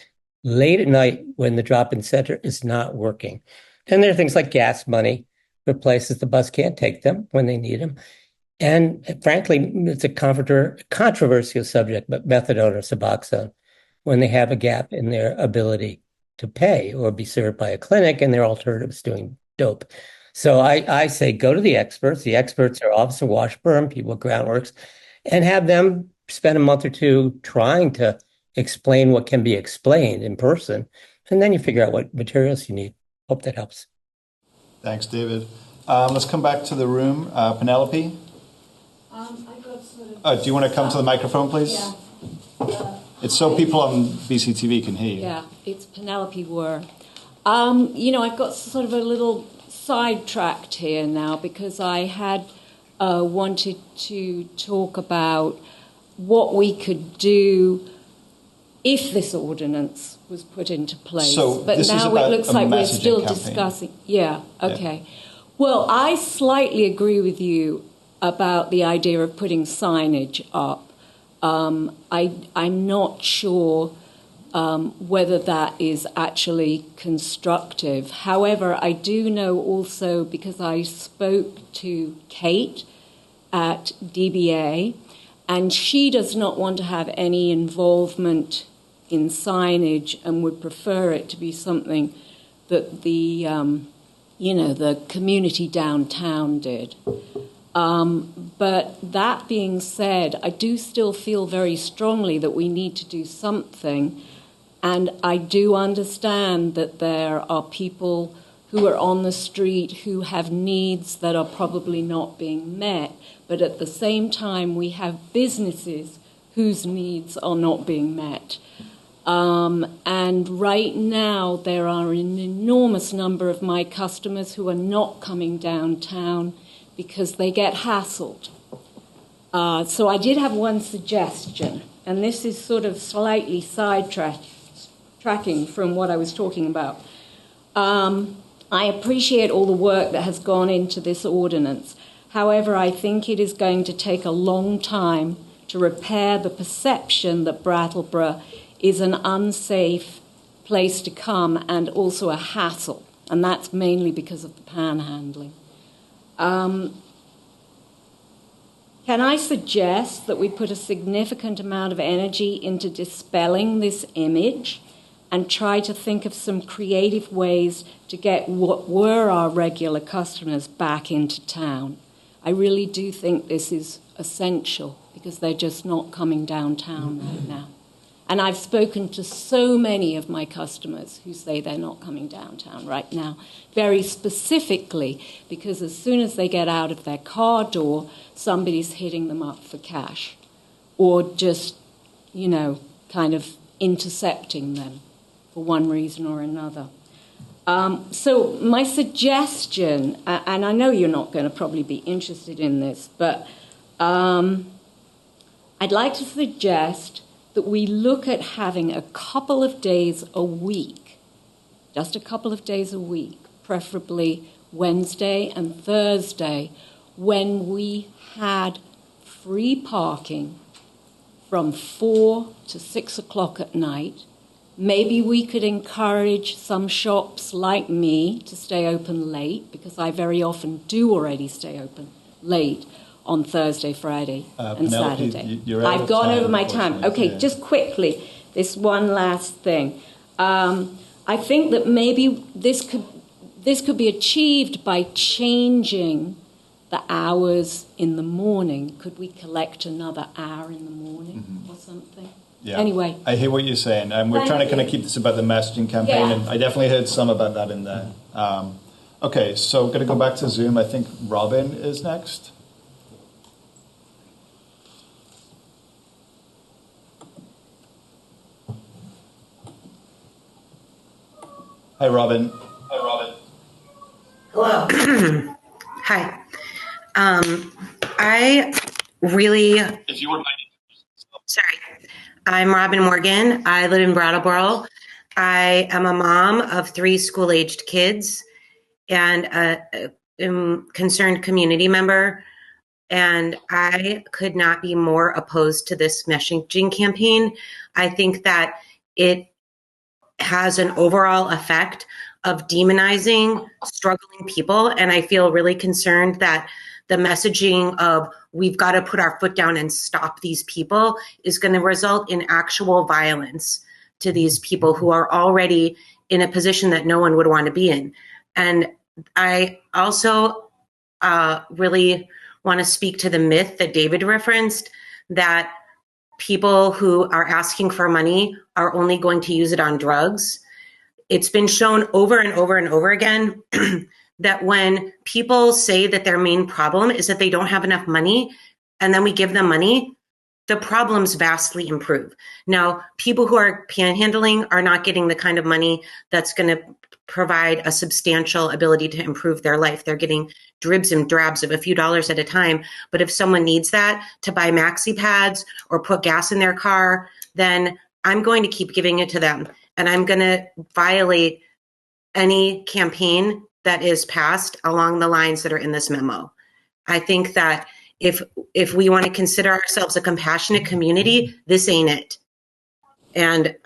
Speaker 19: late at night when the drop-in center is not working. And there are things like gas money for places the bus can't take them when they need them. And frankly, it's a controversial subject, but methadone or Suboxone, when they have a gap in their ability to pay or be served by a clinic and their alternatives doing dope. So I say go to the experts. The experts are Officer Washburn, people at Groundworks, and have them spend a month or two trying to explain what can be explained in person. And then you figure out what materials you need. Hope that helps.
Speaker 1: Thanks, David. Let's come back to the room. Penelope? Do you want to come to the microphone, please?
Speaker 18: Yeah.
Speaker 1: It's so people on BCTV can hear you.
Speaker 18: Yeah, it's Penelope Were. I've got sort of a little sidetracked here now because I had wanted to talk about what we could do if this ordinance was put into place.
Speaker 1: So
Speaker 18: but
Speaker 1: this
Speaker 18: now
Speaker 1: is about
Speaker 18: it looks
Speaker 1: a
Speaker 18: like we're
Speaker 1: messaging
Speaker 18: still
Speaker 1: campaign.
Speaker 18: discussing. Yeah, okay. Well, I slightly agree with you about the idea of putting signage up. I'm not sure whether that is actually constructive. However, I do know also, because I spoke to Kate at DBA, and she does not want to have any involvement in signage and would prefer it to be something that the community downtown did. But that being said, I do still feel very strongly that we need to do something. And I do understand that there are people who are on the street who have needs that are probably not being met. But at the same time, we have businesses whose needs are not being met. And right now, there are an enormous number of my customers who are not coming downtown because they get hassled. So I did have one suggestion, and this is sort of slightly sidetracking from what I was talking about. I appreciate all the work that has gone into this ordinance. However, I think it is going to take a long time to repair the perception that Brattleboro is an unsafe place to come and also a hassle, and that's mainly because of the panhandling. Can I suggest that we put a significant amount of energy into dispelling this image and try to think of some creative ways to get what were our regular customers back into town? I really do think this is essential because they're just not coming downtown right now. And I've spoken to so many of my customers who say they're not coming downtown right now, very specifically because as soon as they get out of their car door, somebody's hitting them up for cash or just kind of intercepting them for one reason or another. So my suggestion, and I know you're not going to probably be interested in this, but I'd like to suggest that we look at having a couple of days a week, just a couple of days a week, preferably Wednesday and Thursday, when we had free parking from 4 to 6 o'clock at night. Maybe we could encourage some shops like me to stay open late, because I very often do already stay open late on Thursday, Friday, and
Speaker 1: Penelope,
Speaker 18: Saturday. I've gone over my time. Okay, just quickly, this one last thing. I think that maybe this could be achieved by changing the hours in the morning. Could we collect another hour in the morning or something?
Speaker 1: Yeah.
Speaker 18: Anyway.
Speaker 1: I hear what you're saying, and we're trying to kind of keep this about the messaging campaign, and I definitely heard some about that in there. Okay, so going to go back to Zoom. I think Robin is next. Hi, Robin.
Speaker 20: Hello. Hi. I really. If you wouldn't mind. Sorry. I'm Robin Morgan. I live in Brattleboro. I am a mom of 3 school-aged kids and a concerned community member. And I could not be more opposed to this messaging campaign. I think that it has an overall effect of demonizing struggling people. And I feel really concerned that the messaging of we've got to put our foot down and stop these people is going to result in actual violence to these people who are already in a position that no one would want to be in. And I also really want to speak to the myth that David referenced, that people who are asking for money are only going to use it on drugs. It's been shown over and over and over again that when people say that their main problem is that they don't have enough money, and then we give them money, the problems vastly improve. Now, people who are panhandling are not getting the kind of money that's going to provide a substantial ability to improve their life. They're getting dribs and drabs of a few dollars at a time. But if someone needs that to buy maxi pads or put gas in their car, then I'm going to keep giving it to them. And I'm going to violate any campaign that is passed along the lines that are in this memo. I think that if we want to consider ourselves a compassionate community, this ain't it. And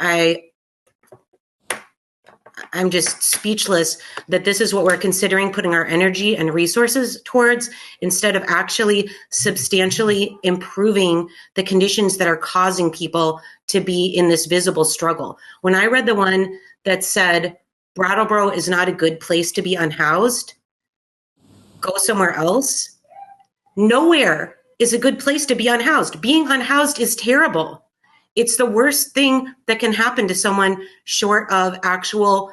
Speaker 20: I'm just speechless that this is what we're considering putting our energy and resources towards, instead of actually substantially improving the conditions that are causing people to be in this visible struggle. When I read the one that said, Brattleboro is not a good place to be unhoused, go somewhere else. Nowhere is a good place to be unhoused. Being unhoused is terrible. It's the worst thing that can happen to someone short of actual,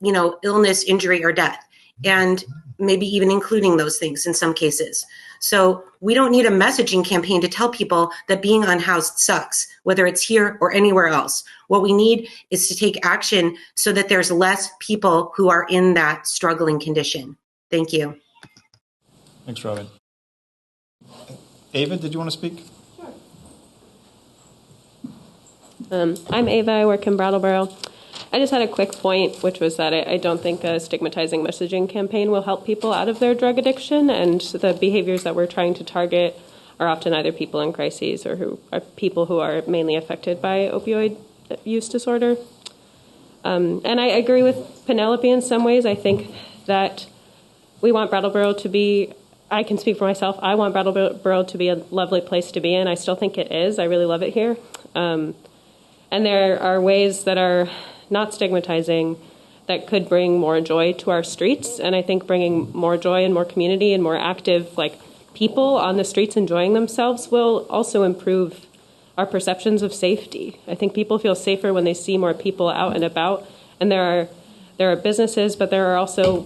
Speaker 20: illness, injury, or death, and maybe even including those things in some cases. So we don't need a messaging campaign to tell people that being unhoused sucks, whether it's here or anywhere else. What we need is to take action so that there's less people who are in that struggling condition. Thank you.
Speaker 1: Thanks, Robin. Ava, did you want to speak?
Speaker 21: I'm Ava. I work in Brattleboro. I just had a quick point, which was that I don't think a stigmatizing messaging campaign will help people out of their drug addiction, and the behaviors that we're trying to target are often either people in crises or who are people who are mainly affected by opioid use disorder. And I agree with Penelope in some ways. I think that we want Brattleboro to be, I can speak for myself, I want Brattleboro to be a lovely place to be in. I still think it is. I really love it here. And there are ways that are not stigmatizing that could bring more joy to our streets. And I think bringing more joy and more community and more active people on the streets enjoying themselves will also improve our perceptions of safety. I think people feel safer when they see more people out and about. And there are businesses, but there are also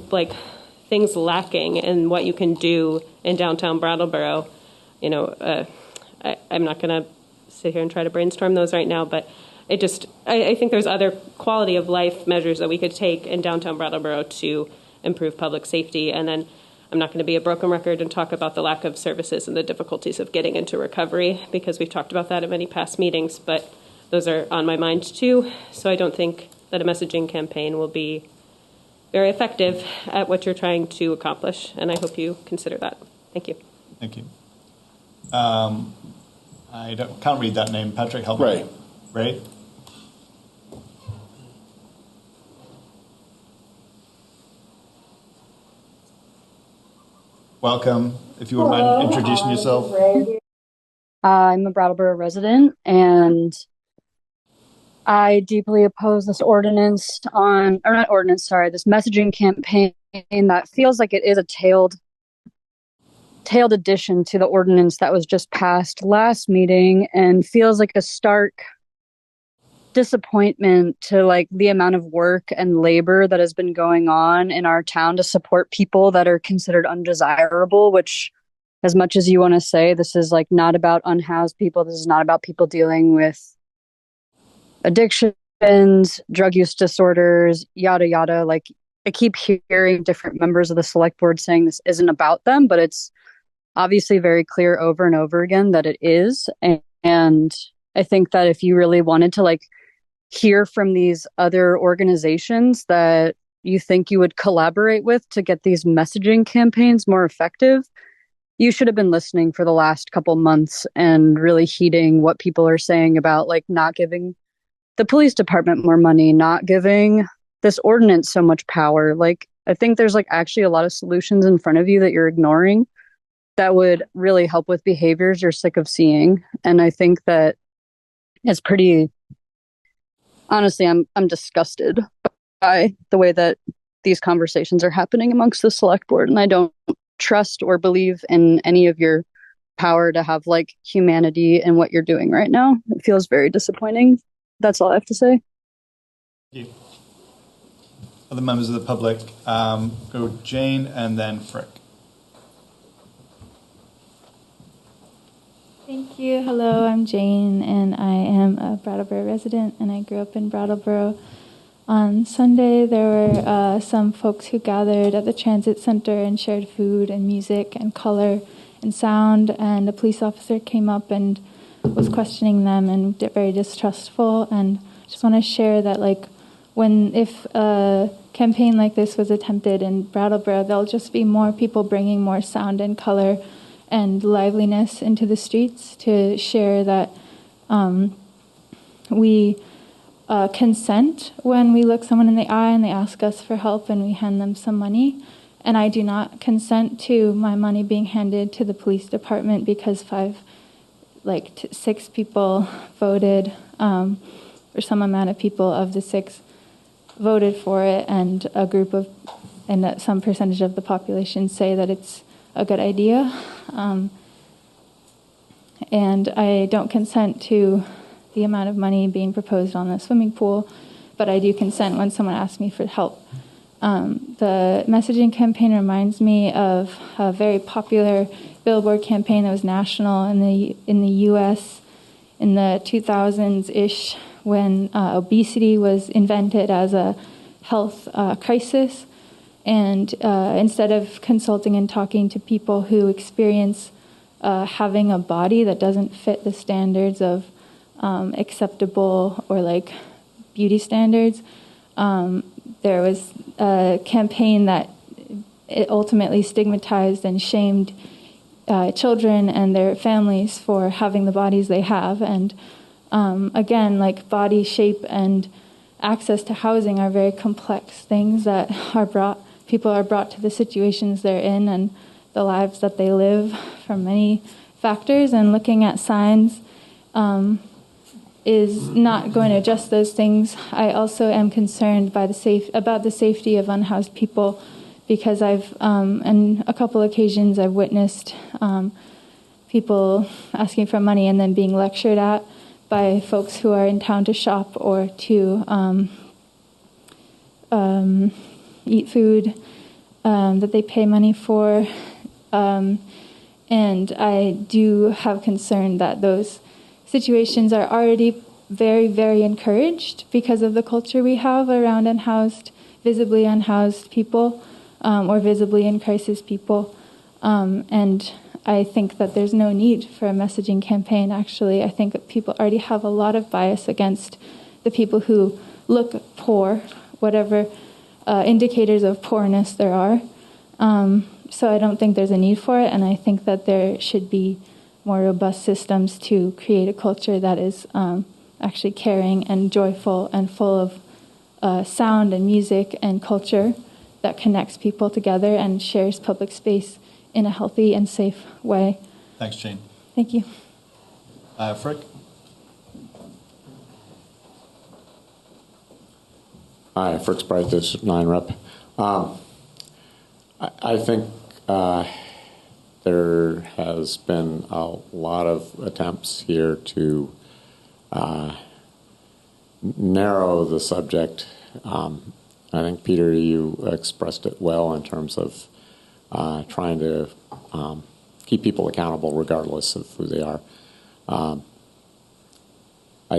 Speaker 21: things lacking in what you can do in downtown Brattleboro. I'm not going to sit here and try to brainstorm those right now, but I think there's other quality of life measures that we could take in downtown Brattleboro to improve public safety. And then I'm not going to be a broken record and talk about the lack of services and the difficulties of getting into recovery, because we've talked about that at many past meetings, but those are on my mind too. So I don't think that a messaging campaign will be very effective at what you're trying to accomplish, and I hope you consider that. Thank you.
Speaker 1: Thank you. I can't read that name. Patrick, help me. Ray? Welcome. If you wouldn't mind introducing yourself.
Speaker 7: I'm a Brattleboro resident, and I deeply oppose this ordinance this messaging campaign that feels like it is a tailed addition to the ordinance that was just passed last meeting, and feels like a stark disappointment to like the amount of work and labor that has been going on in our town to support people that are considered undesirable, which, as much as you want to say this is like not about unhoused people, this is not about people dealing with addictions, drug use disorders, yada yada. Like, I keep hearing different members of the select board saying this isn't about them, but it's obviously very clear over and over again that it is. And I think that if you really wanted to like hear from these other organizations that you think you would collaborate with to get these messaging campaigns more effective, you should have been listening for the last couple months and really heeding what people are saying about like not giving the police department more money, not giving this ordinance so much power. Like, I think there's like actually a lot of solutions in front of you that you're ignoring that would really help with behaviors you're sick of seeing. And I think that it's pretty, honestly, I'm disgusted by the way that these conversations are happening amongst the select board. And I don't trust or believe in any of your power to have like humanity in what you're doing right now. It feels very disappointing. That's all I have to say.
Speaker 1: Thank you. Other members of the public, go Jane and then Frick.
Speaker 22: Thank you. Hello, I'm Jane, and I am a Brattleboro resident, and I grew up in Brattleboro. On Sunday, there were some folks who gathered at the transit center and shared food and music and color and sound, and a police officer came up and was questioning them and very distrustful. And I just want to share that, like, if a campaign like this was attempted in Brattleboro, there'll just be more people bringing more sound and color and liveliness into the streets to share that we consent when we look someone in the eye and they ask us for help and we hand them some money. And I do not consent to my money being handed to the police department because 6 people voted, or some amount of people of the 6 voted for it, and that some percentage of the population say that it's a good idea. And I don't consent to the amount of money being proposed on the swimming pool, but I do consent when someone asks me for help. The messaging campaign reminds me of a very popular billboard campaign that was national in the U.S. in the 2000s-ish when obesity was invented as a health crisis. And instead of consulting and talking to people who experience having a body that doesn't fit the standards of acceptable or like beauty standards, there was a campaign that it ultimately stigmatized and shamed children and their families for having the bodies they have. And again, like body shape and access to housing are very complex things that people are brought to the situations they're in and the lives that they live from many factors, and looking at signs is not going to adjust those things. I also am concerned by about the safety of unhoused people, because on a couple occasions I've witnessed people asking for money and then being lectured at by folks who are in town to shop or to eat food that they pay money for. And I do have concern that those situations are already very, very encouraged because of the culture we have around visibly unhoused people, or visibly in crisis people. And I think that there's no need for a messaging campaign, actually. I think that people already have a lot of bias against the people who look poor, whatever indicators of poorness there are. So I don't think there's a need for it, and I think that there should be more robust systems to create a culture that is actually caring and joyful and full of sound and music and culture that connects people together and shares public space in a healthy and safe way.
Speaker 1: Thanks, Jane.
Speaker 22: Thank you.
Speaker 1: Frick?
Speaker 17: Hi, Frick Sprite, this 9 Rep. I think there has been a lot of attempts here to narrow the subject. I think, Peter, you expressed it well in terms of trying to keep people accountable regardless of who they are. I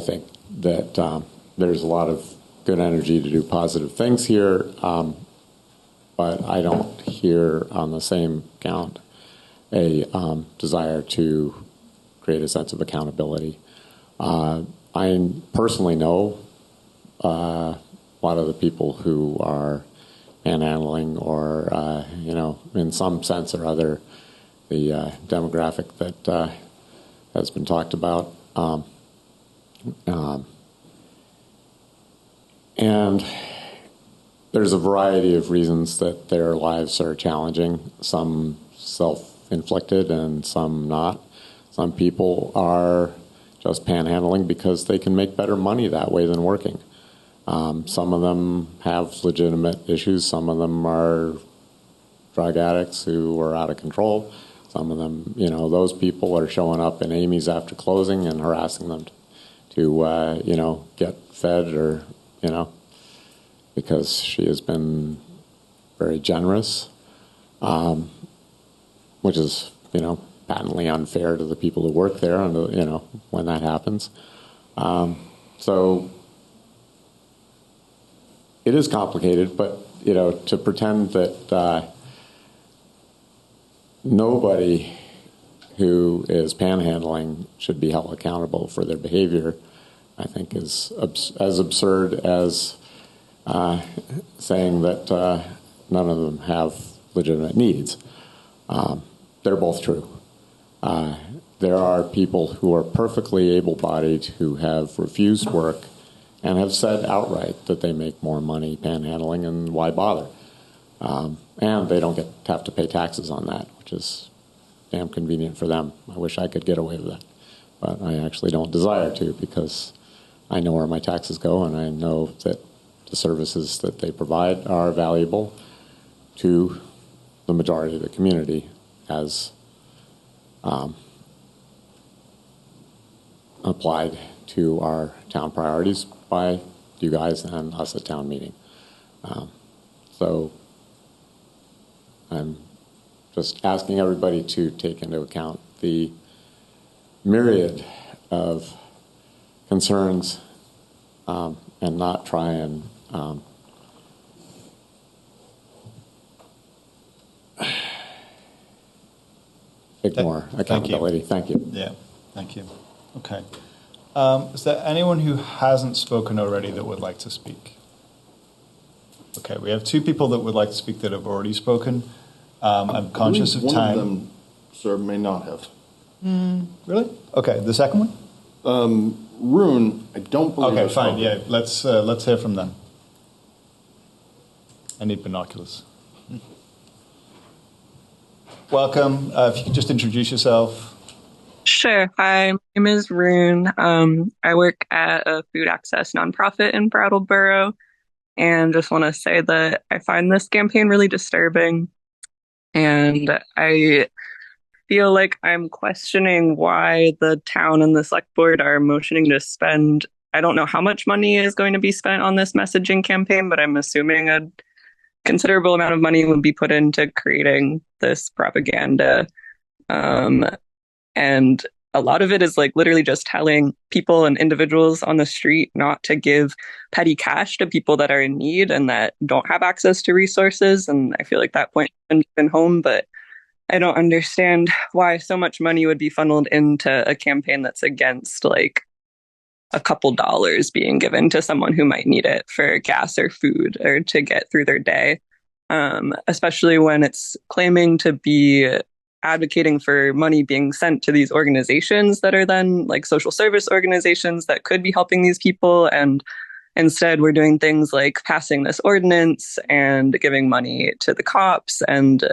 Speaker 17: think that there's a lot of good energy to do positive things here, but I don't hear on the same count a desire to create a sense of accountability. I personally know a lot of the people who are panhandling or, in some sense or other, the demographic that has been talked about. And there's a variety of reasons that their lives are challenging, some self-inflicted and some not. Some people are just panhandling because they can make better money that way than working. Some of them have legitimate issues. Some of them are drug addicts who are out of control. Some of them, those people are showing up in Amy's after closing and harassing them to get fed or, because she has been very generous, which is, patently unfair to the people who work there, and when that happens. So it is complicated, but to pretend that nobody who is panhandling should be held accountable for their behavior, I think, is as absurd as saying that none of them have legitimate needs. They're both true. There are people who are perfectly able-bodied who have refused work and have said outright that they make more money panhandling, and why bother? And they don't have to pay taxes on that, which is damn convenient for them. I wish I could get away with that, but I actually don't desire to, because I know where my taxes go, and I know that the services that they provide are valuable to the majority of the community as applied to our town priorities by you guys and us at town meeting. So I'm just asking everybody to take into account the myriad of concerns and not try and ignore accountability. Thank you.
Speaker 1: Yeah, thank you. Okay. Is there anyone who hasn't spoken already that would like to speak? Okay, we have 2 people that would like to speak that have already spoken. I'm conscious of time.
Speaker 11: One of them, sir, may not have.
Speaker 1: Really? Okay, the second one?
Speaker 11: Rune, I don't believe.
Speaker 1: Okay, fine. Yeah, let's hear from them. I need binoculars. Welcome. If you could just introduce yourself.
Speaker 4: Sure. Hi, my name is Rune. I work at a food access nonprofit in Brattleboro, and just want to say that I find this campaign really disturbing, and I feel like I'm questioning why the town and the select board are motioning to spend. I don't know how much money is going to be spent on this messaging campaign, but I'm assuming a considerable amount of money would be put into creating this propaganda. And a lot of it is like literally just telling people and individuals on the street not to give petty cash to people that are in need and that don't have access to resources. And I feel like that point has been home, but I don't understand why so much money would be funneled into a campaign that's against like a couple dollars being given to someone who might need it for gas or food or to get through their day. Especially when it's claiming to be advocating for money being sent to these organizations that are then like social service organizations that could be helping these people. And instead, we're doing things like passing this ordinance and giving money to the cops. And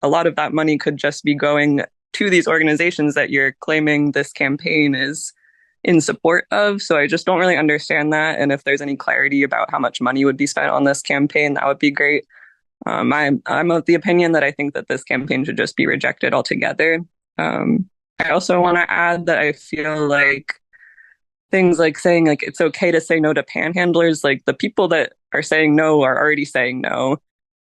Speaker 4: a lot of that money could just be going to these organizations that you're claiming this campaign is in support of. So I just don't really understand that. And if there's any clarity about how much money would be spent on this campaign, that would be great. I'm of the opinion that I think that this campaign should just be rejected altogether. I also want to add that I feel like things like saying like it's okay to say no to panhandlers, like the people that are saying no are already saying no.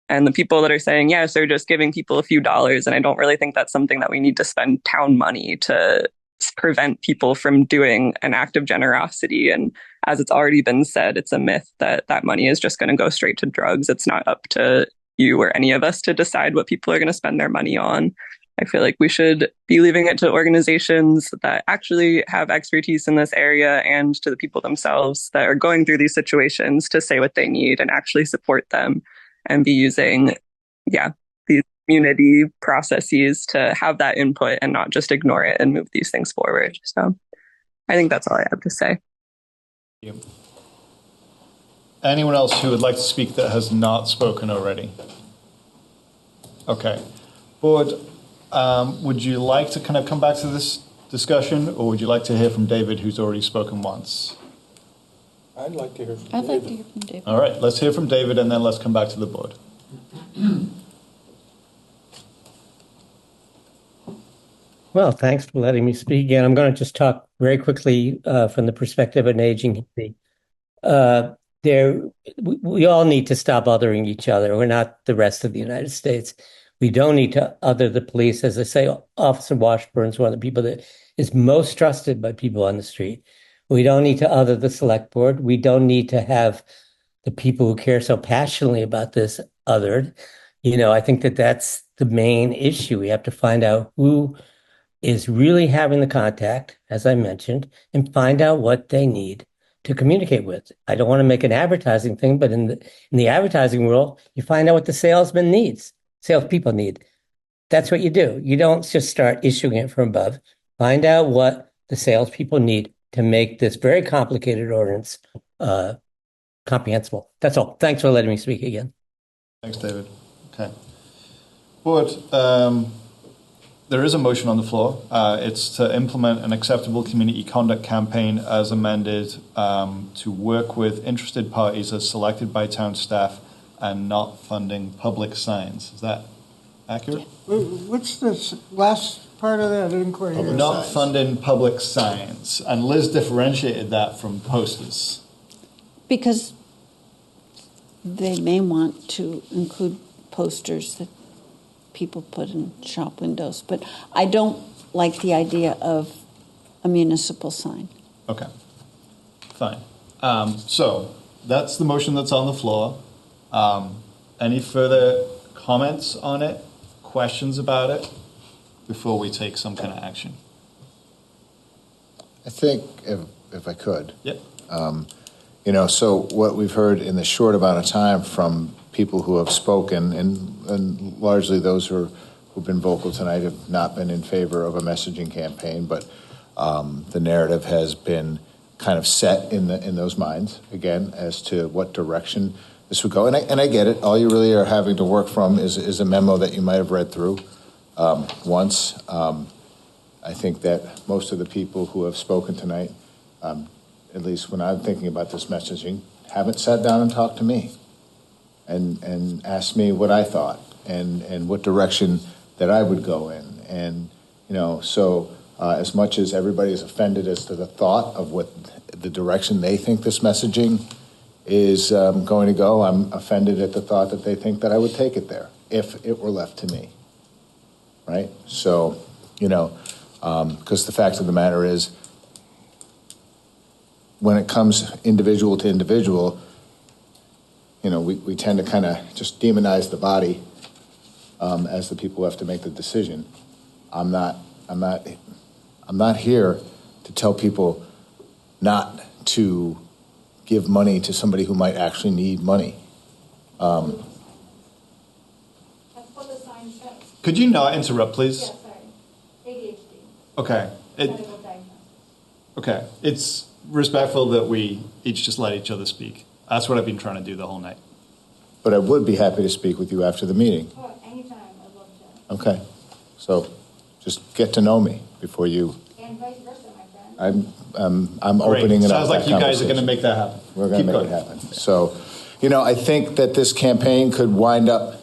Speaker 4: And the people that are saying yes are just giving people a few dollars. And I don't really think that's something that we need to spend town money to prevent people from doing an act of generosity. And as it's already been said, it's a myth that that money is just going to go straight to drugs. It's not up to you or any of us to decide what people are going to spend their money on. I feel like we should be leaving it to organizations that actually have expertise in this area and to the people themselves that are going through these situations to say what they need and actually support them and be using, these community processes to have that input and not just ignore it and move these things forward. So I think that's all I have to say.
Speaker 1: Thank you. Anyone else who would like to speak that has not spoken already? Okay. Board, would you like to kind of come back to this discussion, or would you like to hear from David, who's already spoken once?
Speaker 14: I'd like to hear from
Speaker 12: I'd like to hear from David.
Speaker 1: All right, let's hear from David, and then let's come back to the board.
Speaker 19: Well, thanks for letting me speak again. I'm going to just talk very quickly from the perspective of an aging community. We all need to stop othering each other. We're not the rest of the United States. We don't need to other the police. As I say, Officer Washburn is one of the people that is most trusted by people on the street. We don't need to other the select board. We don't need to have the people who care so passionately about this othered. I think that that's the main issue. We have to find out who is really having the contact, as I mentioned, and find out what they need to communicate with. I don't want to make an advertising thing, but in the advertising world, you find out what the salespeople need. That's what you do. You don't just start issuing it from above. Find out what the salespeople need to make this very complicated ordinance comprehensible. That's all. Thanks for letting me speak again.
Speaker 1: Thanks, David. Okay. Board, there is a motion on the floor. It's to implement an acceptable community conduct campaign as amended to work with interested parties as selected by town staff and not funding public signs. Is that accurate?
Speaker 13: What's this last part of that? I didn't quite hear.
Speaker 1: Not funding public signs. And Liz differentiated that from posters.
Speaker 12: Because they may want to include posters that people put in shop windows, but I don't like the idea of a municipal sign.
Speaker 1: Okay, fine. So that's the motion that's on the floor. Any further comments on it, questions about it before we take some kind of action?
Speaker 3: I think if I could.
Speaker 1: Yep.
Speaker 3: So what we've heard in the short amount of time from people who have spoken, and largely those who've been vocal tonight have not been in favor of a messaging campaign, but the narrative has been kind of set in those minds, again, as to what direction this would go. And I get it. All you really are having to work from is a memo that you might have read through once. I think that most of the people who have spoken tonight, at least when I'm thinking about this messaging, haven't sat down and talked to me and asked me what I thought and what direction that I would go in. And, so as much as everybody is offended as to the thought of what the direction they think this messaging is going to go, I'm offended at the thought that they think that I would take it there if it were left to me, right? So, Because the fact of the matter is, when it comes individual to individual, we tend to kind of just demonize the body as the people who have to make the decision. I'm not here to tell people not to give money to somebody who might actually need money.
Speaker 10: That's what the sign says.
Speaker 1: Could you not interrupt, please?
Speaker 10: Yeah, sorry. ADHD.
Speaker 1: Okay.
Speaker 10: Medical diagnosis.
Speaker 1: Okay. It's respectful that we each just let each other speak. That's what I've been trying to do the whole night.
Speaker 3: But I would be happy to speak with you after the meeting.
Speaker 10: Oh, anytime. I'd love to.
Speaker 3: Okay. So just get to know me before you.
Speaker 10: And vice versa, my friend.
Speaker 3: I'm
Speaker 1: Great.
Speaker 3: opening it up.
Speaker 1: Sounds like you guys are going to make that happen.
Speaker 3: We're going to make it happen. So, I think that this campaign could wind up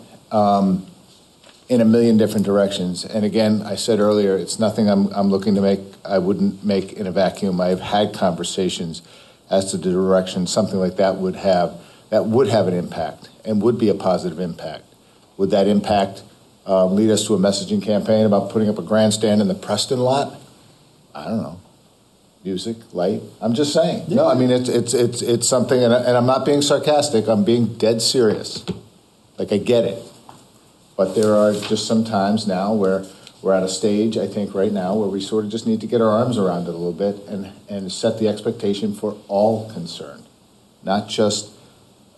Speaker 3: in a million different directions. And again, I said earlier, it's nothing I'm looking to make. I wouldn't make in a vacuum. I've had conversations as to the direction something like that would have an impact and would be a positive impact. Would that impact lead us to a messaging campaign about putting up a grandstand in the Preston lot? I don't know. Music, light. I'm just saying. Yeah. No, I mean it's something, and I'm not being sarcastic. I'm being dead serious. Like, I get it, but there are just some times now where we're at a stage, I think, right now where we sort of just need to get our arms around it a little bit and set the expectation for all concerned, not just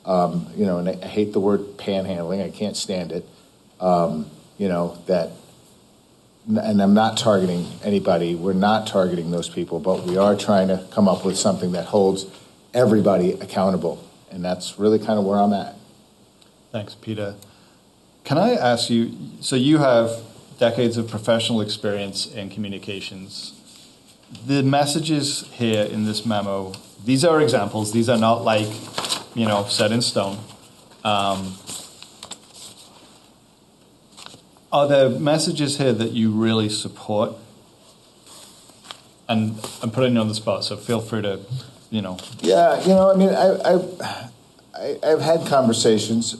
Speaker 3: and I hate the word panhandling. I can't stand it. That. And I'm not targeting anybody. We're not targeting those people, but we are trying to come up with something that holds everybody accountable. And that's really kind of where I'm at.
Speaker 1: Thanks, Peter. Can I ask you, so you have decades of professional experience in communications. The messages here in this memo, these are examples. These are not like, set in stone. Are there messages here that you really support? And I'm putting you on the spot, so feel free to,
Speaker 3: Yeah, I've had conversations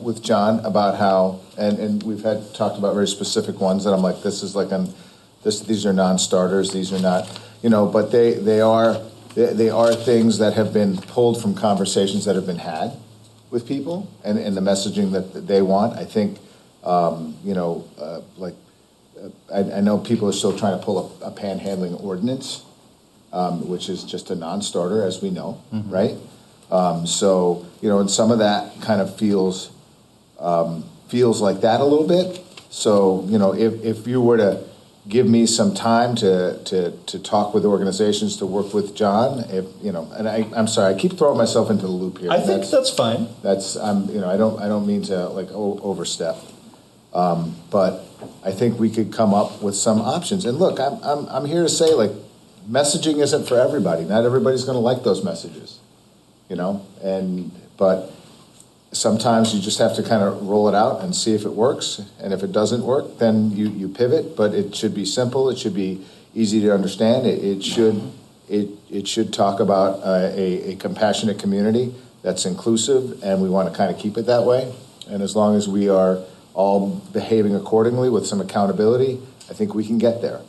Speaker 3: with John about how, and we've talked about very specific ones that I'm like, this is like these are non-starters, these are not, but they are things that have been pulled from conversations that have been had with people and the messaging that they want. I think. I know people are still trying to pull a panhandling ordinance, which is just a non-starter, as we know, mm-hmm. right? And some of that kind of feels like that a little bit. So, if you were to give me some time to talk with organizations, to work with John, and I'm sorry, I keep throwing myself into the loop here.
Speaker 1: I think that's fine.
Speaker 3: I don't mean to overstep. But I think we could come up with some options. And look, I'm here to say, messaging isn't for everybody. Not everybody's going to like those messages, but sometimes you just have to kind of roll it out and see if it works. And if it doesn't work, then you pivot. But it should be simple. It should be easy to understand. It should talk about a compassionate community that's inclusive, and we want to kind of keep it that way. And as long as we are all behaving accordingly with some accountability, I think we can get there,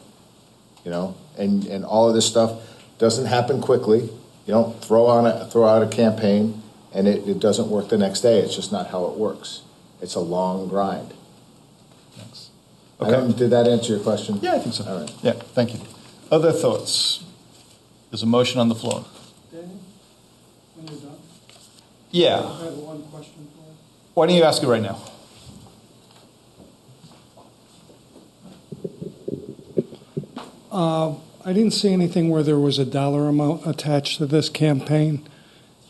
Speaker 3: and all of this stuff doesn't happen quickly. You don't throw out a campaign and it doesn't work the next day. It's just not how it works. It's a long grind.
Speaker 1: Thanks.
Speaker 3: Okay. Did that answer your question?
Speaker 1: Yeah, I think so.
Speaker 3: All right.
Speaker 1: Yeah, thank you. Other thoughts? There's a motion on the floor.
Speaker 5: Danny, when you're done?
Speaker 1: Yeah.
Speaker 5: I have one question for you.
Speaker 1: Why don't you ask it right now?
Speaker 5: I didn't see anything where there was a dollar amount attached to this campaign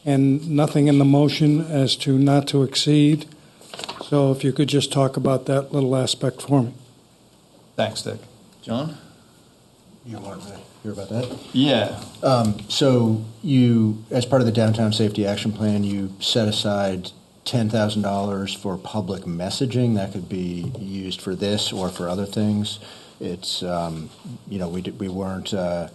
Speaker 5: and nothing in the motion as to not to exceed. So if you could just talk about that little aspect for me.
Speaker 1: Thanks, Dick. John?
Speaker 2: You want to hear about that?
Speaker 1: Yeah.
Speaker 2: So you, as part of the Downtown Safety Action Plan, you set aside $10,000 for public messaging that could be used for this or for other things. It's, we weren't, I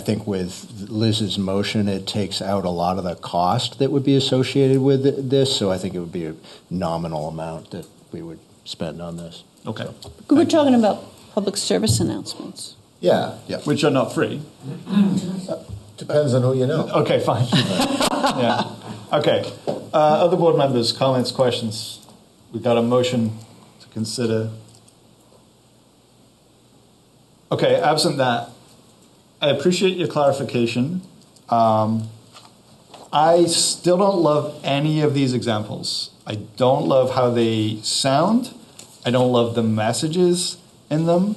Speaker 2: think with Liz's motion, it takes out a lot of the cost that would be associated with this. So I think it would be a nominal amount that we would spend on this.
Speaker 1: Okay.
Speaker 12: We're talking about public service announcements.
Speaker 3: Yeah.
Speaker 1: Which are not free.
Speaker 3: Depends on who you know.
Speaker 1: Okay, fine. Yeah. Okay. Other board members, comments, questions? We've got a motion to consider. Okay, absent that, I appreciate your clarification. I still don't love any of these examples. I don't love how they sound. I don't love the messages in them.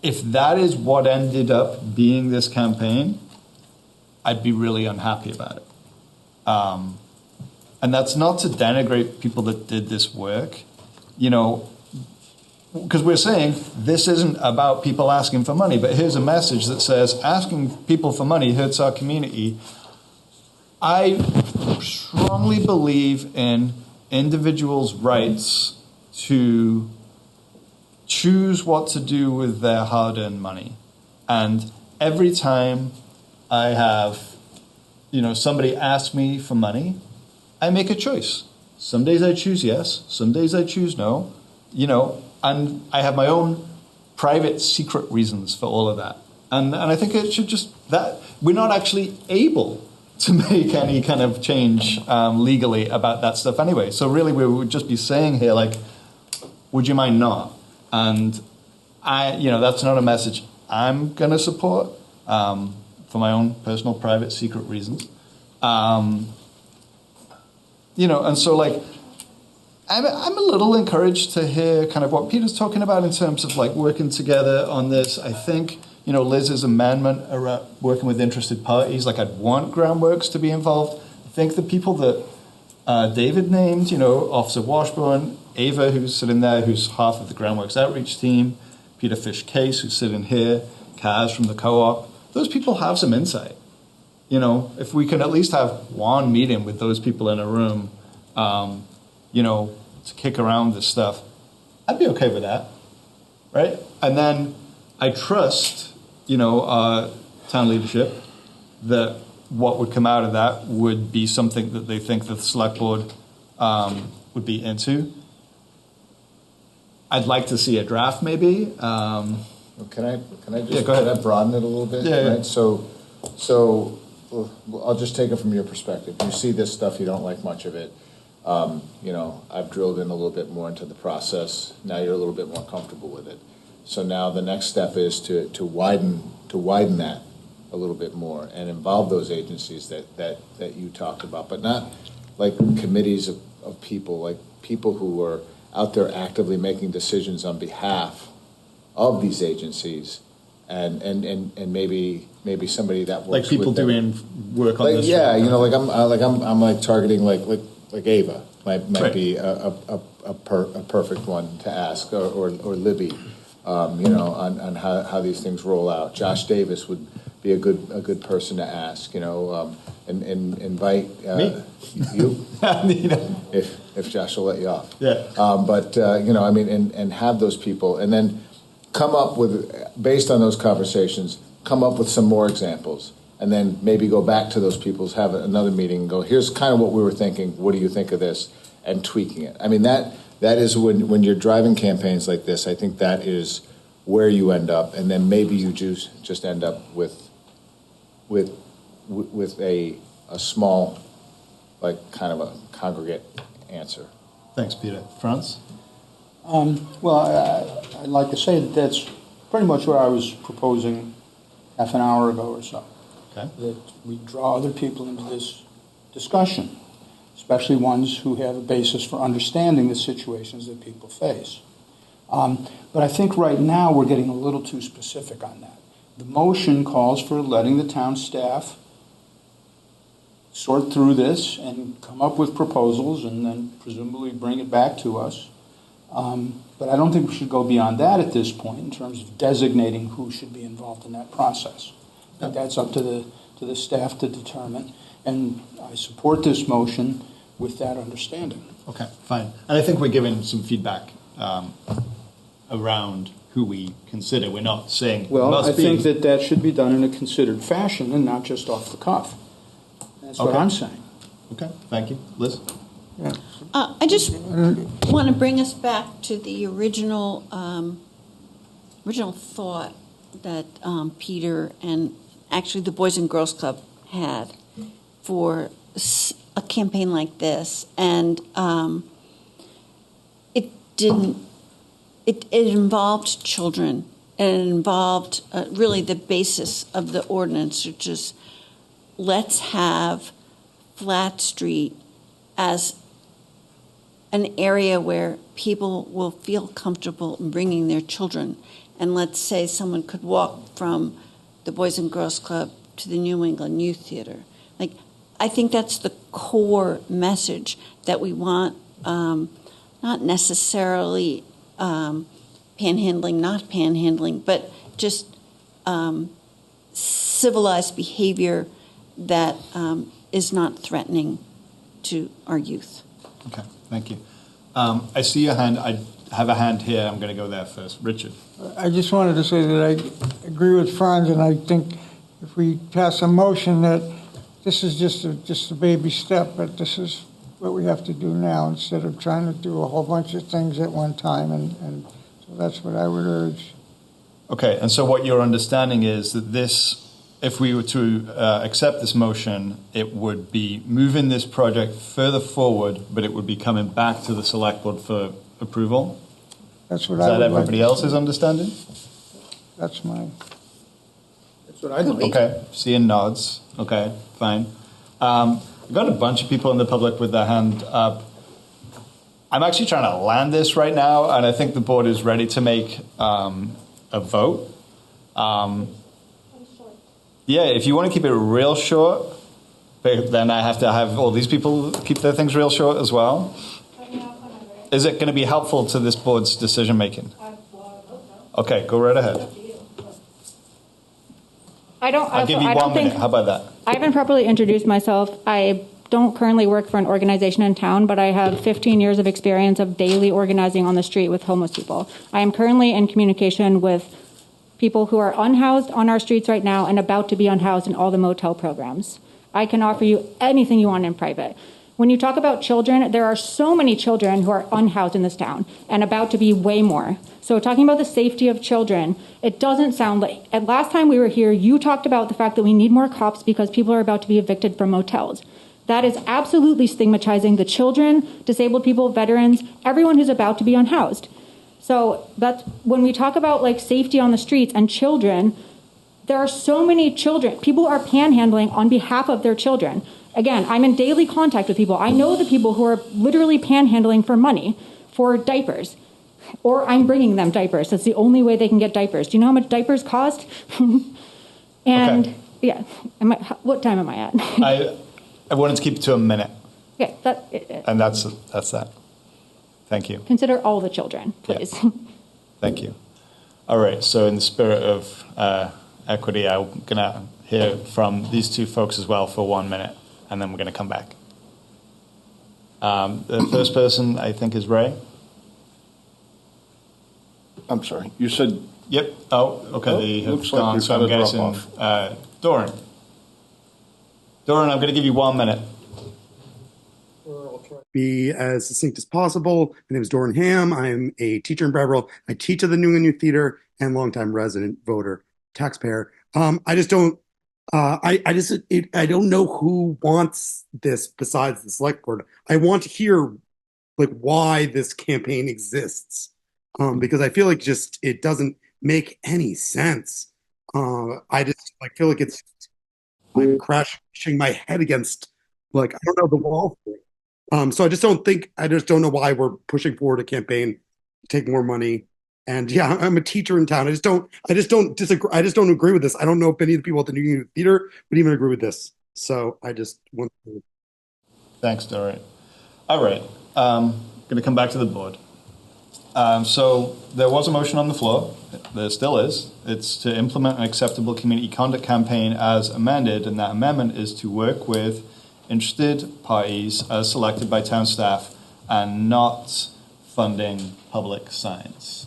Speaker 1: If that is what ended up being this campaign, I'd be really unhappy about it. And that's not to denigrate people that did this work, because we're saying this isn't about people asking for money, but here's a message that says asking people for money hurts our community. I strongly believe in individuals' rights to choose what to do with their hard-earned money. And every time I have, somebody ask me for money, I make a choice. Some days I choose yes, some days I choose no, and I have my own private, secret reasons for all of that. And I think it should that we're not actually able to make any kind of change legally about that stuff anyway. So really we would just be saying here, would you mind not? And that's not a message I'm going to support for my own personal, private, secret reasons. And so I'm a little encouraged to hear kind of what Peter's talking about in terms of working together on this. I think, Liz's amendment around working with interested parties, I'd want Groundworks to be involved. I think the people that David named, Officer Washburn, Ava, who's sitting there, who's half of the Groundworks outreach team, Peter Fish-Case, who's sitting here, Kaz from the co-op, those people have some insight. If we can at least have one meeting with those people in a room, to kick around this stuff, I'd be okay with that, right? And then I trust, our town leadership that what would come out of that would be something that they think that the select board would be into. I'd like to see a draft, maybe.
Speaker 3: Can I just
Speaker 1: go ahead.
Speaker 3: Can I broaden it a little bit?
Speaker 1: Yeah.
Speaker 3: Right? So I'll just take it from your perspective. You see this stuff, you don't like much of it. I've drilled in a little bit more into the process. Now you're a little bit more comfortable with it. So now the next step is to widen that a little bit more and involve those agencies that you talked about, but not committees of people, people who are out there actively making decisions on behalf of these agencies, and maybe somebody that works
Speaker 1: people
Speaker 3: with them.
Speaker 1: doing work on this.
Speaker 3: Yeah, I'm targeting Ava might be a perfect one to ask, or Libby, on how these things roll out. Josh Davis would be a good person to ask, and invite
Speaker 1: me.
Speaker 3: You if Josh will let you off.
Speaker 1: Yeah.
Speaker 3: And have those people, and then come up with, based on those conversations, come up with some more examples, and then maybe go back to those people, have another meeting, and go, here's kind of what we were thinking. What do you think of this? And tweaking it. I mean, that is when you're driving campaigns like this, I think that is where you end up, and then maybe you just end up with a small, kind of a congregate answer.
Speaker 1: Thanks, Peter. Franz?
Speaker 14: I'd like to say that's pretty much what I was proposing half an hour ago or so.
Speaker 1: Okay.
Speaker 14: That we draw other people into this discussion, especially ones who have a basis for understanding the situations that people face. But I think right now we're getting a little too specific on that. The motion calls for letting the town staff sort through this and come up with proposals and then presumably bring it back to us. But I don't think we should go beyond that at this point in terms of designating who should be involved in that process. I think that's up to the staff to determine, and I support this motion with that understanding.
Speaker 1: Okay, fine. And I think we're giving some feedback around who we consider. We're not saying...
Speaker 14: Well, I think that should be done in a considered fashion and not just off the cuff. That's what I'm saying.
Speaker 1: Okay, thank you. Liz?
Speaker 14: Yeah.
Speaker 12: I just want to bring us back to the original original thought that Peter and actually the Boys and Girls Club had for a campaign like this, and it didn't. It involved children, and it involved really the basis of the ordinance, which is let's have Flat Street as an area where people will feel comfortable bringing their children. And let's say someone could walk from the Boys and Girls Club to the New England Youth Theater. Like, I think that's the core message that we want, not necessarily panhandling, not panhandling, but just civilized behavior that is not threatening to our youth.
Speaker 1: Okay, thank you. I see your hand. I have a hand here. I'm going to go there first. Richard.
Speaker 13: I just wanted to say that I agree with Franz, and I think if we pass a motion that this is just a baby step, but this is what we have to do now instead of trying to do a whole bunch of things at one time, and so that's what I would urge.
Speaker 1: Okay, and so what your understanding is that this, if we were to accept this motion, it would be moving this project further forward, but it would be coming back to the select board for approval?
Speaker 13: That's what
Speaker 1: Is
Speaker 13: I
Speaker 1: that
Speaker 13: would
Speaker 1: everybody
Speaker 13: like.
Speaker 1: else's understanding?
Speaker 13: That's mine.
Speaker 14: That's what I'd like.
Speaker 1: Okay, seeing nods. Okay, fine. We've got a bunch of people in the public with their hand up. I'm actually trying to land this right now, and I think the board is ready to make a vote. Yeah, if you want to keep it real short, then I have to have all these people keep their things real short as well. Is it going to be helpful to this board's decision making? Okay, go right ahead. I'll give you 1 minute. How about that?
Speaker 10: I haven't properly introduced myself. I don't currently work for an organization in town, but I have 15 years of experience of daily organizing on the street with homeless people. I am currently in communication with people who are unhoused on our streets right now and about to be unhoused in all the motel programs. I can offer you anything you want in private. When you talk about children, there are so many children who are unhoused in this town and about to be way more. So talking about the safety of children, it doesn't sound like, and last time we were here, you talked about the fact that we need more cops because people are about to be evicted from motels. That is absolutely stigmatizing the children, disabled people, veterans, everyone who's about to be unhoused. So that's when we talk about like safety on the streets and children, there are so many children. People are panhandling on behalf of their children. Again, I'm in daily contact with people. I know the people who are literally panhandling for money, for diapers. Or I'm bringing them diapers. That's the only way they can get diapers. Do you know how much diapers cost? And okay. Yeah, what time am I at?
Speaker 1: I wanted to keep it to a minute.
Speaker 10: Okay,
Speaker 1: and that's that. Thank you.
Speaker 10: Consider all the children, please.
Speaker 1: Yeah. Thank you. All right, so in the spirit of equity, I'm going to hear from these two folks as well for 1 minute, and then we're going to come back. The first person, I think, is Ray.
Speaker 11: I'm sorry, you said...
Speaker 1: Yep. Oh, okay, they have gone,
Speaker 11: like
Speaker 1: so I'm guessing Doran. Doran, I'm going to give you 1 minute.
Speaker 15: Be as succinct as possible. My name is Doran Ham. I'm a teacher in Brattleboro. I teach at the New England Youth Theater and longtime resident voter, taxpayer. I just don't. I don't know who wants this besides the select board. I want to hear like why this campaign exists, because I feel like just it doesn't make any sense. I just like feel like it's like crashing my head against like I don't know the wall. So I just don't know why we're pushing forward a campaign to take more money. And yeah, I'm a teacher in town. I just don't disagree. I just don't agree with this. I don't know if any of the people at the New England Theater would even agree with this. So I just want to.
Speaker 1: Thanks, Doran. All right. Going to come back to the board. So there was a motion on the floor. There still is. It's to implement an acceptable community conduct campaign as amended, and that amendment is to work with interested parties as selected by town staff and not funding public science.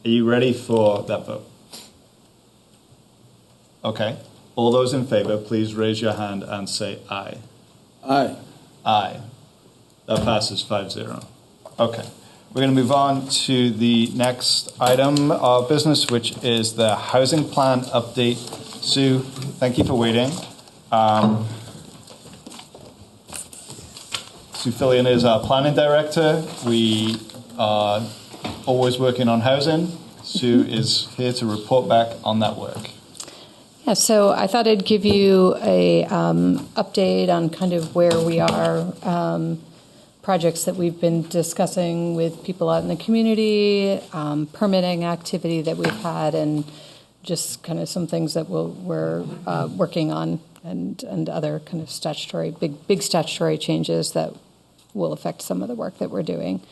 Speaker 1: Are you ready for that vote? Okay. All those in favor, please raise your hand and say aye.
Speaker 14: Aye.
Speaker 1: Aye. That passes 5-0. Okay. We're going to move on to the next item of business, which is the housing plan update. Sue, thank you for waiting. Sue Fillion is our planning director. We are always working on housing. Sue is here to report back on that work.
Speaker 9: Yeah, so I thought I'd give you a update on kind of where we are, projects that we've been discussing with people out in the community, permitting activity that we've had, and just kind of some things that we're working on, and other kind of statutory, big statutory changes that will affect some of the work that we're doing.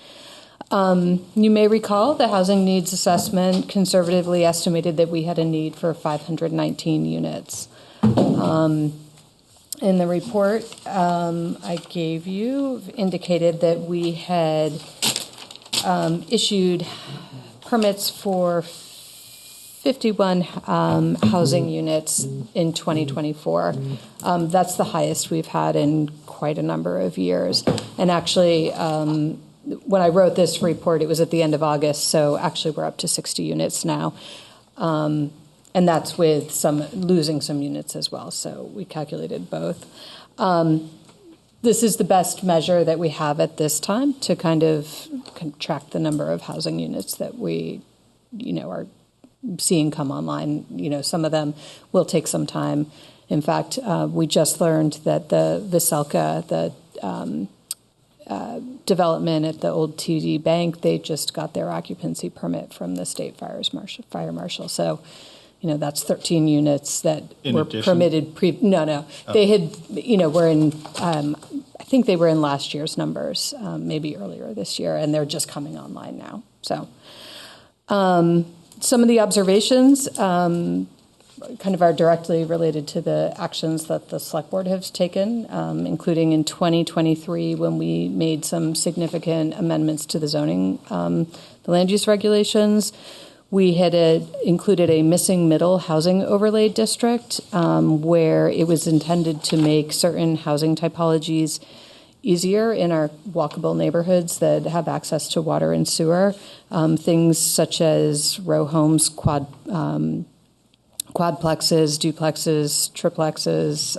Speaker 9: You may recall the housing needs assessment conservatively estimated that we had a need for 519 units. In the report I gave you, indicated that we had issued permits for 51 housing units in 2024. That's the highest we've had in quite a number of years. And actually, when I wrote this report, it was at the end of August, so actually we're up to 60 units now. And that's with losing some units as well, so we calculated both. This is the best measure that we have at this time to kind of track the number of housing units that we, are seeing come online. Some of them will take some time. In fact, we just learned that the Veselka, the development at the old TD Bank, they just got their occupancy permit from the state fire marshal. So, that's 13 units that
Speaker 1: in
Speaker 9: were
Speaker 1: addition?
Speaker 9: permitted. No. Oh. They had, were in, I think they were in last year's numbers, maybe earlier this year, and they're just coming online now. So some of the observations kind of are directly related to the actions that the Select Board has taken, including in 2023 when we made some significant amendments to the zoning, the land use regulations. We had included a missing middle housing overlay district where it was intended to make certain housing typologies easier in our walkable neighborhoods that have access to water and sewer. Things such as row homes, quadplexes, duplexes, triplexes,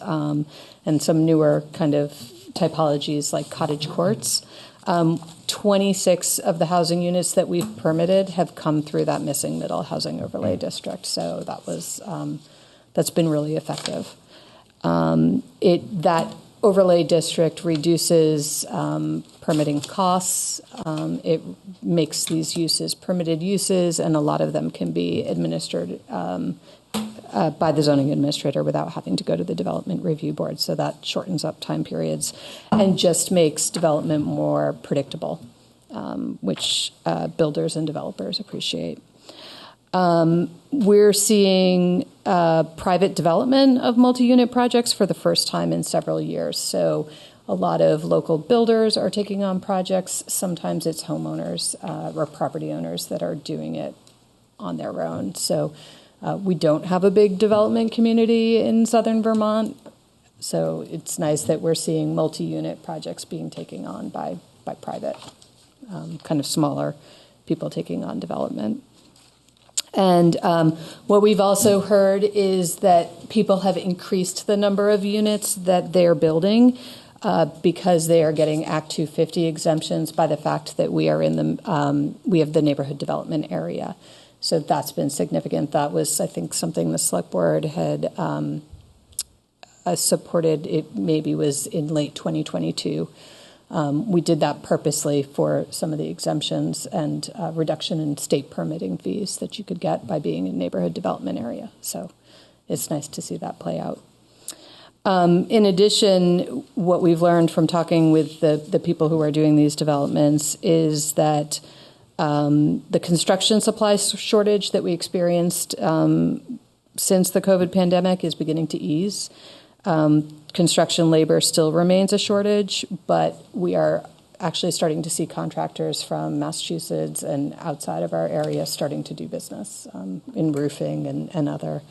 Speaker 9: and some newer kind of typologies like cottage courts. 26 of the housing units that we've permitted have come through that missing middle housing overlay district. So that's been really effective. That overlay district reduces permitting costs. It makes these uses permitted uses, and a lot of them can be administered by the zoning administrator without having to go to the development review board. So that shortens up time periods and just makes development more predictable, which builders and developers appreciate. We're seeing private development of multi-unit projects for the first time in several years. So a lot of local builders are taking on projects. Sometimes it's homeowners or property owners that are doing it on their own. So we don't have a big development community in southern Vermont, so it's nice that we're seeing multi-unit projects being taken on by private, kind of smaller people taking on development. And what we've also heard is that people have increased the number of units that they're building because they are getting Act 250 exemptions by the fact that we are we have the neighborhood development area. So that's been significant. That was, I think, something the Select Board had supported. It maybe was in late 2022. We did that purposely for some of the exemptions and reduction in state permitting fees that you could get by being in a neighborhood development area. So it's nice to see that play out. In addition, what we've learned from talking with the people who are doing these developments is that the construction supply shortage that we experienced since the COVID pandemic is beginning to ease. Construction labor still remains a shortage, but we are actually starting to see contractors from Massachusetts and outside of our area starting to do business in roofing and other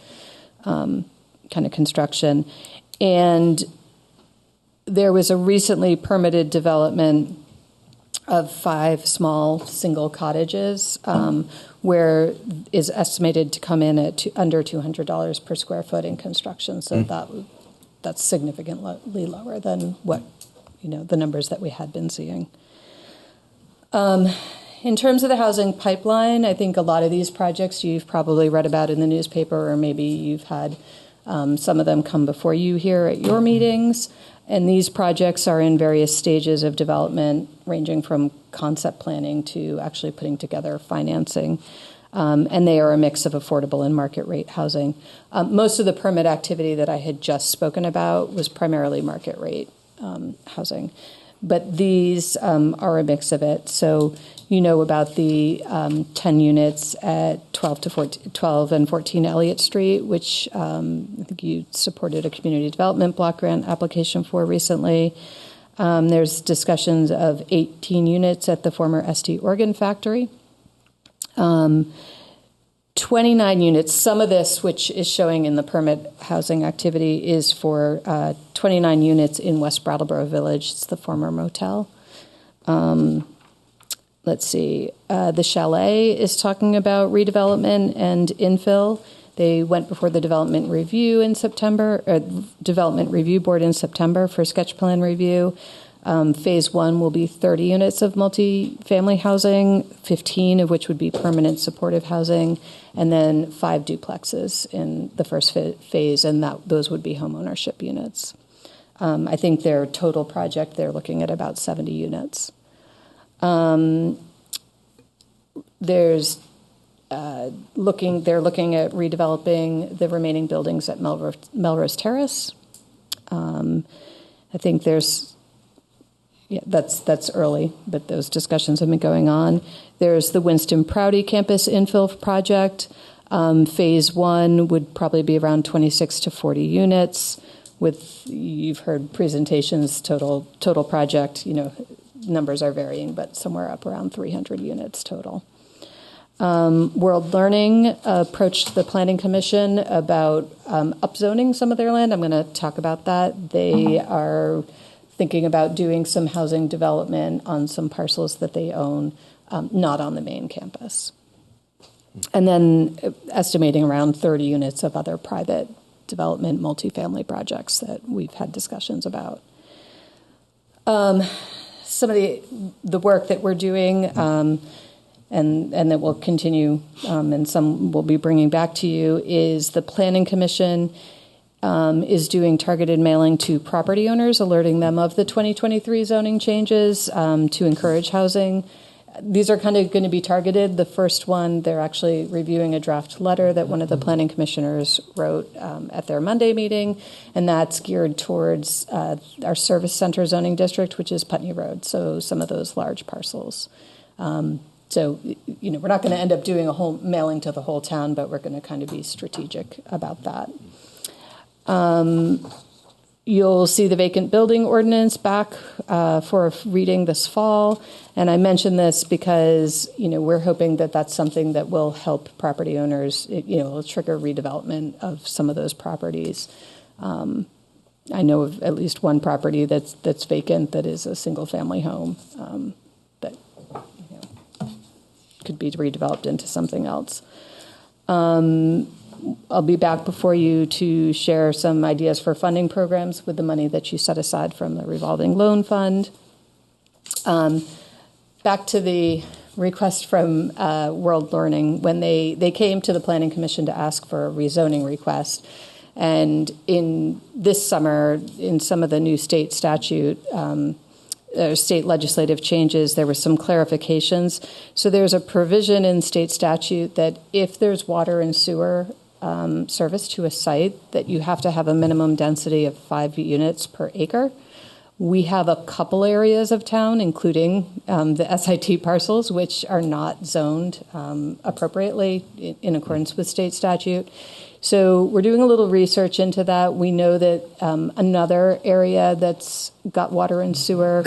Speaker 9: kind of construction. And there was a recently permitted development
Speaker 6: of 5 small single cottages, where is estimated to come in at under $200 per square foot in construction. So that's significantly lower than what, the numbers that we had been seeing. In terms of the housing pipeline, I think a lot of these projects you've probably read about in the newspaper, or maybe you've had some of them come before you here at your meetings. And these projects are in various stages of development, ranging from concept planning to actually putting together financing. And they are a mix of affordable and market rate housing. Most of the permit activity that I had just spoken about was primarily market rate housing. But these are a mix of it. So you know about the 10 units at 12 and 14 Elliott Street, which I think you supported a community development block grant application for recently. There's discussions of 18 units at the former ST Organ factory. 29 units. Some of this, which is showing in the permit housing activity, is for 29 units in West Brattleboro Village. It's the former motel. Let's see. The Chalet is talking about redevelopment and infill. They went before the Development Review in September, Development Review Board in September for sketch plan review. Phase 1 will be 30 units of multifamily housing, 15 of which would be permanent supportive housing, and then 5 duplexes in the first phase, and those would be home ownership units. I think their total project, they're looking at about 70 units. They're looking at redeveloping the remaining buildings at Melrose Terrace. I think that's early, but those discussions have been going on. There's the Winston Prouty campus infill project. Phase 1 would probably be around 26 to 40 units. You've heard presentations, total project, numbers are varying, but somewhere up around 300 units total. World Learning approached the Planning Commission about upzoning some of their land. I'm going to talk about that. They are thinking about doing some housing development on some parcels that they own, not on the main campus. And then estimating around 30 units of other private development multifamily projects that we've had discussions about. Some of the work that we're doing and that will continue and some we'll be bringing back to you is the Planning Commission is doing targeted mailing to property owners, alerting them of the 2023 zoning changes to encourage housing. These are kind of going to be targeted. The first one, they're actually reviewing a draft letter that one of the planning commissioners wrote at their Monday meeting, and that's geared towards our service center zoning district, which is Putney Road, so some of those large parcels. So, we're not going to end up doing a whole mailing to the whole town, but we're going to kind of be strategic about that. You'll see the vacant building ordinance back for a reading this fall. And I mention this because, we're hoping that that's something that will help property owners, will trigger redevelopment of some of those properties. I know of at least one property that's vacant that is a single family home that could be redeveloped into something else. I'll be back before you to share some ideas for funding programs with the money that you set aside from the revolving loan fund. Back to the request from World Learning. When they came to the Planning Commission to ask for a rezoning request, and in this summer, in some of the new state statute, state legislative changes, there were some clarifications. So there's a provision in state statute that if there's water and sewer service to a site, that you have to have a minimum density of 5 units per acre. We have a couple areas of town, including the SIT parcels, which are not zoned appropriately in accordance with state statute. So we're doing a little research into that. We know that another area that's got water and sewer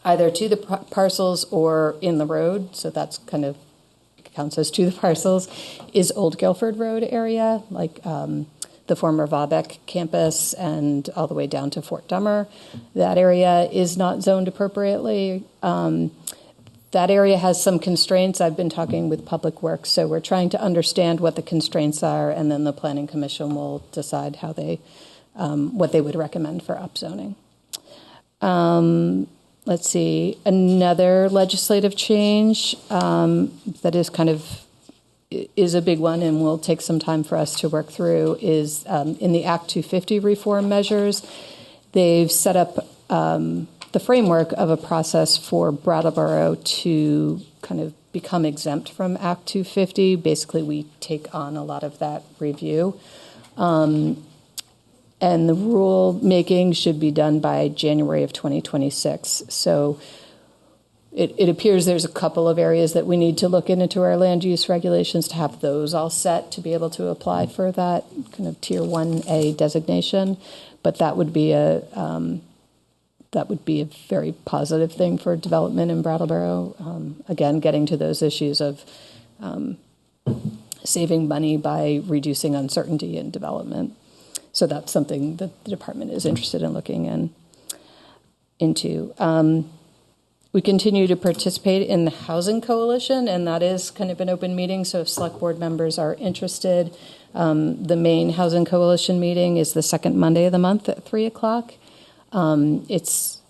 Speaker 6: either to the parcels or in the road, so that's kind of counts as to the parcels, is Old Guilford Road area, like the former Vabec campus and all the way down to Fort Dummer. That area is not zoned appropriately. That area has some constraints. I've been talking with Public Works, so we're trying to understand what the constraints are, and then the Planning Commission will decide how they, what they would recommend for upzoning. Let's see, another legislative change that is kind of is a big one and will take some time for us to work through is in the Act 250 reform measures. They've set up the framework of a process for Brattleboro to kind of become exempt from Act 250. Basically, we take on a lot of that review. And the rule making should be done by January of 2026. So it appears there's a couple of areas that we need to look into our land use regulations to have those all set to be able to apply for that kind of Tier 1A designation. But that would be a very positive thing for development in Brattleboro. Again, getting to those issues of saving money by reducing uncertainty in development. So that's something that the department is interested in looking into. We continue to participate in the Housing Coalition, and that is kind of an open meeting. So if select board members are interested, the main Housing Coalition meeting is the second Monday of the month at 3:00. It's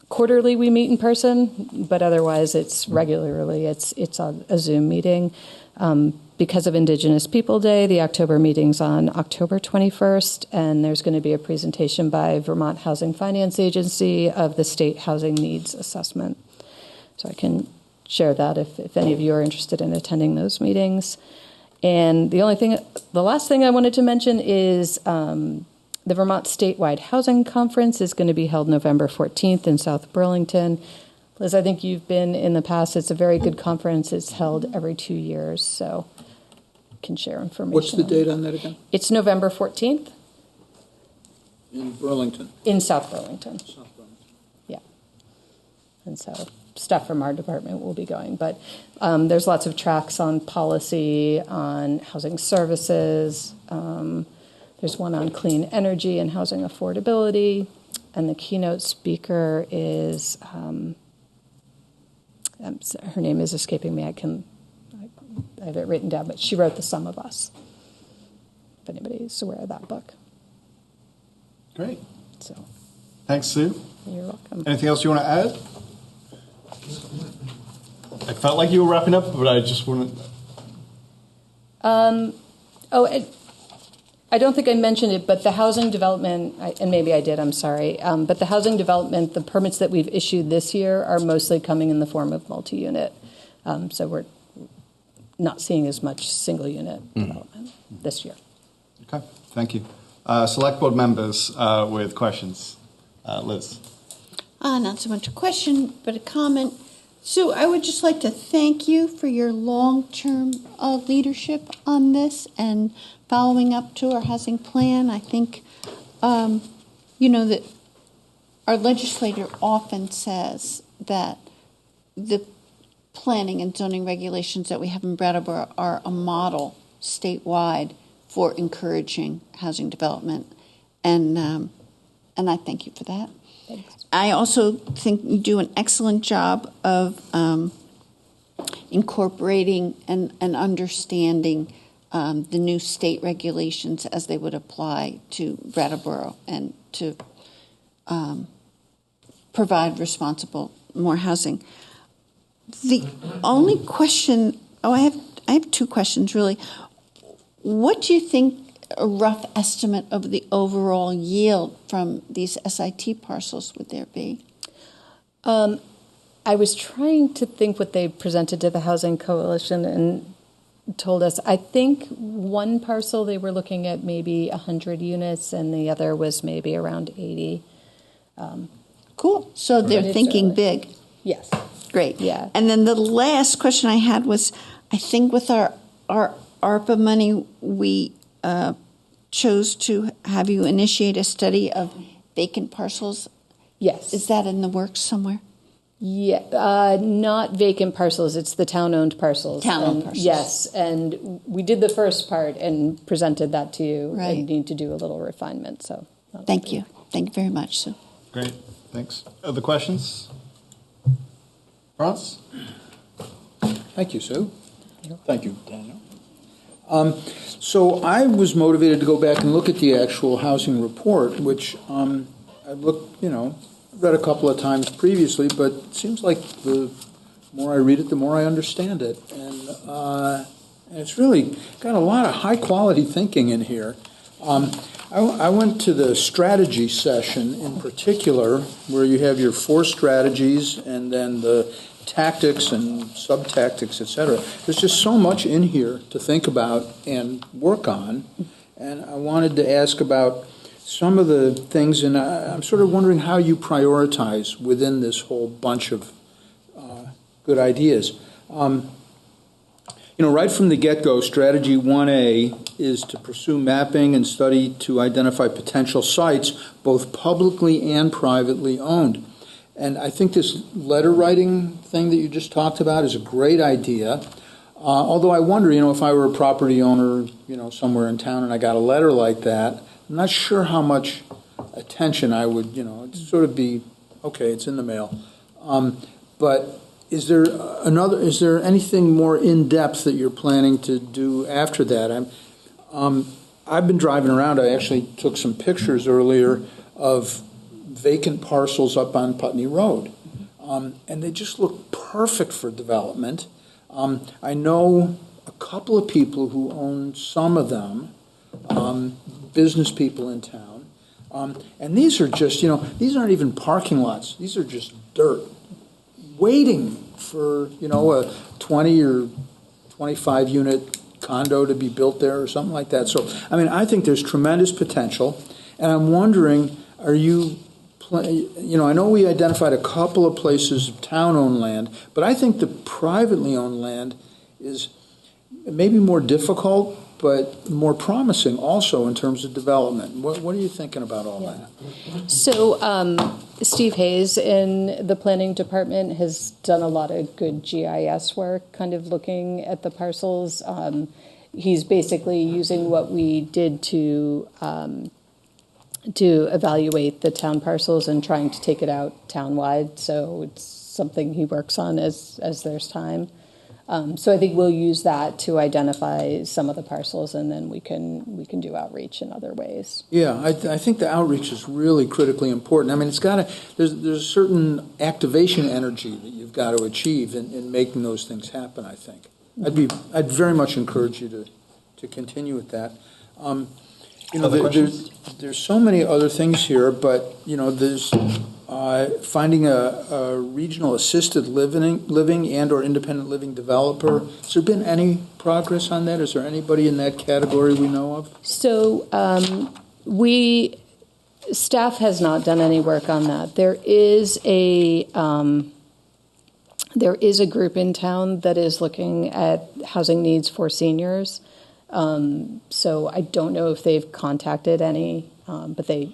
Speaker 6: quarterly we meet in person, but otherwise it's regularly. It's a Zoom meeting. Because of Indigenous People Day, the October meeting's on October 21st, and there's going to be a presentation by Vermont Housing Finance Agency of the State Housing Needs Assessment. So I can share that if any of you are interested in attending those meetings. And the last thing I wanted to mention is the Vermont Statewide Housing Conference is going to be held November 14th in South Burlington. Liz, I think you've been in the past. It's a very good conference. It's held every 2 years, so can share information.
Speaker 14: What's the date on that again?
Speaker 6: It's November 14th.
Speaker 14: In Burlington?
Speaker 6: In South Burlington.
Speaker 14: South Burlington.
Speaker 6: Yeah. And so staff from our department will be going. But there's lots of tracks on policy, on housing services. There's one on clean energy and housing affordability. And the keynote speaker is, her name is escaping me. I have it written down, but she wrote The Sum of Us, if anybody's aware of that book.
Speaker 1: Great.
Speaker 6: So,
Speaker 1: thanks, Sue.
Speaker 6: You're welcome.
Speaker 1: Anything else you want to add? I felt like you were wrapping up, but I just want to...
Speaker 6: I don't think I mentioned it, but the housing development, and maybe I did, I'm sorry, but the housing development, the permits that we've issued this year are mostly coming in the form of multi-unit. So we're not seeing as much single-unit development this year.
Speaker 1: Okay, thank you. Select board members with questions. Liz.
Speaker 12: Not so much a question, but a comment. Sue, I would just like to thank you for your long-term leadership on this and following up to our housing plan. I think, that our legislator often says that the planning and zoning regulations that we have in Brattleboro are a model statewide for encouraging housing development, and I thank you for that.
Speaker 6: Thanks.
Speaker 12: I also think you do an excellent job of incorporating and understanding the new state regulations as they would apply to Brattleboro and to provide responsible more housing. The only question, I have two questions really. What do you think a rough estimate of the overall yield from these SIT parcels would there be?
Speaker 6: I was trying to think what they presented to the Housing Coalition and told us, I think one parcel they were looking at maybe 100 units and the other was maybe around 80.
Speaker 12: Cool. So they're thinking big.
Speaker 6: Yes.
Speaker 12: Great.
Speaker 6: Yeah.
Speaker 12: And then the last question I had was, I think with our ARPA money, we chose to have you initiate a study of vacant parcels.
Speaker 6: Yes.
Speaker 12: Is that in the works somewhere?
Speaker 6: Yeah, not vacant parcels. It's the town-owned parcels.
Speaker 12: Town-owned parcels.
Speaker 6: Yes, and we did the first part and presented that to you.
Speaker 12: Right.
Speaker 6: And need to do a little refinement. So
Speaker 12: Thank you. Thank you very much, Sue.
Speaker 1: Great, thanks. Other questions? Ross?
Speaker 14: Thank you, Sue. Thank you, Daniel. So I was motivated to go back and look at the actual housing report, which I looked, read a couple of times previously, but it seems like the more I read it, the more I understand it. And it's really got a lot of high-quality thinking in here. I went to the strategy session in particular, where you have your 4 strategies and then the tactics and sub-tactics, et cetera. There's just so much in here to think about and work on. And I wanted to ask about some of the things, and I'm sort of wondering how you prioritize within this whole bunch of good ideas. Right from the get-go, strategy 1A is to pursue mapping and study to identify potential sites, both publicly and privately owned. And I think this letter writing thing that you just talked about is a great idea. Although I wonder, if I were a property owner, somewhere in town and I got a letter like that, I'm not sure how much attention I would, it'd sort of be, okay, it's in the mail. But is there anything more in depth that you're planning to do after that? I've been driving around. I actually took some pictures earlier of vacant parcels up on Putney Road, and they just look perfect for development. I know a couple of people who own some of them, business people in town, and these are just, these aren't even parking lots. These are just dirt, waiting for, a 20 or 25 unit condo to be built there or something like that. So, I think there's tremendous potential, and I'm wondering, are you, I know we identified a couple of places of town-owned land, but I think the privately owned land is maybe more difficult, but more promising also in terms of development. What are you thinking about all that?
Speaker 6: So Steve Hayes in the planning department has done a lot of good GIS work, kind of looking at the parcels. He's basically using what we did to evaluate the town parcels and trying to take it out townwide. So it's something he works on as there's time. So I think we'll use that to identify some of the parcels, and then we can do outreach in other ways.
Speaker 14: Yeah, I think the outreach is really critically important. It's there's a certain activation energy that you've got to achieve in making those things happen. I think I'd very much encourage you to continue with that. There's so many other things here, but there's finding a regional assisted living and or independent living developer. Has there been any progress on that? Is there anybody in that category we know of?
Speaker 6: So staff has not done any work on that. There is a group in town that is looking at housing needs for seniors. So I don't know if they've contacted any, but they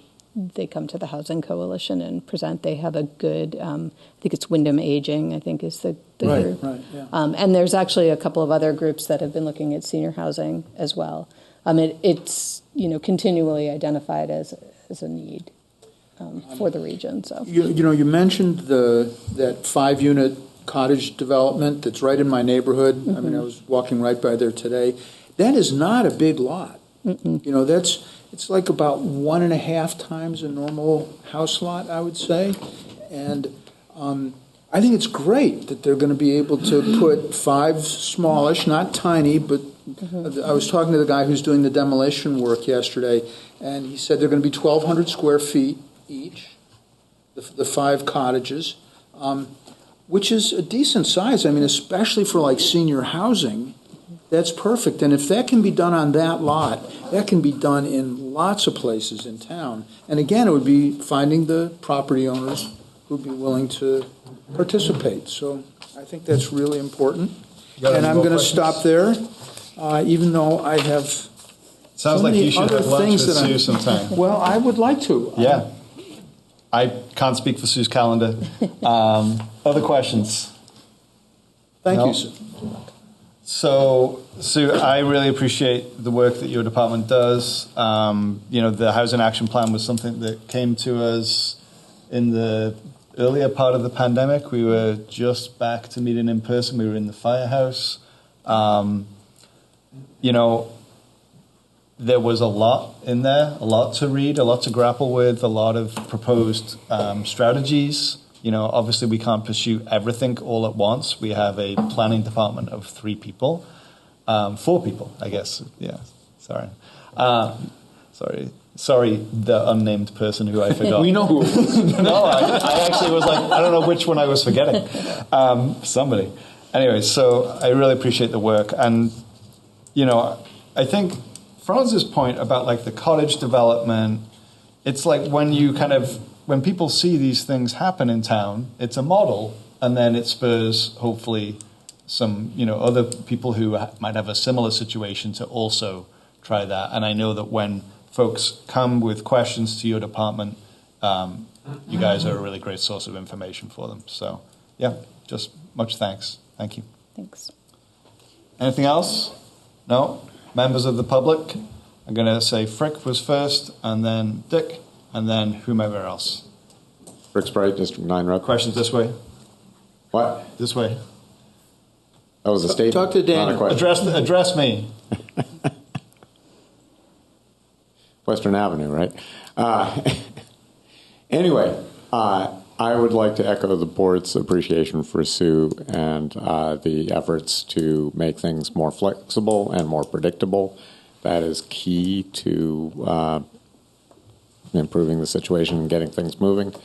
Speaker 6: come to the Housing Coalition and present. They have a good, I think it's Wyndham Aging, I think is the group. Right, yeah. And there's actually a couple of other groups that have been looking at senior housing as well. It's continually identified as a need for the region. So
Speaker 14: you mentioned that 5-unit cottage development that's right in my neighborhood.
Speaker 6: Mm-hmm.
Speaker 14: I was walking right by there today. That is not a big lot.
Speaker 6: Mm-mm.
Speaker 14: It's like about 1.5 times a normal house lot, I would say. And I think it's great that they're going to be able to put 5 smallish, not tiny, but I was talking to the guy who's doing the demolition work yesterday, and he said they're going to be 1,200 square feet each, the 5 cottages, which is a decent size. Especially for like senior housing. That's perfect. And if that can be done on that lot, that can be done in lots of places in town. And again, it would be finding the property owners who'd be willing to participate. So I think that's really important. And I'm going to stop there, even though I have
Speaker 1: Sounds like you should have lunch with Sue sometime.
Speaker 14: Well, I would like to.
Speaker 1: Yeah. I can't speak for Sue's calendar. Other questions?
Speaker 14: Thank
Speaker 1: No?
Speaker 14: you, sir.
Speaker 1: So, Sue, I really appreciate the work that your department does. The Housing Action Plan was something that came to us in the earlier part of the pandemic. We were just back to meeting in person. We were in the firehouse. There was a lot in there, a lot to read, a lot to grapple with, a lot of proposed strategies. Obviously we can't pursue everything all at once. We have a planning department of 3 people, 4 people, I guess. Yeah, sorry. Sorry, the unnamed person who I forgot.
Speaker 14: We know who it was.
Speaker 1: No, I actually was like, I don't know which one I was forgetting. Somebody. Anyway, so I really appreciate the work. And, I think Franz's point about like the cottage development, it's like when people see these things happen in town, it's a model, and then it spurs hopefully some other people who might have a similar situation to also try that. And I know that when folks come with questions to your department, you guys are a really great source of information for them. So yeah, just much thanks. Thank you.
Speaker 6: Thanks.
Speaker 1: Anything else? No? Members of the public? I'm going to say Frick was first, and then Dick, and then whomever else.
Speaker 17: Rick Sprite, District 9 Rep.
Speaker 1: Questions this way?
Speaker 17: What?
Speaker 1: This way.
Speaker 17: That was a statement.
Speaker 14: Talk to Dan.
Speaker 17: Not a question.
Speaker 1: Address me.
Speaker 17: Western Avenue, right? Anyway, I would like to echo the board's appreciation for Sue and the efforts to make things more flexible and more predictable. That is key to improving the situation and getting things moving.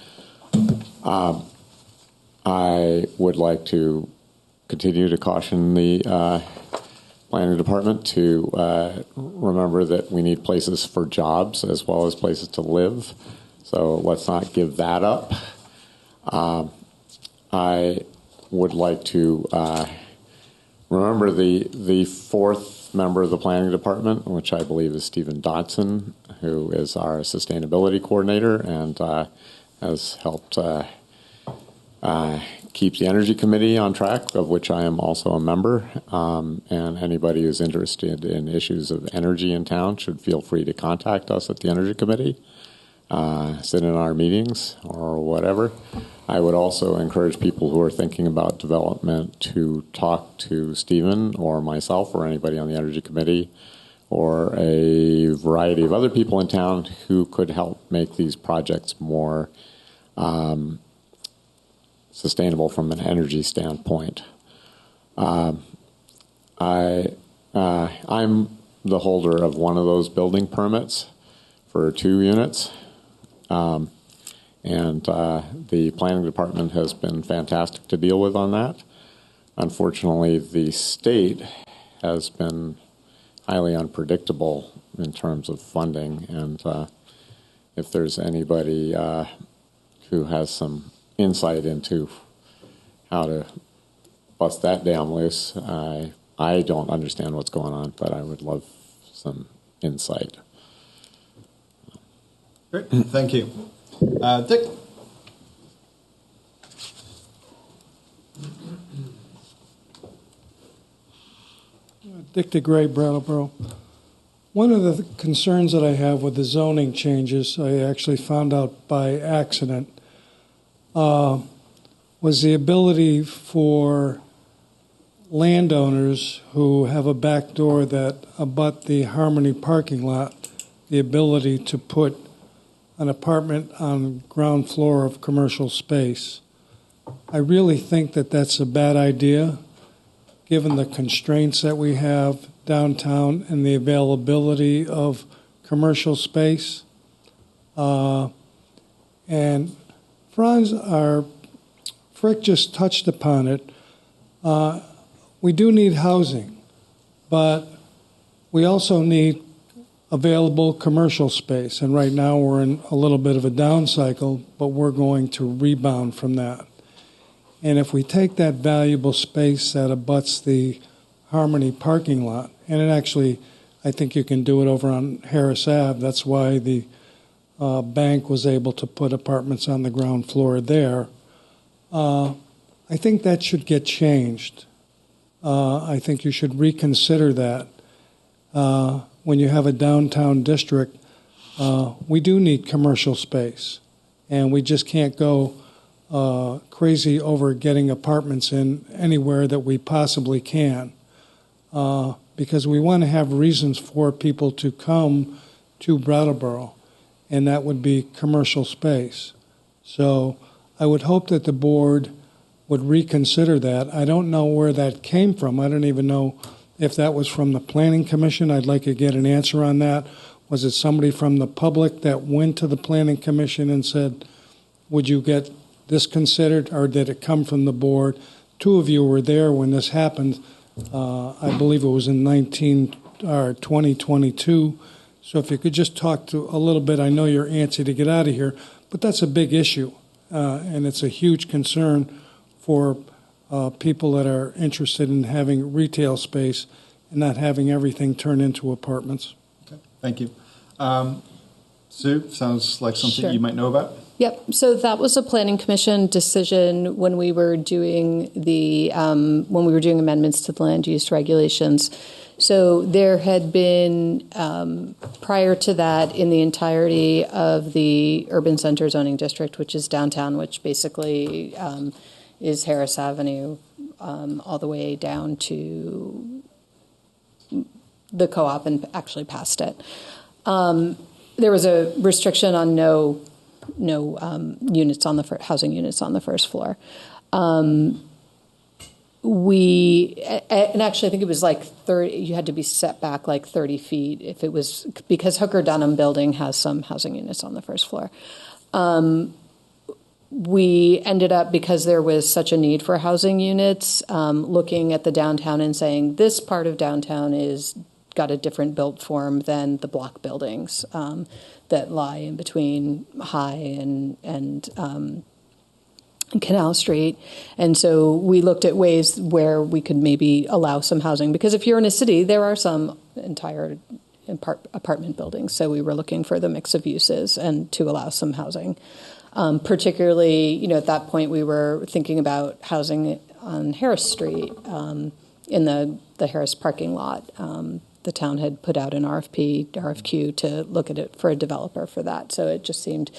Speaker 17: I would like to continue to caution the planning department to remember that we need places for jobs as well as places to live. So let's not give that up. I would like to remember the 4th member of the planning department, which I believe is Stephen Dodson, who is our sustainability coordinator and has helped keep the Energy Committee on track, of which I am also a member. And anybody who's interested in issues of energy in town should feel free to contact us at the Energy Committee, sit in our meetings or whatever. I would also encourage people who are thinking about development to talk to Stephen or myself or anybody on the Energy Committee or a variety of other people in town who could help make these projects more sustainable from an energy standpoint. I'm the holder of one of those building permits for 2 units. And the planning department has been fantastic to deal with on that. Unfortunately, the state has been highly unpredictable in terms of funding. And if there's anybody who has some insight into how to bust that dam loose, I don't understand what's going on, but I would love some insight.
Speaker 1: Great, thank you. Dick?
Speaker 5: Dick DeGray, Brattleboro. One of the concerns that I have with the zoning changes, I actually found out by accident, was the ability for landowners who have a back door that abut the Harmony parking lot, the ability to put an apartment on ground floor of commercial space. I really think that that's a bad idea, given the constraints that we have downtown and the availability of commercial space. And Franz, Frick just touched upon it. We do need housing, but we also need available commercial space. And right now we're in a little bit of a down cycle, but we're going to rebound from that. And if we take that valuable space that abuts the Harmony parking lot, and it actually, I think you can do it over on Harris Ave. That's why the bank was able to put apartments on the ground floor there. I think that should get changed. I think you should reconsider that. When you have a downtown district, we do need commercial space, and we just can't go crazy over getting apartments in anywhere that we possibly can, because we want to have reasons for people to come to Brattleboro, and that would be commercial space. So I would hope that the board would reconsider that. I don't know where that came from. I don't even know if that was from the Planning Commission. I'd like to get an answer on that. Was it somebody from the public that went to the Planning Commission and said, would you get this considered, or did it come from the board? Two of you were there when this happened. I believe it was in 2022. So if you could just talk to a little bit, I know you're antsy to get out of here, but that's a big issue, and it's a huge concern for people that are interested in having retail space and not having everything turn into apartments.
Speaker 1: Okay, thank you. Sue, sounds like something
Speaker 6: Sure.
Speaker 1: you might know about.
Speaker 6: Yep. So that was a Planning Commission decision when we were doing amendments to the land use regulations. So there had been, prior to that, in the entirety of the urban center zoning district, which is downtown, which basically is Harris Avenue all the way down to the co-op and actually past it. There was a restriction on no units on the housing units on the first floor. And actually I think it was like 30, you had to be set back like 30 feet if it was, because Hooker Dunham building has some housing units on the first floor. We ended up, because there was such a need for housing units, looking at the downtown and saying this part of downtown is got a different built form than the block buildings that lie in between High and Canal Street. And so we looked at ways where we could maybe allow some housing, because if you're in a city, there are some entire apartment buildings. So we were looking for the mix of uses and to allow some housing. Particularly, at that point we were thinking about housing on Harris Street in the Harris parking lot. The town had put out an RFQ to look at it for a developer for that. So it just seemed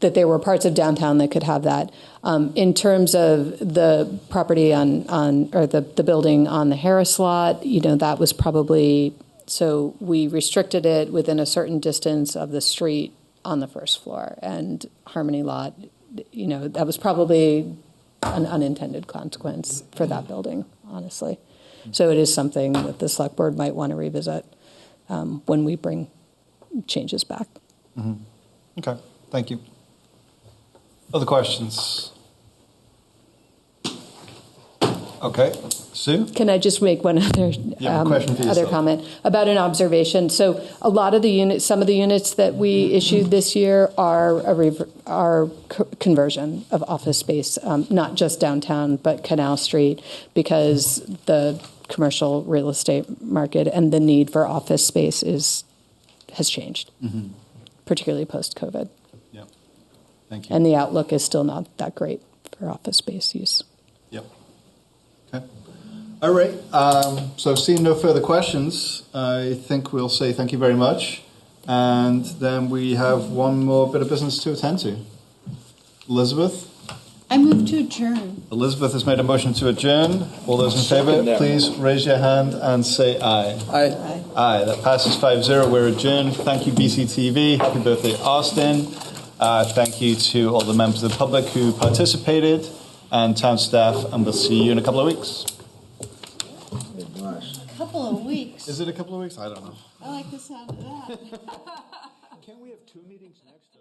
Speaker 6: that there were parts of downtown that could have that. In terms of the property or the building on the Harris lot, that was probably, so we restricted it within a certain distance of the street on the first floor, and Harmony lot, that was probably an unintended consequence for that building, honestly. So it is something that the select board might want to revisit when we bring changes back.
Speaker 1: Mm-hmm. Okay, thank you. Other questions? Okay, Sue?
Speaker 6: Can I just make one other comment about an observation? So a lot of the units, some of the units that we issued this year are conversion of office space, not just downtown, but Canal Street, because the commercial real estate market and the need for office space has changed, particularly post-COVID.
Speaker 1: Yeah, thank you.
Speaker 6: And the outlook is still not that great for office space use.
Speaker 1: Yep. Okay. All right. So seeing no further questions, I think we'll say thank you very much. And then we have one more bit of business to attend to. Elizabeth?
Speaker 12: I move to adjourn.
Speaker 1: Elizabeth has made a motion to adjourn. All those in favour, please raise your hand and say aye.
Speaker 14: Aye.
Speaker 1: Aye. That passes 5-0. We're adjourned. Thank you, BCTV. Happy birthday, Austin. Thank you to all the members of the public who participated and town staff, and we'll see you in a couple of weeks.
Speaker 12: A couple of weeks.
Speaker 1: Is it a couple of weeks? I don't know.
Speaker 12: I like the sound of that.
Speaker 2: Can't we have two meetings next?